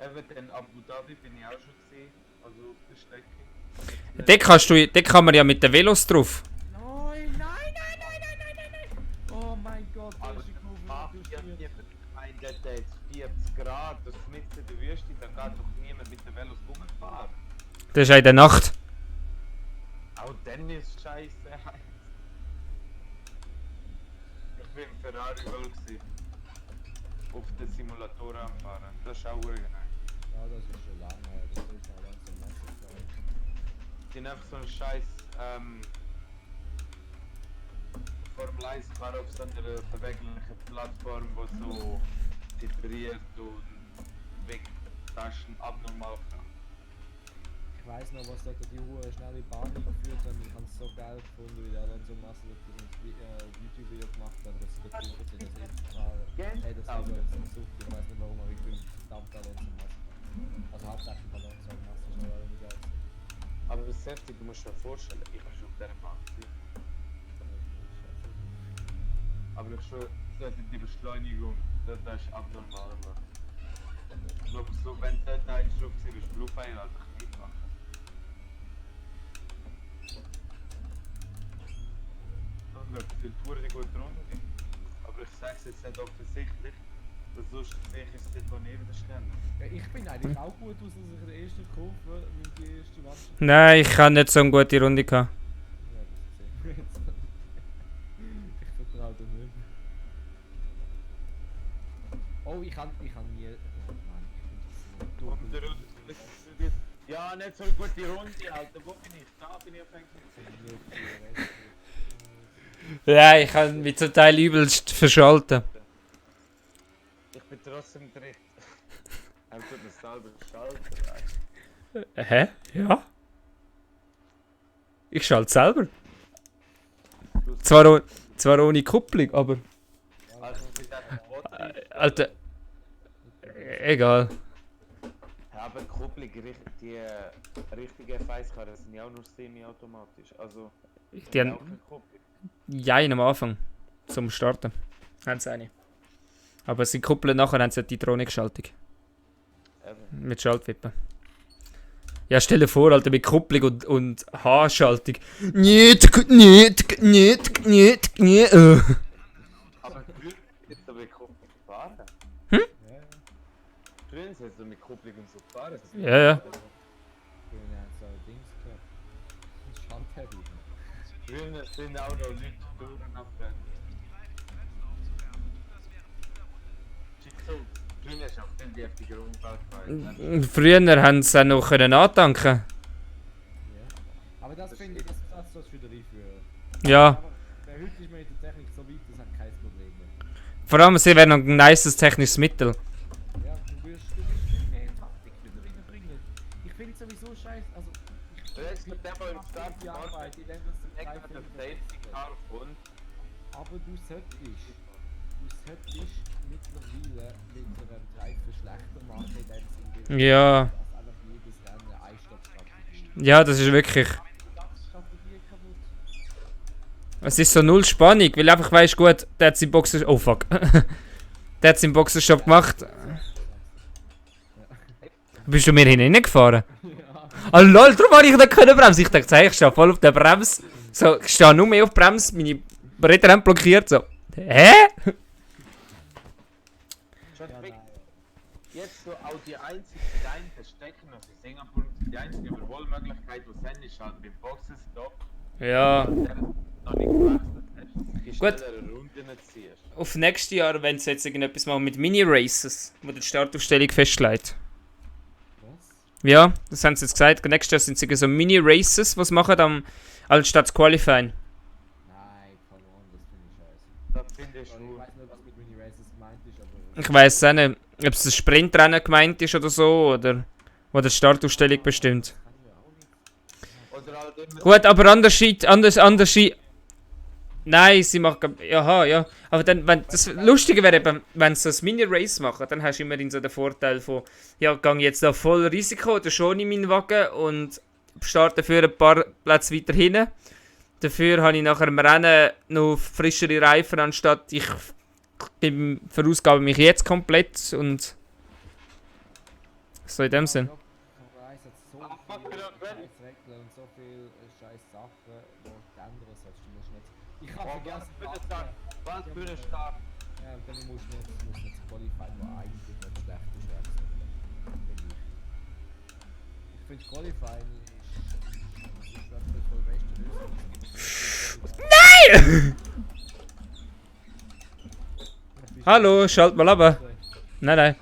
Eben in Abu Dhabi bin ich auch schon gesehen. Also auf der Strecke. Dort kann man ja mit den Velos drauf. Nein! Oh mein Gott, Aber das ist ich habe gemeint, der hat jetzt 40 Grad, das ist mitten in der Wüste, da geht doch niemand mit den Velos rumfahren. Das ist ja in der Nacht. Auch dann ist scheiße heiß. Ich bin im Ferrari World gewesen. Auf den Simulatoren am Fahren. Das ist auch geil. Ja, das ist schon lange her, das ist mal langsam Messer. Die sind einfach so ein scheiß Formel 1 fahren auf so einer beweglichen Plattform, wo so vibriert und Wegtaschen abnormal kann. Ich weiss noch, was dort die Uhr schnell in Bahn geführt haben. Ich habe es so geil gefunden, wie der Alonso Masse das YouTube-Video gemacht hat, dass sie dort sind, das echt fahren. Hey, das ist so eine Sucht, ich weiß nicht warum, aber ich bin verdammt Alonso Masse. Also hauptsächlich Alonso Masse ist aber nicht geil. Aber das ist heftig, du musst dir vorstellen, ich war schon auf dieser Bahn gewesen. Aber ich schon, die Beschleunigung, das ist abnormal. Ich glaube, so, wenn du da ein Stück bist, Blue Fire, also ich nicht machen. Die Tour die gut runter. Aber ich sage es jetzt nicht offensichtlich, weil sonst sehe ich es dort, wo neben der Stelle. Ja, ich bin eigentlich auch gut aus, dass ich in der ersten Kurve mit die erste Mannschaft. Nein, ich habe nicht so eine gute Runde gehabt. Ja, das ist sehr gut. Ich vertraue dir nicht. Oh, ich kann nie. Oh Mann, ich bin Und das der so. ja, nicht so eine gute Runde, Alter. Wo bin ich? Da bin ich auf jeden Ja, ich habe mich zum Teil übelst verschalten. Ich bin trotzdem dritt. Er tut mir selber schalten. Hä? Ja? Ich schalte selber. Zwar ohne Kupplung, aber. Also mit einem Motor. Alter. Egal. Ja, aber die Kupplung, die richtigen F1-Karren sind ja auch nur semi-automatisch. Also, Die haben. auch keine Kupplung. Ja, am Anfang. Zum Starten. Haben sie eine. Aber sie kuppeln nachher, haben sie die Drohne-Schaltung. Eben. Mit Schaltwippen. Ja, stell dir vor, Alter, mit Kupplung und H-Schaltung. Nicht. Aber früher ist aber Kupplung gefahren. Ja, kennen sie, so mit Kupplung und so fahren. Ja, ja. Früher haben so Dings gehabt. Schaltheavy. Früher sind auch noch Leute Touren abgegangen. Früher ist auch viel heftiger Unfall gewesen. Früher haben sie auch noch können antanken. Ja. Aber das finde ich, das wieder einführen. Ja. Aber heute ist man mit der Technik so weit, das hat kein Problem mehr. Vor allem, sie wären noch ein nices technisches Mittel. Ja, du wirst viel mehr Taktik wieder reinbringen. Ich finde es sowieso scheiße. Also, Jetzt mit dem beim Start die Arbeit, in dem das extra der Safety Car kommt. aber du solltest mittlerweile mit einem Reifen schlechter machen, in dem Sinne, Ja. dass einfach jedes Rennen eine Einstoppstrategie. Ja, das ist wirklich. Strategie kaputt. Es ist so null Spannung, weil einfach weißt gut, der hat seinen Boxer. Oh fuck. Der hat seinen Boxershop gemacht. Bist du mir hineingefahren? Ah lol, darum habe ich nicht können bremsen. Ich dachte, ich stehe voll auf der Bremse. So, ich stehe nur mehr auf die Bremse, meine Räder haben blockiert. So, hä? Schon jetzt so auch die einzige kleinen Verstecken auf in Singapur, die einzige Überholmöglichkeit, die es haben, ist halt beim Boxenstopp. Ja. Der noch nicht gewechselt hast. Die Gut. schnellere Runden nicht ziehst. Auf nächstes Jahr, wenn sie jetzt irgendetwas machen mit Mini-Races, wo die Startaufstellung festlegt. Was? Ja, das haben sie jetzt gesagt. Nächstes Jahr sind sie so Mini-Races, was machen am anstatt das Qualifying. Nein, come on, das finde ich scheiße. Das finde ich Ich schon. weiß nicht, was mit Mini Races gemeint ist, aber. Ich weiss auch nicht, ob es ein Sprintrennen gemeint ist oder so, oder wo die Startaufstellung bestimmt. Kann ja auch nicht. Oder halt immer. Gut, aber anders. Nein, sie machen. Aha, ja. Aber dann, wenn das Lustige wäre eben, wenn sie so ein Mini-Race machen, dann hast du immerhin so den Vorteil von, ja, gehe jetzt da voll Risiko oder schon in meinen Wagen und starte dafür ein paar Plätze weiter hinten. Dafür habe ich nachher im Rennen noch frischere Reifen, anstatt ich verausgabe mich jetzt komplett und so in dem Sinn. Reis hat so Ah, fuck, viele genau, Scheißregeln und so viele scheiß Sachen, wo die ändern sollst. Du musst nicht. Ich habe Oh, vergessen, was für ein Start. Ja, und dann musst du nicht Qualify, wo eigentlich nicht schlecht ist. Ich finde Qualifying ist wirklich voll beste Lösung. Nein! Hallo, schalt mal ab. Nein.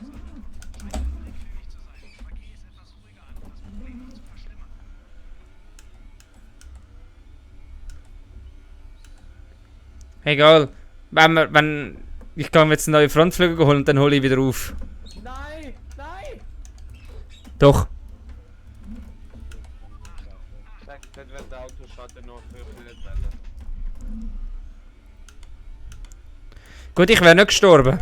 Egal. Wenn ich kann mir jetzt einen neuen Frontflügel holen und dann hole ich wieder auf. Nein! Doch. Sagt, das wird der Autoschatten noch höher werden. Gut, ich wäre nicht gestorben.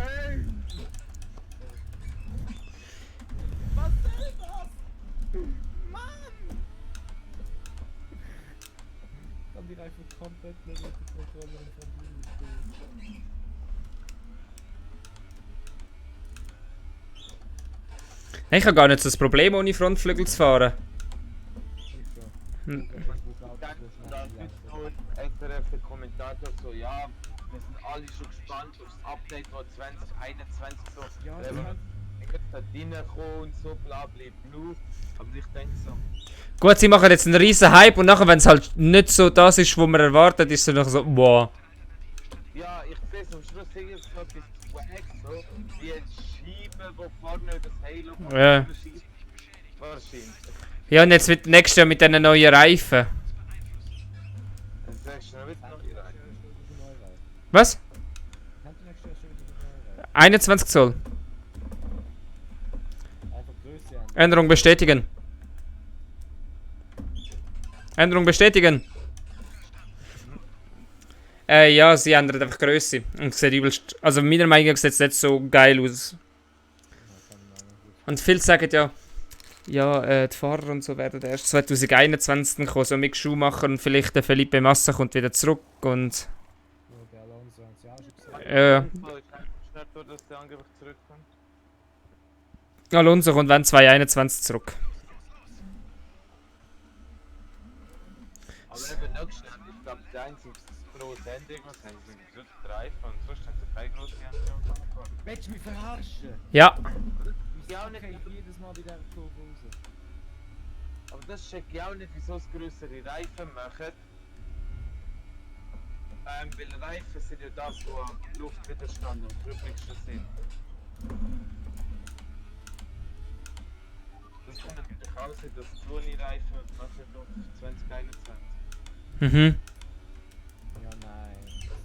Was soll das? Mann! Dann die Reifen komplett nicht mit der Kontrolle von diesem. Nein, ich habe gar nicht so das Problem, ohne Frontflügel zu fahren. Dann ist so SRF der Kommentator so, ja, wir sind alle schon gespannt auf das Update, wo 2021 so, Ja, wenn wir jetzt da reinkommen und so, bla bla bla. Aber ich denke so, Gut, sie machen jetzt einen riesen Hype und nachher, wenn es halt nicht so das ist, was man erwartet, ist es noch so, wow. ja, ich sehe es am Schluss irgendwie so etwas Swag, so, wie ein Scheibe, wo vorne über das Halo Ja. schießt. Wahrscheinlich. Ja, und jetzt wird nächstes Jahr mit diesen neuen Reifen. Dann sagst du noch wieder neu rein. Was? Kannst du nächstes Jahr schon wieder eine neue Reifen? 21 Zoll. Einfach Größe an. Änderung bestätigen. Änderung bestätigen. Ja, sie ändern einfach Größe. Und sieht übelst. Also meiner Meinung nach sieht es nicht so geil aus. Und viele sagen ja, die Fahrer und so werden erst 2021 kommen, so Mick Schumacher und vielleicht der Felipe Massa kommt wieder zurück und Ja, der Alonso hat es ja auch schon gesagt. So, ich denke schnell, so, dass der angeblich zurückkommt. Alonso kommt wenn 2021 zurück. Aber eben noch schnell, ich glaube, die einzige große Änderung, was haben sie, sind die Reifen und sonst haben sie keine große Änderung gemacht. Willst du mich verarschen? Ja, ich auch nicht. jedes Mal bei dieser Kurve raus. Aber das check ich auch nicht, wieso es größere Reifen machen. Weil Reifen sind ja das, wo am Luftwiderstand am gröbsten sind. Das kommt natürlich auch sein, dass Sony-Reifen machen auf 2021. Mhm. Ja, nein.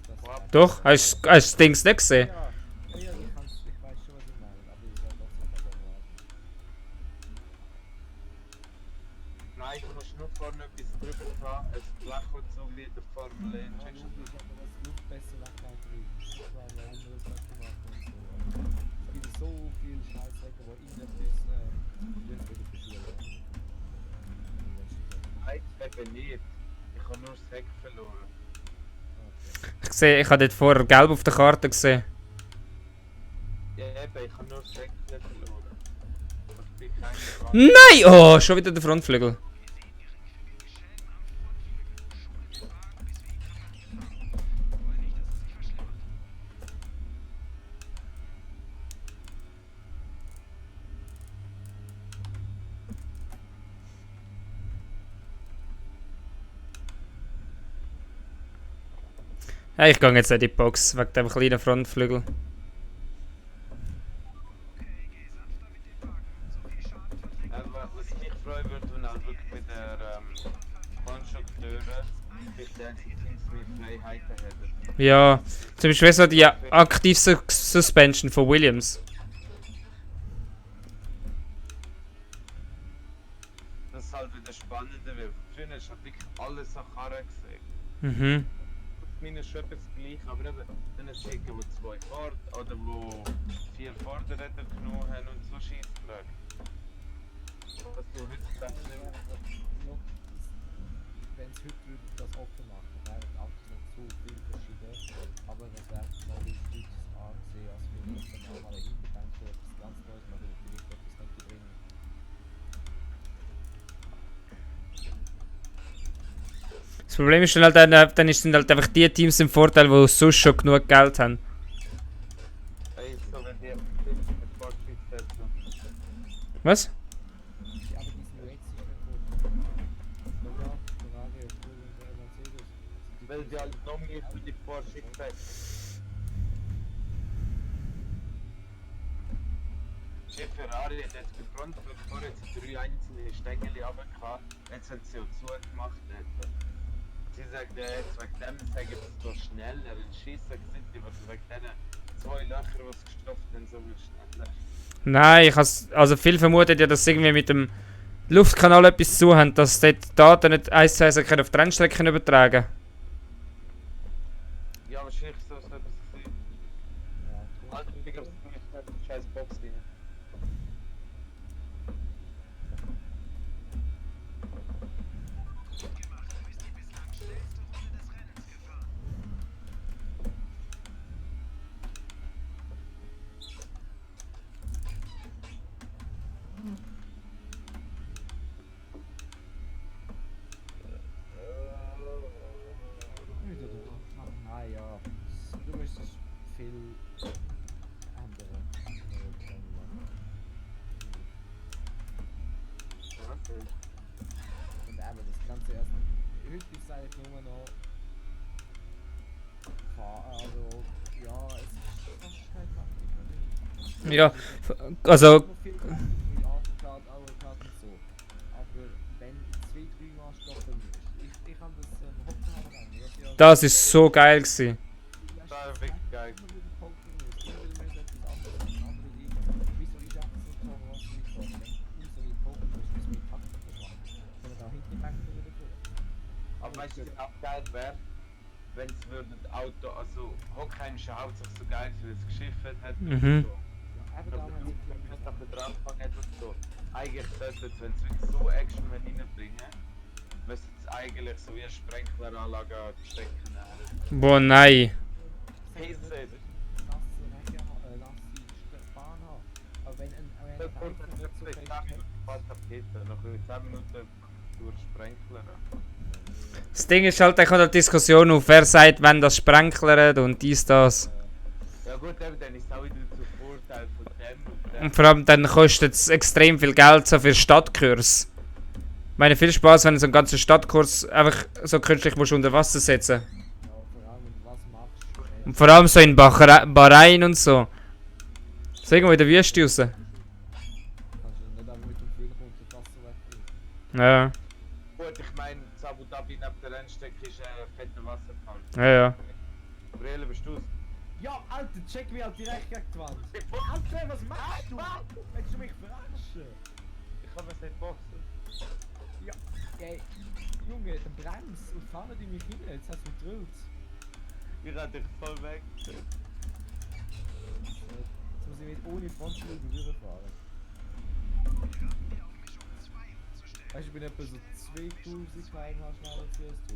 Das Doch, hast du das Ding nicht gesehen? Ja, ich weiß schon, was ich meine, aber ich werde trotzdem davon warten. Nein, du musst nur vorne etwas drüber haben, es flacht so wie der Formel 1. Ja, logisch, aber das Luft besser weghalten. Das war eine andere Sache gemacht und so. Es gibt so viele Scheißrecken, wo irgendetwas wieder beschweren. Nein, eben nicht. Ich habe nur das Heck verloren. Ich habe dort vorher gelb auf der Karte gesehen. Ja, eben, ich habe nur das Heck verloren. Ich bin kein Nein! Oh, schon wieder der Frontflügel. Hey, ich gehe jetzt in die Box wegen dem kleinen Frontflügel. Was mich freuen würde, wenn auch wirklich mit der Konstrukteure mit den Teams mehr Freiheiten hätten. Ja, zum Beispiel so die Active Suspension von Williams. Das ist halt wieder spannender, weil früher hast du halt wirklich alles an Karren gesehen. Mhm. Meine ist schon etwas gleich, aber eben, dann hast du irgendwo 2 Ford oder wo 4 Vorderräder genommen haben und so Scheissdreck. Was du heutzutage nicht mehr Noch, wenn es heute würde das offen machen, wären die Autos nicht so viel verschieden, aber es wäre noch wichtig angesehen, als wir jetzt dann auch mal eine Hinterbank für etwas ganz Neues machen, oder vielleicht etwas nicht bringen. Das Problem ist dann halt, dann sind halt einfach die Teams im Vorteil, die sonst schon genug Geld haben. Ey, so wenn die mit Fortschritt setzen. Was? Ja, aber die sind jetzt sicher gut. Sogar Ferrari, obwohl und Mercedes. Weil die halt noch mehr für die Fortschritt setzen. Chef Ferrari hat jetzt gefront, bevor jetzt 3 einzelne Stängel runtergehauen, jetzt haben sie auch zugemacht. Sie sagt, jetzt wegen dem sagen sie so schneller, in Schiessen sind die, was wegen diesen 2 Löcher, die sie gestopft haben, so viel schneller. Nein, also viel vermutet ja, dass sie irgendwie mit dem Luftkanal etwas zu haben, dass dort die Daten nicht 1:1 können auf die Rennstrecken übertragen. Ja, wahrscheinlich so ist etwas gewesen. Ja, Alter, ich glaube, es ist nicht scheiß Box rein. ja, du müsstest viel andere und eben das Ganze erst. Heute ist es eigentlich nur noch also ja, es ist fast kein Taktik. Ja, also Viel Taktik, Autokart und so. Aber wenn 2-3 Mal stoppen musst, ich kann das Haupthaber an. das ist so geil gewesen. Das war wirklich geil. Aber weißt du, was auch geil wäre, wenn es würde das Auto, also Hockenheim ist ja hauptsächlich so geil, weil es geschifft hat und Mhm. so. Aber du kannst noch mit anfangen und so. Eigentlich sollte es, wenn es wirklich so Action reinbringen, müsste es eigentlich so wie eine Sprenkleranlage stecken. Boah, nein. Pisse, Aber wenn ein das kommt Reifen dann nicht so wirklich fest 10 hat, Minuten fast Tapete, nach 10 Minuten durch Sprenkler. Das Ding ist halt, da kommt eine Diskussion auf, wer sagt, wenn das sprenklert und dies, das. Ja gut, eben, dann ist es auch wieder zu Vorteil von Und vor allem dann kostet es extrem viel Geld so für Stadtkurs. Ich meine, viel Spaß, wenn du so einen ganzen Stadtkurs einfach so künstlich musst unter Wasser setzen. Ja, vor allem, wenn du was machst. Und vor allem so in Bahrain und so. So irgendwo in der Wüste raus. Kannst du nicht einfach mit dem Flügel unter Wasser wegbringen. Ja, Gut, ich meine, in Abu Dhabi neben der Rennstrecke ist ein fetter Wasserfall. ja. Gabriele, bist du's? Ja, Alter, check mich halt direkt gegen die Wand. Alter, was machst du? Willst du mich verarschen? Ich kann es nicht boxen. Ja, ey, Junge, der Brems und fahren die mich hin, jetzt hast du gedrillt. Ich renne dich voll weg. Jetzt muss ich mit ohne Frontflügel durchfahren. Weißt du, ich bin etwa so 2000 km/h schneller als du.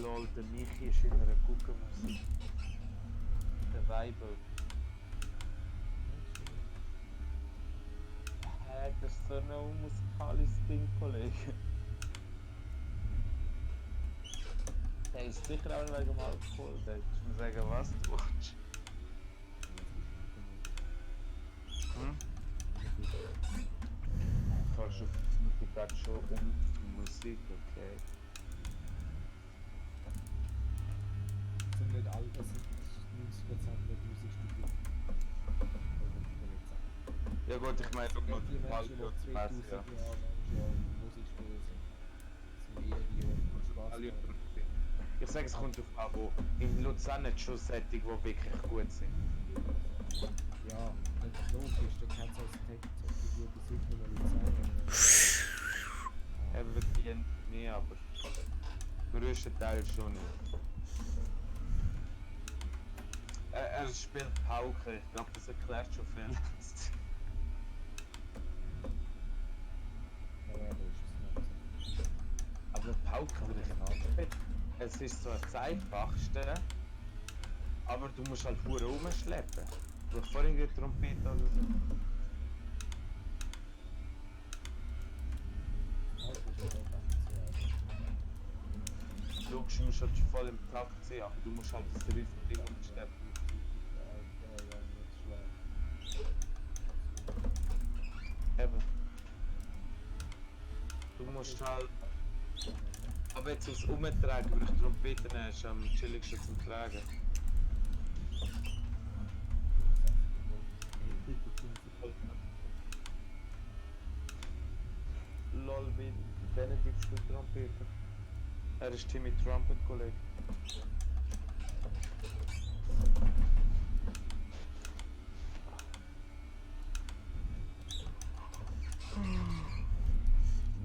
Lol, der Michi ist in einer Guckenmusik. Der Weibel. Hä, das ist so ein musikalisches Ding, Kollege. Der ist sicher auch nicht wegen dem Alkohol. Der ist mir sagen, was du willst. Hm? Fährst du gerade schon um Musik, okay? Das sind nicht alle, das sind 90% der Musikstudien. Ja gut, ich meine, guck mal, Die mal Menschen, die kurz 2000 was, ja. Jahre schon Musikstudien sind eher die, die Spaß Alle haben. Ich sage, es kommt auf an, wo in Luzern hat schon Sättig, die wirklich gut sind. Ja, das ist logisch, da kannst du als Text die gute Sicht über Luzern. Er wird die nie, aber der größte Teil schon nicht. Er spielt Pauke, ich glaube, das erklärt schon viel. Ja, das ist es nicht. Aber Pauke würde ich nicht. Es ist zwar das Einfachste, aber du musst halt pur rumschleppen. Du hast vorhin die Trompete oder so. Das ist ja auch ganz Logisch, du musst halt schon voll im Takt sein, aber du musst halt das Riff-Ding umschleppen. Eben. Du musst halt. Aber jetzt aufs Umtragen, weil ich Trompeten ist am chilligsten zum Tragen. Lol, wie Benedikt spielt Trompete. Er ist Timmy Trumpet, Kollege.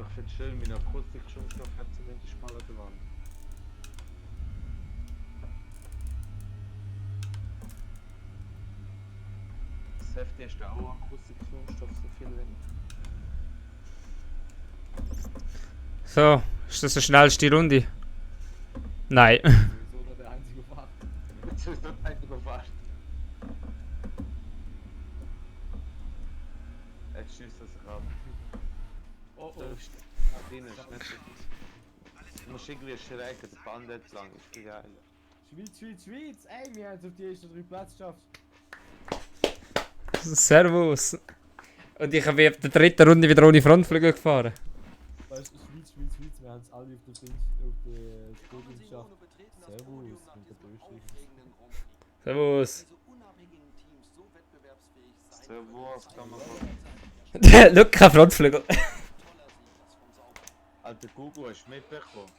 Ich finde es schön, meine Akustik-Schulstoff hat zumindest mal an der Wand. Das Hefti ist auch Akustik-Schulstoff, so viel weniger. So, ist das die schnellste Runde? Nein. So nur der einzige Fahrt. Jetzt ist noch ein überfasst. Jetzt schießt er sich ab. Oh Du bist drin, ist nicht so gut. Du musst irgendwie schrägen, der Band entlang, ist viel geil. Schweiz, Schweiz, Schweiz! Ey, wir haben es auf die ersten 3 Plätze geschafft. Servus. Und ich habe auf der dritten Runde wieder ohne Frontflügel gefahren. Weißt du, Schweiz, Schweiz, Schweiz, wir haben es alle auf der Podium geschafft. Servus, mit der Durchschnitt. Servus. Servus, kann man machen. Schau, kein Frontflügel. Alter Google, hast du mitbekommen?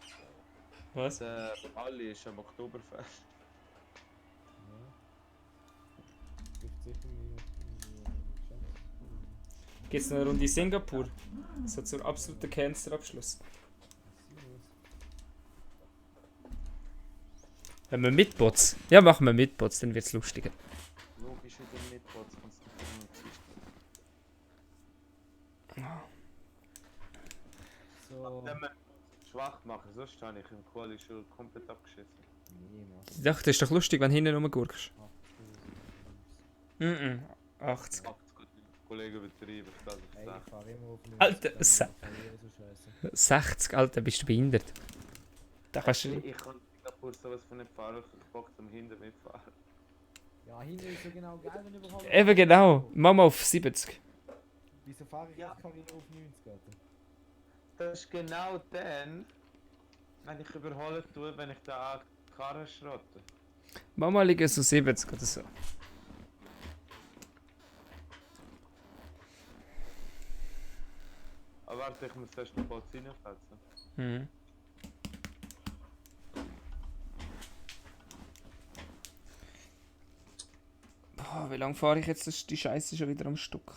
Was? Der Ali ist am Oktoberfest. Trifft sicher niemand. Gibt es noch eine Runde Singapur? So zum absoluten Cancer-Abschluss. Wenn wir mitbots? Ja, machen wir mitbots, dann wird's lustiger. Logisch, wieder mitbots, kannst du nicht So. Wenn wir schwach machen, sonst habe ich im Quali schon komplett abgeschissen. Nee, Mann. Ich dachte, das ist doch lustig, wenn du hinten rumgurkst. 80. 80 gut. Kollege übertrieben, ich kann Ey, das ich fahre immer auf 90. Alter, weil ich verliere so scheiße. 60, Alter, bist du behindert? Da kannst du... Ich kann Singapur sowas von nicht fahren, ich hab Bock zum Hinter mitfahren. Ja, hinten ist so genau geil, wenn überhaupt. Eben genau, Mama auf 70. Wieso fahre ich Ja. jetzt Karriere auf 90, Alter? Das ist genau dann, wenn ich überholen tue, wenn ich da die Karre schrotte. Mama liegt so 70 oder so. Aber warte, ich muss erst noch kurz reinfetzen. Mhm. Boah, wie lange fahre ich jetzt? Die Scheiße schon wieder am Stück.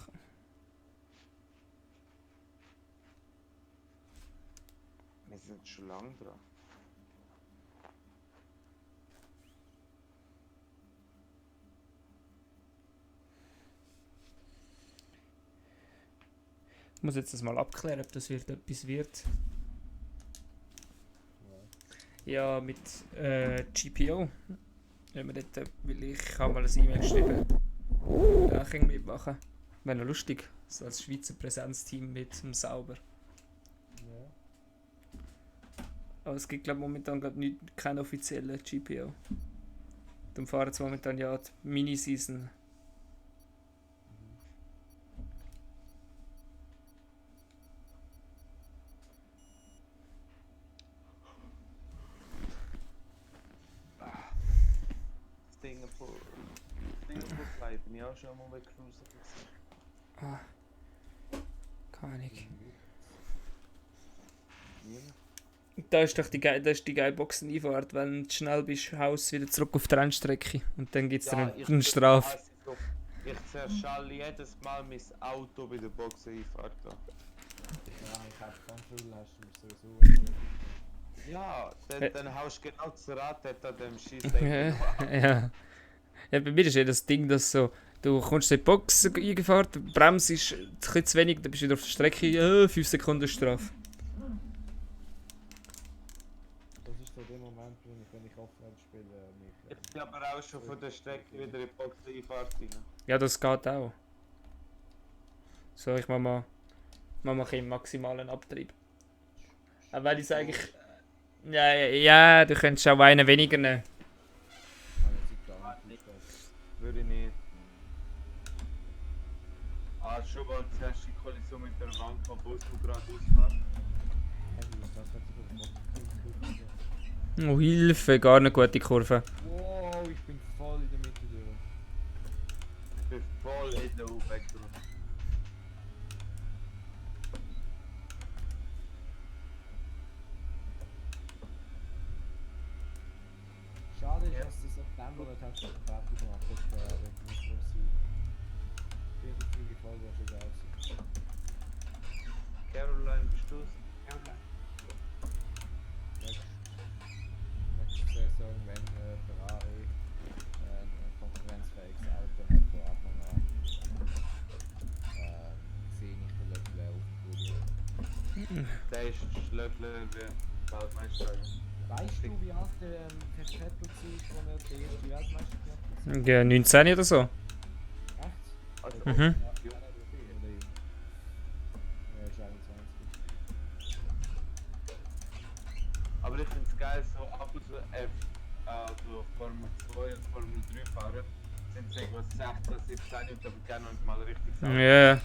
Wir sind schon lange dran. Ich muss jetzt das mal abklären, ob das wird etwas wird. Ja, mit GPO. Wenn wir dort, weil ich habe mal ein E-Mail geschrieben. Da kann ich mitmachen. Wäre noch lustig. So als Schweizer Präsenzteam mit dem Sauber. Ja. Aber es gibt glaube momentan keinen offiziellen GPO. Darum fahren sie momentan ja die Mini-Season. Singapur Fly bin ich auch schon mal bei Cruiser gewesen. Ah. Keine Ahnung. Ja. Da ist doch die geile Boxeneinfahrt, wenn du schnell bist, haust wieder zurück auf die Rennstrecke. Und dann gibt es dann eine Strafe. Ich zerschall jedes Mal mein Auto bei der Boxeneinfahrt. Ja, ich habe Control, hast du sowieso. Ja, dann haust du genau das Rad dort an dem Scheiß. Ja. Ja, bei mir ist ja das Ding, dass so, du kommst in die Box eingefahren, die Bremse ist ein bisschen zu wenig, dann bist du wieder auf der Strecke, 5 Sekunden Strafe. Das ist so der Moment, wenn ich Offroad spiele, mich. Ich bin aber auch schon von der Strecke wieder in die Boxeneinfahrt rein. Ja, das geht auch. So, ich mach mal im maximalen Abtrieb. Aber weil ich es eigentlich... Ja, du könntest auch einen weniger nehmen. Würde ich nicht. Ah, schon mal die erste Kollision mit der Wand vom Bus, wo gerade ausfährt. Oh, Hilfe, gar eine gute Kurve. Wow, ich bin voll in der Mitte durch. Ich bin voll in der U-Vektor. Schade ist, dass das September nicht hast du fertig gemacht. Das wäre nicht so sein. Wie viele Folgen hast du draußen? Caroline, bist du's? Nächste Saison, wenn Ferrari ein konkurrenzfähiges Auto hat von Anfang an, sehe ich den Leclerc auf dem Podium. Der ist Leclerc wie Weltmeister. Weißt du, wie alt der Verstappen war, als er die erste Weltmeister gemacht hat? Ja, 19 oder so. Echt? Also, Mhm. Ja, er ist 21. aber ich finde es geil, so ab und zu also Formel 2 und Formel 3 Fahrer sind so irgendwas 16, 17 und aber gerne noch nicht mal richtig sauber. Ja,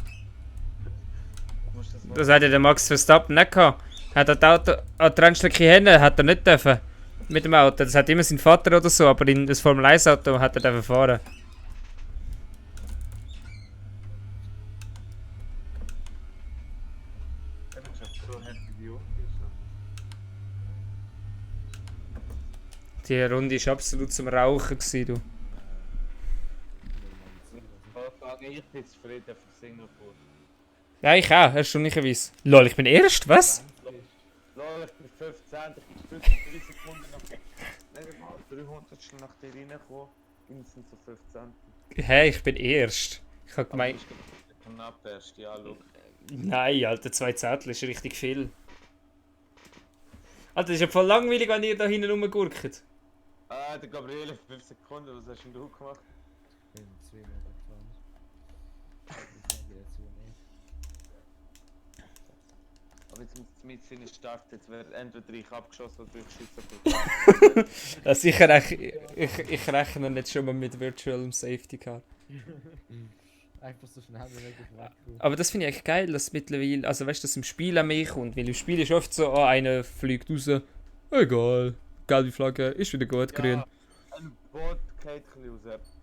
Du musst das mal das hat ja der Max Verstappen nicht gehabt. Hat er das Auto an die Rennstrecke hin, hat er nicht dürfen. Mit dem Auto. Das hat immer sein Vater oder so, aber in das Formel 1 Auto hat er dürfen fahren. Ja, das ist einfach so heftig wie auch. Die Runde war absolut zum Rauchen, gewesen, du. Ich sage, ich bin zufrieden für Singapur. Ja, ich auch, erstaunlicherweise. Lol, ich bin erst, was? Lol, ich bin 15, ich bin 3 Sekunden nach... Nicht mal 300 nach dir reingekommen. Instant so 15. Hey, ich bin erst. Ich hab gemeint... Knapp erst, ja, schau. Nein, Alter, 2 Zettel ist richtig viel. Alter, das ist ja voll langweilig, wenn ihr da hinten rumgurkt. Der Gabriele, 5 Sekunden, was hast denn du gemacht? Ich bin 2 Meter gefahren. wenn es mit seinen startet, wird entweder ich abgeschossen oder ich schieße. Sicher, ich rechne nicht schon mal mit Virtual Safety Car. Einfach so schnell wie möglich weg. Aber das finde ich eigentlich geil, dass mittlerweile, also weißt du, dass im Spiel an mich kommt. Weil im Spiel ist oft so, einer fliegt raus, egal, gelbe Flagge, ist wieder gut, grün. Ein Boot geht ein bisschen raus.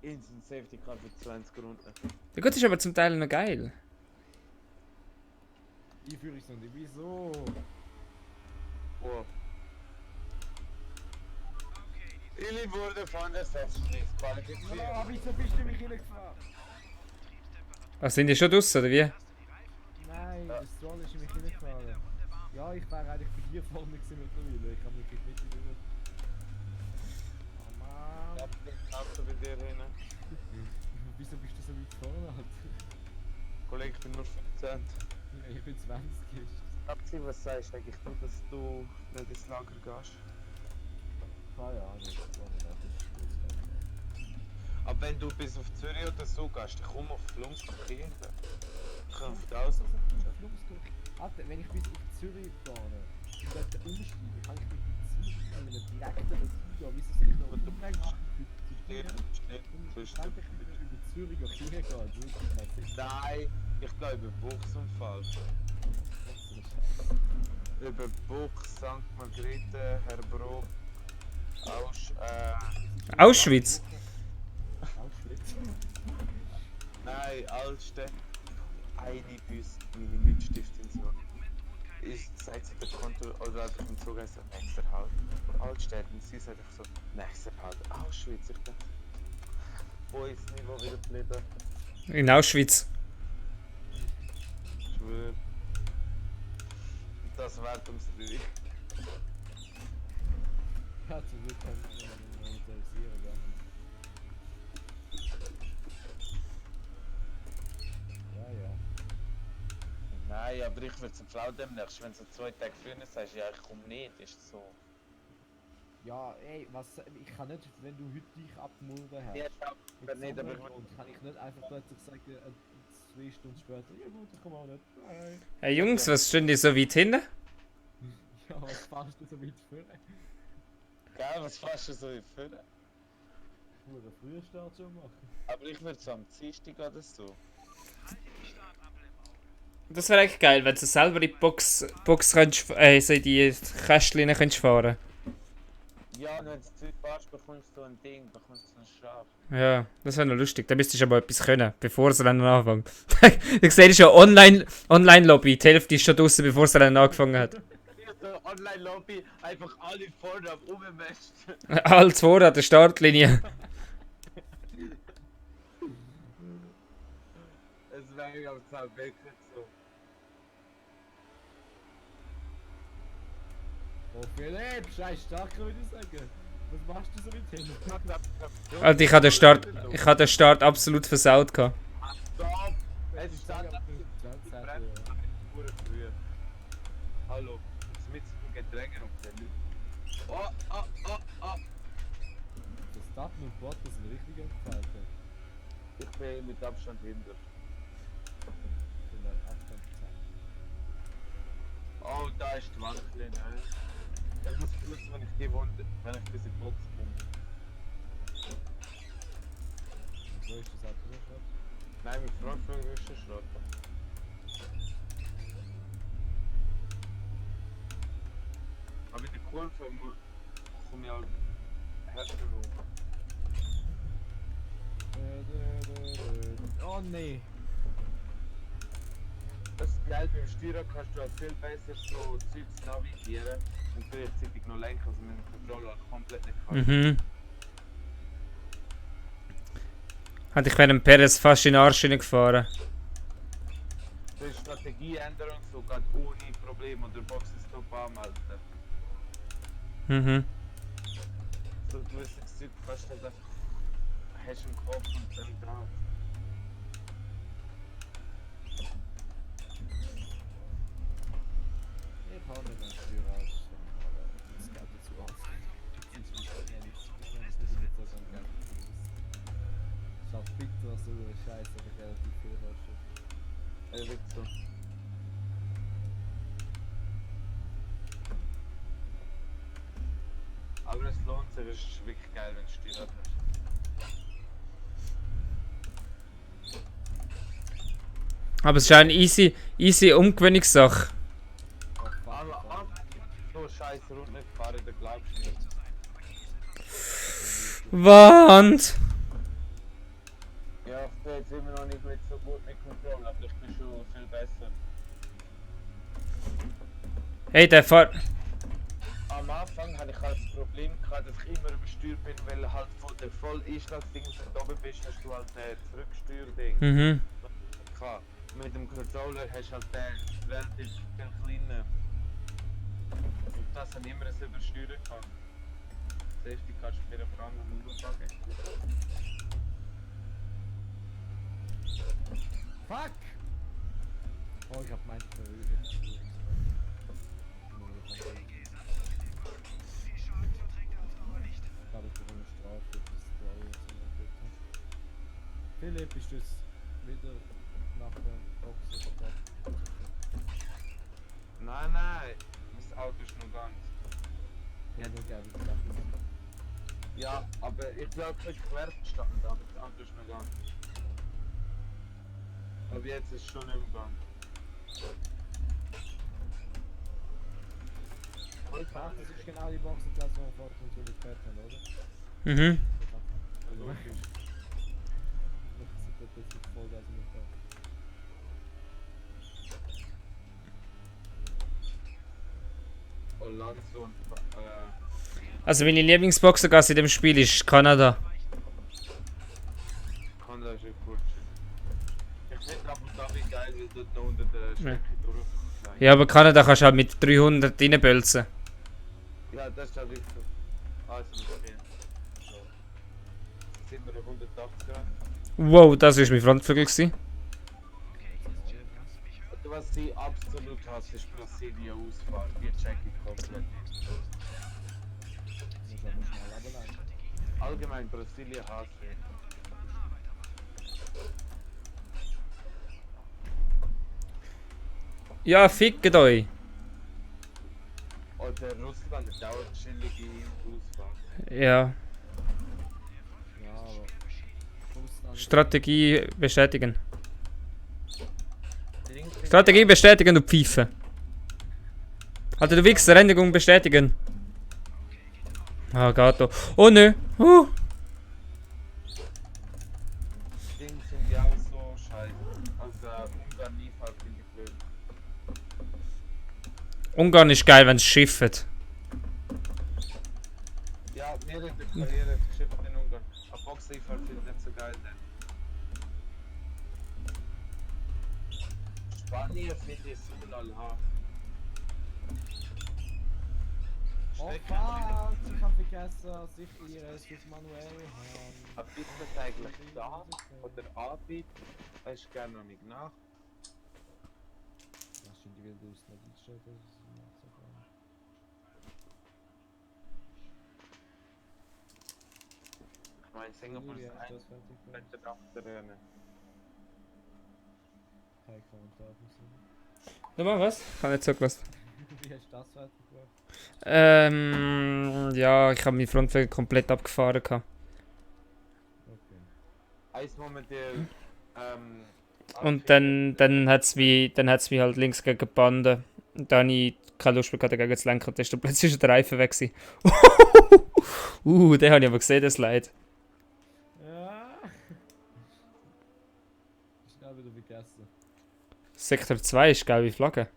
Instant Safety Car für 20 Runden. Ja gut, ist aber zum Teil noch geil. Einführungsrunde, wieso? Wow. Ili wurde von der Session disqualifiziert. Ja, wieso bist du mich reingefahren? Ach, sind die schon draussen, oder wie? Nein, der Stroll ist in mich reingefahren. Ja, ich wäre eigentlich bei dir vorne gewesen mittlerweile. Ich habe mich nicht rüber. Oh Ich Mann. hab den Auto bei dir rein. Wieso bist du so weit vorne, Alter? Kollege, ich bin nur 15. Ich bin 20. Abzieh, was sagst du eigentlich du, dass du nicht ins Lager gehst? Keine Ahnung, das war nicht Aber wenn du bis auf Zürich oder so gehst, dann komm auf Flumskirchen. Ich kann auf die Außen. Alter, wenn ich bis auf Zürich fahre und dort umsteige, kann ich mit dem Zug mit einem direkteren Zug gehen. Wieso soll ich noch einen Umweg machen für die Zwischen Kann ich wieder über Zürich auf Kirche gehen? Das ist kein Sinn. Nein, ich gehe über Buchsunfall. Über Buch, St. Margrethe, Herbruck, Auschwitz? Auschwitz. Nein, Altstädt. Eine Bus, meine Leutstiftin so. Ist seit sie der Konto oder einfach im Zug heißt nächster Halt. Altstädt und sie sagt einfach so, nächster Halt. Auschwitz, ich dachte. Wo ist das Niveau wieder geblieben? In Auschwitz. Ich schwöre. Das wert ums 3. Ja, zum Glück kann ich mich monetarisieren, ja. Ja, ja. Nein, aber ich würde zum Flau demnächst, wenn du 2 Tage früher sagst, ja ich komme nicht, ist so. Ja, ey, was, ich kann nicht, wenn du heute dich abgemurden hast, Ja, mit aber nicht, so einem aber ich Grund, kann ich nicht einfach plötzlich sagen, 2 Stunden später, ja gut, ich komme auch nicht. Nein. Hey Jungs, was stehen die so weit hinten? Ja, was fährst du so weit vor? Geil, was fährst du so für? Oder früher Start schon machen. Aber ich würde so am Dienstag oder so. Das wäre echt geil, wenn du selber in die Box könntest, so in die Kästchen rein könntest fahren. Ja, und wenn du zu fährst, bekommst du ein Ding, bekommst du einen Straf. Ja, das wäre noch lustig. Da müsstest du aber etwas können, bevor es dann anfängt. Ich sehe schon Online-Lobby, die Hälfte ist schon draußen, bevor es dann angefangen hat. So Online-Lobby, einfach alle vorne am Ummessen. Alles vor an der Startlinie. Es wäre auf Zeit wirklich so. Oh Philipp, scheiß stark würde ich sagen. Was machst du so mit hin? Alter, ich habe den Start absolut versaut gehabt. Stopp! Es ist Sag Zeit, ab dass der die 20. Bremse pure früher. Hallo, jetzt mit dem Getränke und der Lüge. Oh! Das Daten und Bord, das sind richtig gefällt. Ich bin mit Abstand hinter. Von der Abstand Oh, da ist die Wand drin. Ich muss wissen, wenn ich die Wunde, wenn ich diese Box komme. Und so ist das Auto so schwarz. Nein, mit Frontflügel ist schon Schrott. Aber in der Kurve komme ich halt härter rum. Oh nee. Das ist geil, beim Steuer kannst du halt viel besser so Zeugs navigieren und gleichzeitig noch lenken, also mit dem Controller komplett nicht kann. Mhm. Hat ich während Perez fast in den Arsch gefahren. Das ist Strategieänderung, so geht ohne Probleme oder Boxenstopp anmelden. Mhm. So ein gewisses Zeug kannst du halt einfach, hast im Kopf und dann dran. Ich hau nicht mehr Steuer aus. Das geht dazu aus. Das ist nicht ehrlich. Das ist nicht so ein Geld. Schau bitte, was so eine Scheiße, aber relativ viel kostet. Er wird so. Hauptsache es ist wirklich geil, wenn du Steuer hast. Aber es ist auch eine easy Umgewöhnungssache. Aber so scheiß Runde gefahren, da glaubst du nicht. Wand! Ja, ich bin jetzt immer noch nicht so gut mit Control, aber ich bin schon viel besser. Hey, der Fahrt. Am Anfang hatte ich halt das Problem gehabt, dass ich immer übersteuert bin, weil halt von der Voll-Einschlagsding, wenn du oben bist, hast du halt ein Zurücksteuerding. Mhm. Gehabt. Mit dem Controller hast du halt den relativ viel kleiner. Und das hat immer ein Übersteuern gehabt. Safety kannst du mir vor allem nur sagen. Fuck! Oh, ich hab meinen verrückt. Ich glaube, ich bekomme eine Strafe für das Story, was ich noch gekriegt habe. Philipp, ist das wieder nach der Box oder Nein, das Auto ist noch ganz. Ja, aber ich bin auch nicht quer gestanden, aber das Auto ist noch ganz. Aber jetzt ist es schon im Gang. Ach, das ist genau die Boxenplatz, wo wir vorhin natürlich gehört haben, oder? Mhm. Also, logisch. Das ist Vollgas mit da. Alonso und Also meine Lieblingsboxergasse in dem Spiel ist Kanada. Kanada ist ja cool. Ich finde ab und zu wie geil, wie dort noch unter der Strecke durch. Ja, aber Kanada kannst du halt mit 300 reinbölzen. Ja, das ist ja richtig. Also, okay. So. Sind wir auf 180 Grad? Wow, das war mein Frontflügel gewesen. Und was sie absolut hasse, ist Brasilien Ausfahrt. Die check ich komplett nicht. Muss aber schnell runterleiten. Allgemein Brasilien hasse ich. Ja, fickt euch. Oder Russland ist auch eine chillige Ausfahrt. Ja. Ja, aber. Russland. Strategie bestätigen. Links sind Strategie bestätigen, du Pfeife. Alter, du Wichser, Rendigung bestätigen. Ah, Gato. Oh nö. Dings sind ja auch so scheiße. Also Ungarn liefert finde ich blöd. Ungarn ist geil, wenn es schifft. Ja, mir in der Karriere geschifft in Ungarn. Aber Boxliefert finde ich nicht so geil. Denn. Spanien finde ich so lala. Oh fuck, ich hab vergessen, dass ich ihres fürs Manuell habe. Aber ist das eigentlich da? Oder Anbieter? Weißt du gerne noch nicht nach? Das stimmt, die will du es nicht eingestellt, das ist nicht so geil. Ich meine, Singapur ist Julia, ein das fertig gemacht. Meter nach der Rennen. Kein Kommentar von so. Nochmal was? Ich habe nicht zugelassen. Wie hast du das fertig gemacht? Ja, ich habe meinen Frontflügel komplett abgefahren gehabt. Okay. Eins Moment, Und dann hat's mich halt links gegen die Bande. Und dann habe ich keine Lust mehr gehabt, dagegen zu lenken. Und dann ist plötzlich der Reifen weg gewesen. Den habe ich aber gesehen, das Leid. Ja. Schnell wieder vergessen. Sektor 2 ist geil wie Flagge.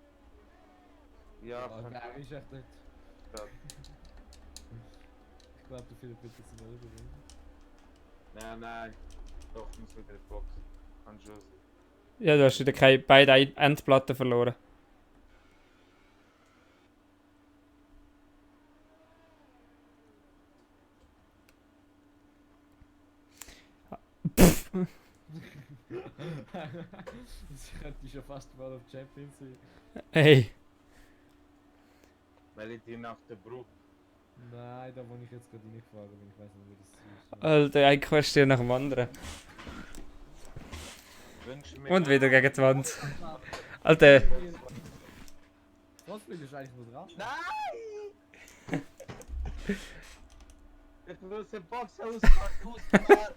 Ja, Aber geil ist echt nicht. Ja. Ich glaube, du Philipp wird jetzt mal überlegen. Nein. Doch, muss wieder in die Box. Kann schon sein. Ja, du hast wieder keine beide Endplatten verloren. Das könnte schon fast mal auf Champions sein. Hey. Weil ich die nach der Brücke. Nein, da wo ich jetzt gerade reingefahren bin, ich weiß nicht, wie das ist. Alter, ein Question nach dem anderen. Wünsche mir. Und wieder gegen die Wand. Alter. Was will ich eigentlich nur dran? Nein! Ich muss den Box ausfahren.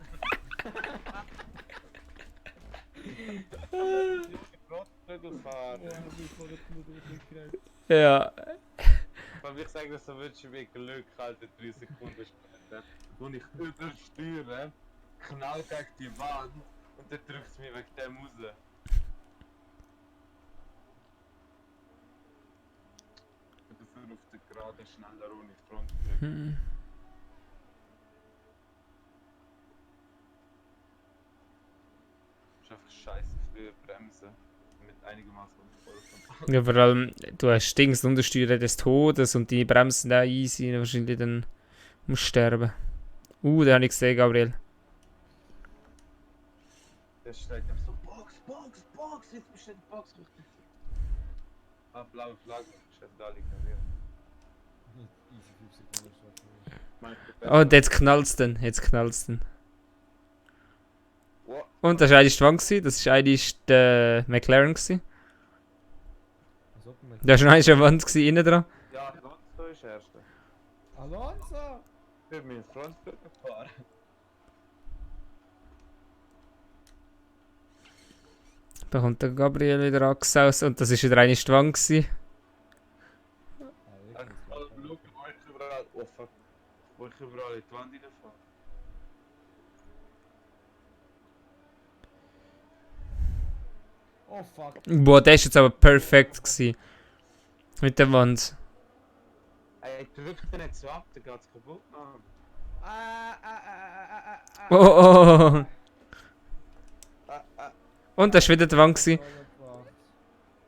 Rotflügel fahren. Ja. Aber ich sage, so wünsche ich mir Glück, halt 3 Sekunden später. Und ich übersteuere, knall gegen die Wand und dann drückt es mich wegen dem raus. Und dafür auf der Gerade schneller ohne Frontflügel. Ist einfach scheiße früher bremsen. Mit einigermaßen voll. Ja, vor allem, du hast Dings Untersteuern des Todes und die Bremsen auch easy, wahrscheinlich dann musst du sterben. Den habe ich gesehen, Gabriel. Der steht einfach so, Box, jetzt besteht die Box richtig. Ah, blaue Flagge, steht da liegt Easy 5 Sekunden Strafe. Oh, und jetzt knallt's dann, Wow. Und das war eigentlich die Wand, das war eigentlich der McLaren. Gewesen. Als ob man... Da war noch eine Wand gewesen, innen dran. Ja, Alonso ist Erster. Alonso! Ich bin Frontflügel gefahren. Da kommt der Gabriel wieder angesaust und das war wieder eine Wand. Gewesen. Also, schau, wo ich überall... Oh fuck. Wo ich überall in die Wand reinfahre. Oh fuck. Boah, der war jetzt aber perfekt gewesen. Mit der Wand. Ey, drück den nicht so ab, dann geht's kaputt. Oh. Und das war wieder die Wand. Gewesen.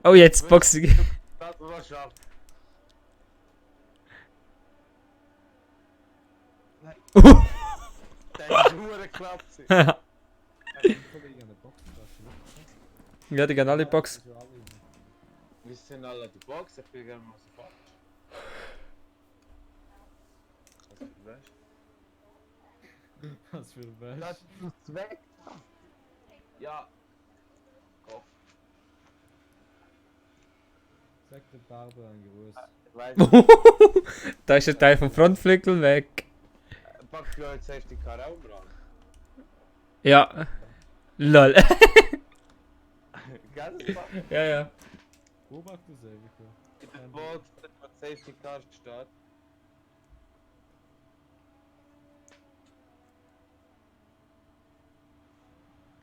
Oh, jetzt Boxing. Das war scharf. Nein. Der ist nur geklappt. Kollege an der Box, das ist Ja, die gehen alle Box. Wir sind alle an der Box, ich will gerne mal so fahren. Was für ein Mensch. Das ist weg. Ja. Kopf. Sag der Barber einen Gruß. Ich weiß. Da ist ein Teil vom Frontflügel weg. Packt du jetzt Safety Car auch dran? Ja. Lol. Gell, das packt? Ja, ja. Wo macht du selber? In der Box, wo Safety Car steht.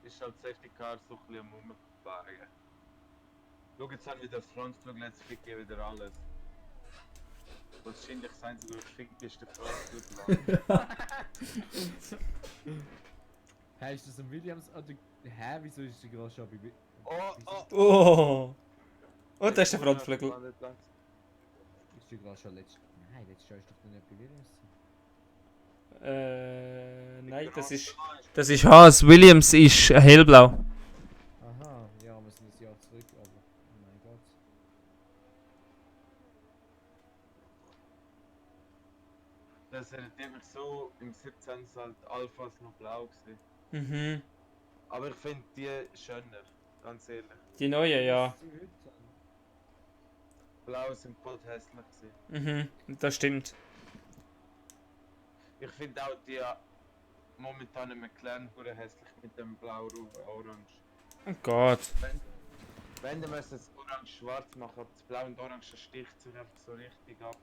Ist halt Safety Car so ein bisschen am Umfahren. Schau, jetzt haben wir den Frontflügel, jetzt ficke ich wieder alles. Wahrscheinlich sein sie durchfickt ist der Frontflügel. Hä, ist das ein Williams? Oder... Hä, wieso ist der gerade schon bei... Oh. Und das ist der Frontflügel. Ist der gerade schon letztes... Nein, letztes Jahr ist doch nicht bei Williams. Nein, das ist Haas. Williams ist hellblau. Aha, ja, wir sind ein Jahr zurück, aber... Oh mein Gott. Das erinnert mich so, im 17. sind halt Alphas noch blau gewesen. Mhm. Aber ich finde die schöner, ganz ehrlich. Die neue, ja. Blau sind voll hässlich gewesen. Mhm. Das stimmt. Ich finde auch die momentanen McLaren pure hässlich mit dem blau-orange. Oh Gott. Wenn du es orange-schwarz machen, aber das Blau und Orange sticht sich einfach so richtig ab.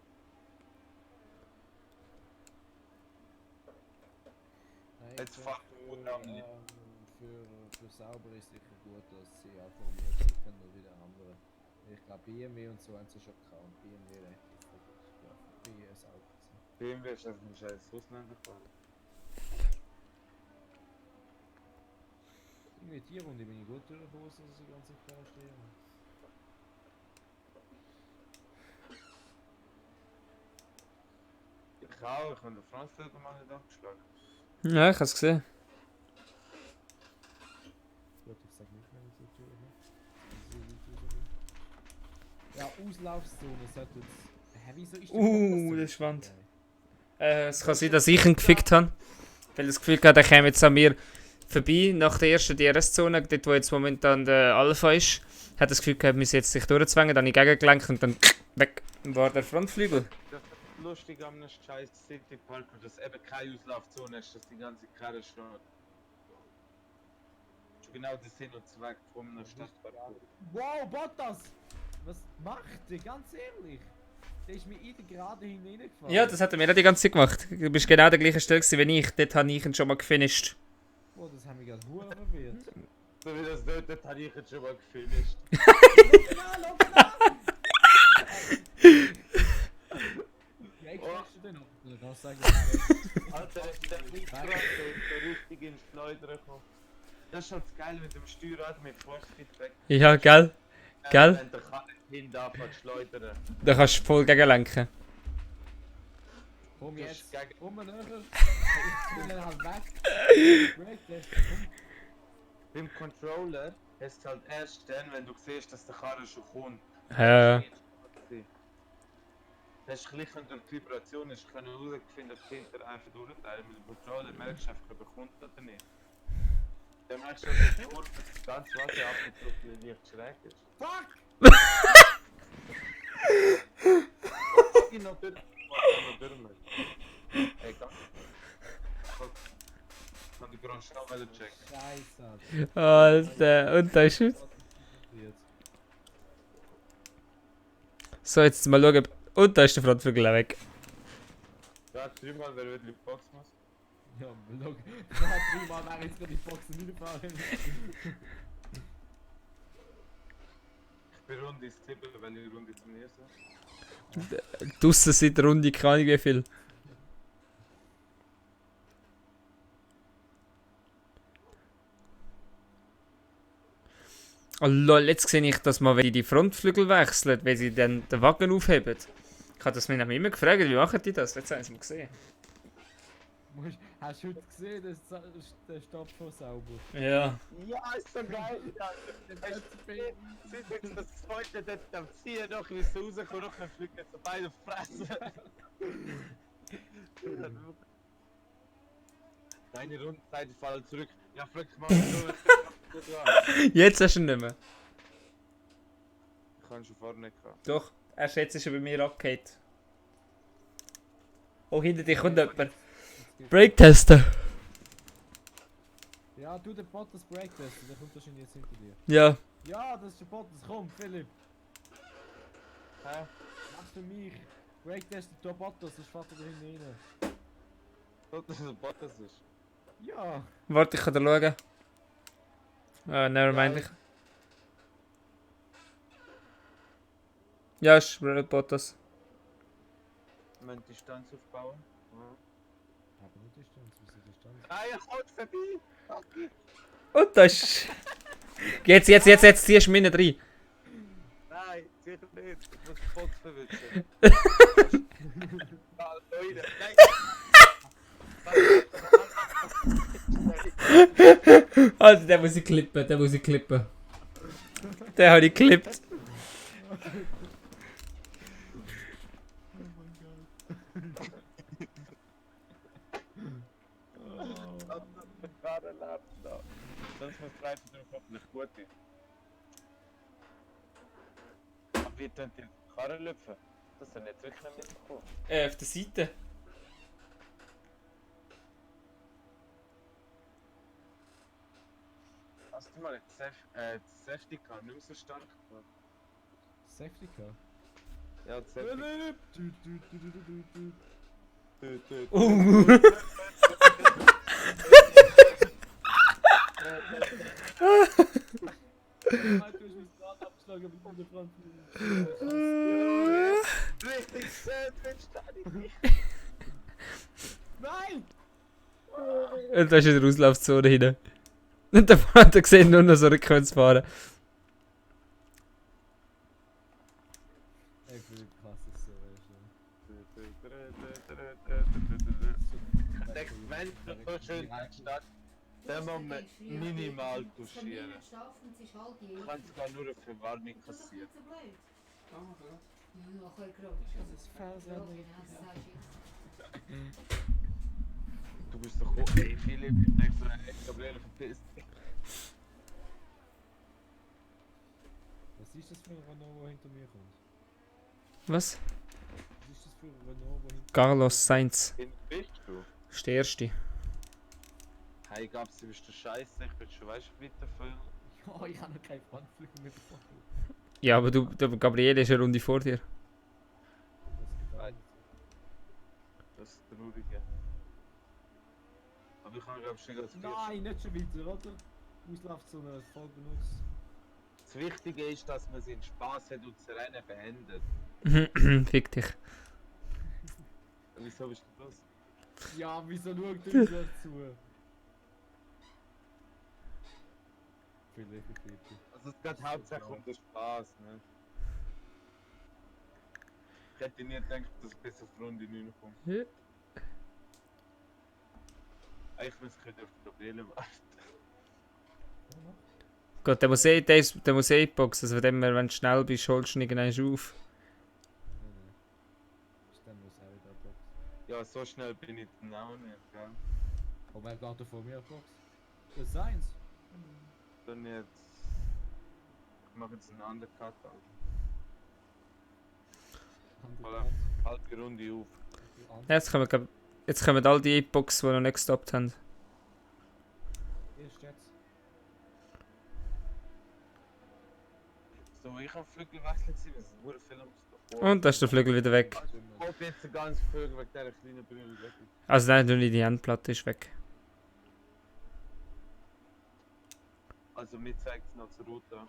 Nein, Jetzt ich fährt sag, der Uram nicht. für sauber ist sicher gut, dass sie auch formiert sind können wie der andere. Ich glaube BMW und so haben sie schon gehabt. BMW recht ist BMW ist auch gewesen. BMW ist einfach ein scheiß Ausländer gefahren. Irgendwie die Runde bin ich gut durchgekommen, dass sie ganz klar stehen. Ich auch, ich habe den Franzflügel mal nicht abgeschlagen. Ja, ich hab's gesehen. Gut, ich sag nicht mehr, wieso die Ja, Auslaufzone sollte jetzt... Hä, wieso ist der das ist spannend. Es kann sein, dass ich ihn gefickt habe. Weil ich das Gefühl hatte, er käme jetzt an mir vorbei nach der ersten DRS-Zone, dort wo jetzt momentan der Alpha ist. Hat das Gefühl gehabt, wir müssen jetzt sich durchzwängen, dann ich gegengelenkt und dann weg war der Frontflügel. lustig am scheiß City Park und dass eben keine Auslaufzone ist, dass die ganze Karre steht. Das ist genau der Sinn und Zweck von einem Stadtparcours. Wow, Bottas! Was macht der? Ganz ehrlich. Der ist mir in der Gerade hineingefahren. Ja, das hat er mir auch die ganze Zeit gemacht. Du bist genau an der gleichen Stelle gewesen wie ich. Dort habe ich ihn schon mal gefinisht. Oh, das haben wir gerade hure verwirrt. So wie das dort habe ich jetzt schon mal gefinisht. Wie echt hast du denn noch? Du kannst sagen, Alter, der nicht gerade so richtig ins Schleudern gekommen. Das ist schon das Geile mit dem Steuerrad mit Force-Feedback. Ja, gell? Gell? Wenn der Karre hinten anfängt zu schleudern. Da kannst du voll gegenlenken. komm Das jetzt, ist gegen- komm mal näher. Ich bin dann halt weg. Breaktest, komm. Beim Controller hast du halt erst dann, wenn du siehst, dass der Karre schon kommt. Ja. Das ist gleich, wenn durch die Vibration ist, können herausfinden, dass die hinter einfach durchteilen. Mit dem Controller merkst du einfach, ob er kommt oder nicht. Dann merkst du, dass die Kurve ganz Wasser abgezogen und leicht schräg ist. Fuck! Mach ich noch durch? Mach ich noch durch? Egal. Ich kann die gerade schnell checken. Scheiße. Alter, und da ist es. So, jetzt mal schauen. Und da ist der Frontflügel auch weg. Ja, dreimal, wer wird in die Box muss. Ja, look. Ja, 3 Mal wäre jetzt gerade die Boxen reingefahren. Ich bin Runde 7, wenn ich Runde zum ersten. Draussen seit der Runde, keine Ahnung wie viel. Oh lol, jetzt sehe ich, dass man, wenn die die Frontflügel wechseln, wenn sie dann den Wagen aufheben. Ich habe das mir nämlich immer gefragt, wie machen die das? Jetzt haben sie es mal gesehen. Hast du heute gesehen, der Stopp von sauber? Ja. Ja, ist so geil! Sind jetzt das zweite dort am Ziehen, noch wie es rauskommt, noch ein Flügel jetzt beide fressen. Deine Rundenzeit fallen zurück. Ja, Flück, mach so. Jetzt hast du ihn nicht mehr. Ich kann schon vorne gehabt. Doch, erst jetzt ist er bei mir abgehauen. Oh, hinter dir kommt jemand. Break testen. Ja, du den Bottas Breaktesten, der kommt wahrscheinlich jetzt hinter dir. Ja. Ja, das ist der Bottas, komm, Philipp. Hä? Mach für mich. Breaktesten der Bottas, das fährt er da hinten rein. Dass es ein Bottas ist. Ja. Warte, ich kann da schauen. Ah, nevermind. Ja. Ja, ist Bottas. Wir müssen Distanz aufbauen. Aber nicht Distanz, wieso Distanz? Ah, ja, kommt vorbei! Okay. Und das ist... Jetzt ziehst du mich nicht rein. Nein, sicher nicht. Ich muss die Box verwischen. Ah, Leute, nein! Also, den muss ich klippen, den habe ich geklippt. Gerade lebt da. Sonst muss vielleicht hoffentlich gut sein. Aber wie tun die Karre lüpfen? Das ist ja nicht wirklich nicht mitbekommen. Auf der Seite. Hast du mal das Safety Car nicht mehr so stark gemacht? Safety Car. Ja, das Safety Philipp! Du, du, du, du, du, du. Du hast mich gerade abgeschlagen mit der Front. Richtig Sandwich, Daddy! Nein! Und da ist in der Auslaufzone hinten. Und der Vater sieht nur noch so rückwärts fahren. Ey, Philipp, krass, das ist so Wenn du so schön statt, dann muss man minimal touchieren. Du kannst sogar nur eine Verwarnung kassieren. Du bist doch auch, ey Philipp, ich denke so, ey, Gabriele, verpiss dich. Was ist das für ein Renault, der hinter mir kommt? Was? Was ist das für ein Renault, wo hinten... Carlos Sainz. Wen bist du? Ist der Erste. Hey, Gabs, du bist der Scheiße, ich bin schon weißt du weiterführen. Ja, ich habe noch keinen Frontflügel mehr bekommen. Ja, aber der Gabriele ist eine Runde vor dir. Das geht auch nicht. Das ist traurig, ja. Aber ich habe glaube ich schon ganz Nein, nicht schon weiter, oder? Auslaufzone ist voll benutzt. Das Wichtige ist, dass man seinen Spaß hat und das Rennen beendet. Fick dich. Wieso bist du das? Ja, wieso schaut ihr mir zu? Vielleicht, bitte. Also es geht hauptsächlich um den Spaß, ne? Ich hätte nie gedacht, dass ich bis auf Runde 9 komme. Ja. Ich muss gerade auf die Gabriele warten. Gott, der muss eh boxen, also wenn du schnell bist, holst du ihn irgendwann auf. Nein. Dann muss er wieder boxen. Ja, so schnell bin ich dann auch nicht, gell? Oh, wer geht da vor mir boxen? Das ist eins. Dann jetzt... Ich mache jetzt einen Undercut an. Voilà. Halbe Runde auf. Jetzt kommen all die E-Box, die noch nicht gestoppt haben. Erst jetzt. So, ich habe Flügel wechseln gewesen, es ist nur ein Film. Und da ist der Flügel wieder weg. Also, ich hoffe jetzt ganz Flügel wegen dieser kleinen Brille weg. Also nein, nur die Endplatte ist weg. Also mir zeigt es noch zur Route an.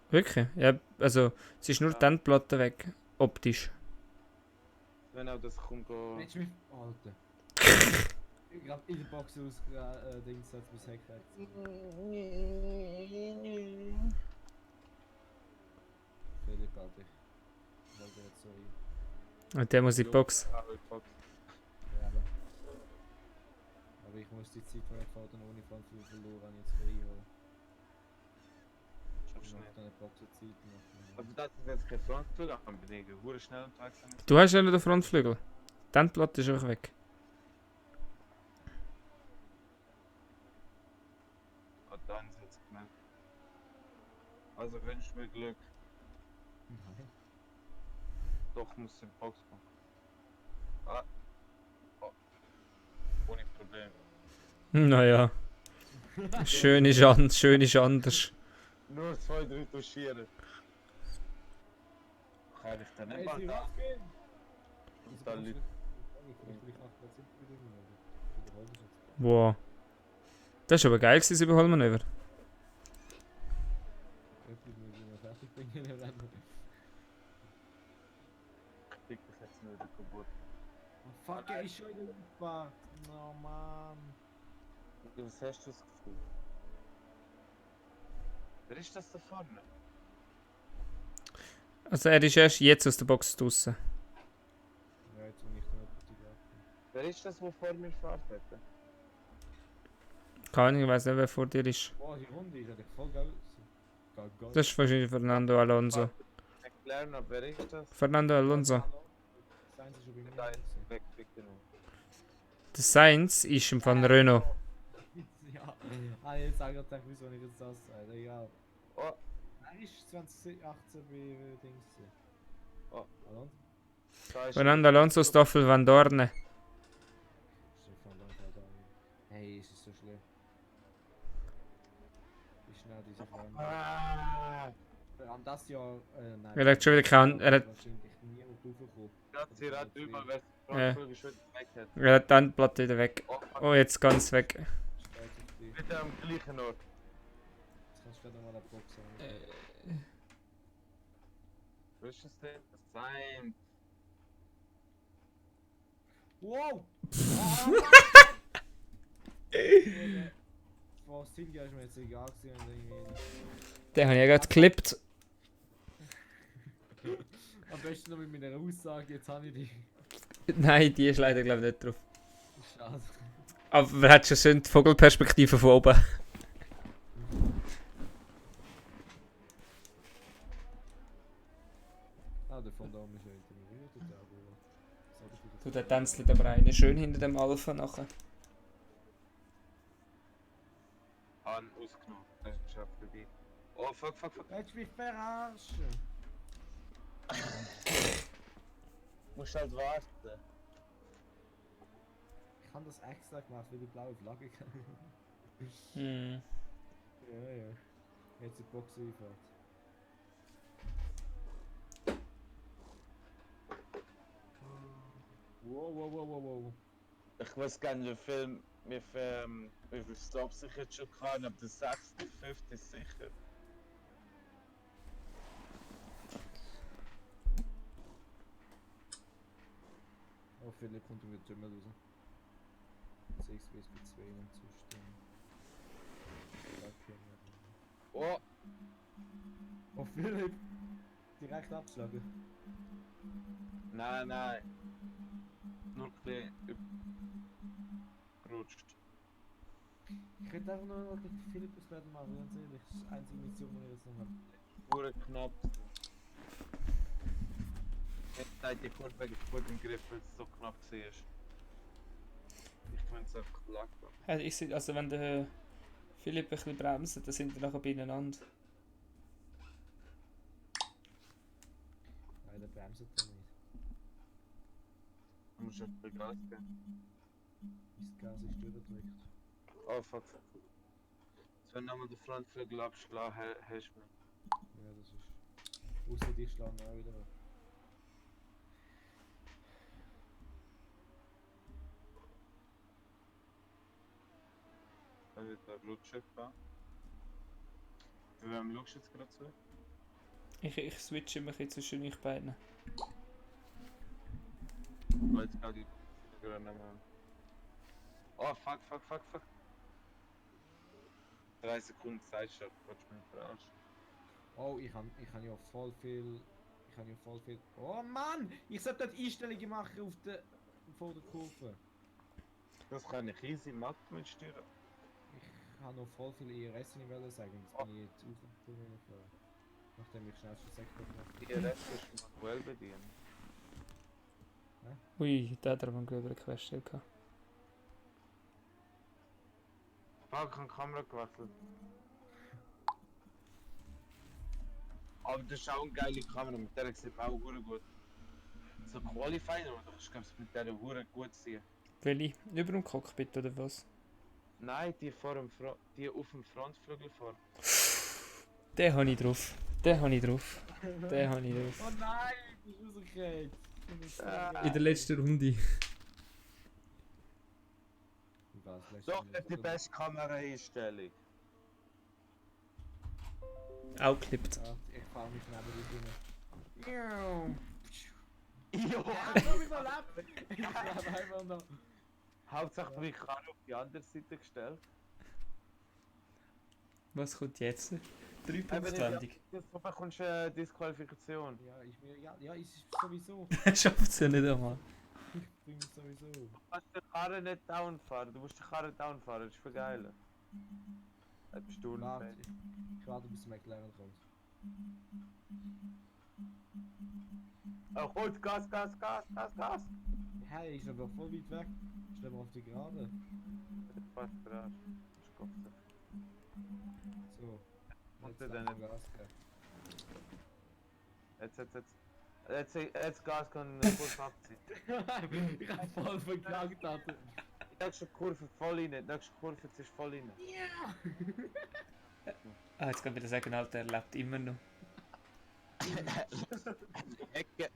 Wirklich? Ja, also es ist nur die Endplatte weg. Optisch. Wenn auch das kommt, Willst du mich... Alter. Ich hab in der Box aus Dings hat mich gesagt. Philipp, Alter. Ich wollte jetzt so rein. Und der muss in die Box. Ja, aber ich muss die Zeit, die ich fahre, dann ohne Frontflügel verloren, jetzt reinholen. Ich mache dann eine Boxenzeit noch. Also das ist jetzt kein Frontflügel, aber bin ich hure schnell unterwegs. Du hast ja noch den Frontflügel. Die Endplatte ist auch weg. Ah, dann ist jetzt gemerkt. Also wünsch mir Glück. Nein. Doch muss in die Box kommen. Ah. Oh. Ohne Problem. Naja. Schön ist anders. Nur 2, 3 Duschieren. Kann ich dann nicht mal da? Und dann liegt. Wow. Das war aber geil, das Überholmanöver. Ich krieg das jetzt nicht wieder kaputt. Fuck, er ist schon in der Luftbahn. Oh Mann. Was hast du das Gefühl? Wer ist das da vorne? Also er ist erst jetzt aus der Box draussen. Ja, jetzt bin ich noch die Garten. Wer ist das, der vor mir fährt? Keine Ahnung, ich weiß nicht, wer vor dir ist. Boah, die Runde ist eigentlich voll geil. Geil. Das ist wahrscheinlich Fernando Alonso. Erklär noch, wer ist das? Fernando Alonso. Seien sie schon bei mir. Da ist weg, bitte noch. Der Sainz ist im Van Renault. Ja, jetzt auch gedacht, wieso ich jetzt das sage. Egal. Oh, Er ist 2018 bei Dings. Oh. Alonso? da ist Fernando Alonso, Stoffel Van Dorne. Stefan, danke, danke. Hey, es ist so schlimm. Wie schnell diese Frauen. Ah, An das Jahr, nein. Er hat schon wieder keinen. Er hat wahrscheinlich nie raufgekommen. sie hat über, wer Ja. Frontflügel schon weg hat. Er hat die Endplatte wieder weg. Oh, fuck. Oh, jetzt ganz weg. Steigt auf dich. Bitte am gleichen Ort. Jetzt kannst du gleich nochmal eine Box sagen. Wo ist das denn? Das sein. Wow! Boah, Silvia ist mir jetzt egal gewesen. Den habe ich ja gerade geklippt. Am besten noch mit meiner Aussage, jetzt habe ich die. Nein, die ist leider glaube ich nicht drauf. Schade. Aber man hat schon so die Vogelperspektive von oben. Ah, der von da oben ist ja integriert, aber... Du, der tänzelt aber eine schön hinter dem Alpha nachher. An, ausgenommen. Das ist schon vorbei. Oh, fuck, fuck, fuck. Willst du mich verarschen? Musst halt warten. Ich habe das extra gemacht, weil die blaue Flagge kann. Hm. Ja. Jetzt die Box einfährt. Wow. Ich weiß gar nicht, wie viel Stops ich jetzt schon kann, aber der 6., 5. ist sicher. Oh, Philipp kommt wieder Tümmel raus. 6 bis bei 2 und zustimmen. Oh, Oh, Philipp! Direkt abschlagen. nein. Nur ein bisschen gerutscht. Ich könnte einfach nur noch gegen Philipp das Battle machen, ganz ehrlich. Das ist die einzige Mission, die ich jetzt noch habe. Pure knapp. Jetzt seid ihr kurz wegen gut im Griff, weil es so knapp war. Ich könnte es einfach lachen. Also wenn der Philipp ein bisschen bremst, dann sind wir nachher beieinander. Nein, der bremst er nicht. Du musst einfach Gas geben. Mein Gas ist durchgedrückt. Oh fuck. Jetzt wenn du nochmal den Frontflügel abschlagen, hast du mich. Ja, das ist. Außer die schlagen auch wieder ab. Dann wird der Rutschen fahren. Wem schaust du jetzt gerade zu? Ich switche immer ein bisschen zwischen euch beiden. Oh, jetzt geht die gerade nicht mehr. Oh fuck. 3 Sekunden Zeitstopp, willst du mich verarschen? Oh, ich kann ja voll viel. Oh Mann! Ich sollte dort Einstellungen machen auf der. Vor der Kurve. Das kann ich easy machen mit Steuern. Ich habe noch voll viel IRS, ich wollte sagen. Jetzt bin ich jetzt aufgefahren. Nachdem ich schnell schon Sektor gemacht Die Rest ist manuell bedienen. Ui, da hat er mal eine Queststelle gehabt. Fuck, ich habe die Kamera gewechselt. Aber das ist auch eine geile Kamera, mit der sieht man auch hure gut. So Qualifying, oder? Ich glaube, mit der hure gut sehen. Welche? Über dem Cockpit oder was? Nein, die vor dem die auf dem Frontflügel vor. Den habe ich drauf. Oh nein, ich bin rausgekriegt. In der letzten Runde. Doch nicht die beste Kameraeinstellung. Auch geklippt. Ja, ich fahre mich neben dir rein. Jo! Ich hab mich noch lebt! Ich lebe einfach noch. Hauptsache bin ich gerade auf die andere Seite gestellt. Was kommt jetzt? 3-Punkt-Landung. Jetzt bekommst du eine Disqualifikation. Ja, ist sowieso. Schafft es ja nicht einmal. Ich bring mich sowieso. Du kannst die Karre nicht downfahren, du musst die Karre downfahren, das ist für geil. Das bist du Warte, nicht. ich warte bis McLaren kommt. Oh, gut, Gas! Hey, ist aber voll weit weg. Stell mal auf die Gerade. Fast dran. Ich guck's. So. Macht Jetzt er lass denn mal Gas geben. Jetzt Gas kann kurz abziehen. Ich hab voll verkackt, Alter. Nächste Kurve voll rein, nächste Kurve jetzt ist voll rein. Ah, jetzt kann ich wieder sagen, Alter, er lebt immer noch. Ecke.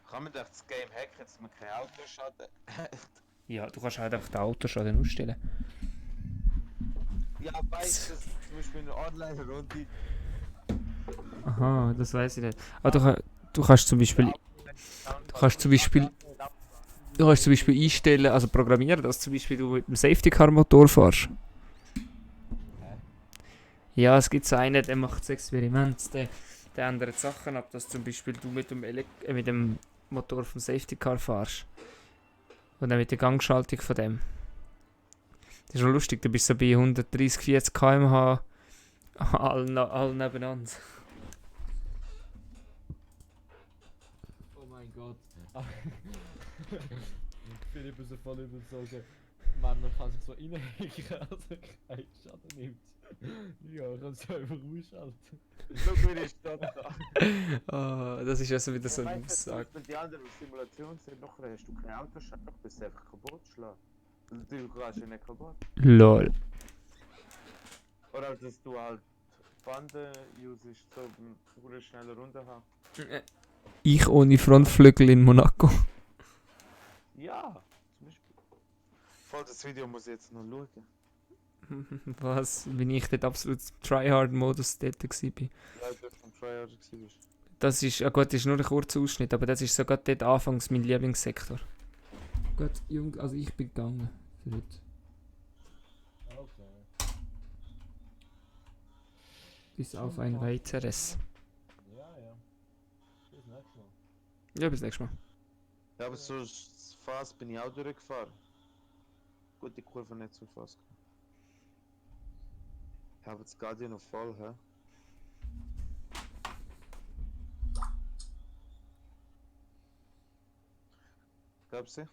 Kann man doch das Game hacken, dass man kein Autoschaden Ja, du kannst halt einfach den Autoschaden ausstellen. Ja, weißt du, zum Beispiel in einer Online-Runde. Aha, das weiß ich nicht. Aber du kannst zum Beispiel einstellen, also programmieren, dass zum Beispiel du mit dem Safety Car Motor fährst. Ja, es gibt so einen, der macht das Experiment, der ändert Sachen ab, dass zum Beispiel du mit dem Motor vom Safety Car fährst. Und dann mit der Gangschaltung von dem. Das ist schon lustig, du bist so bei 130, 40 km/h allen nebeneinander. Oh mein Gott. Philipp ist voll überzogen. Man kann sich so reinhängen, also kein Schaden nimmt. Ja, ich kann es einfach ausschalten. Schau, wie die Stadt da. Das ist also wieder so Ja, ein weißt du, zum Aussage. Beispiel die anderen Simulationen sind noch, hast du kein Autoschlag, bist du einfach kaputt schlagen. Also du kannst ja nicht kaputt. Lol. Oder dass du halt Bande usest, so eine schnelle Runde haben. Ich ohne Frontflügel in Monaco. Ja, zum Beispiel. Voll, das Video muss ich jetzt noch schauen. Was? Wenn ich dort absolut Tryhard-Modus dort war. Ja, du vom Tryhard warst. Das ist, gut, das ist nur ein kurzer Ausschnitt, aber das ist sogar dort anfangs mein Lieblingssektor. Gut, Jung, also ich bin gegangen. Für heute. Okay. Bis auf ein weiteres. Ja. Bis nächstes Mal. Ja, bis nächstes Mal. Ja, aber so fast bin ich auch durchgefahren. Gut, die Kurve nicht so fast. Ich habe jetzt gerade noch voll, hä? Glaubst du?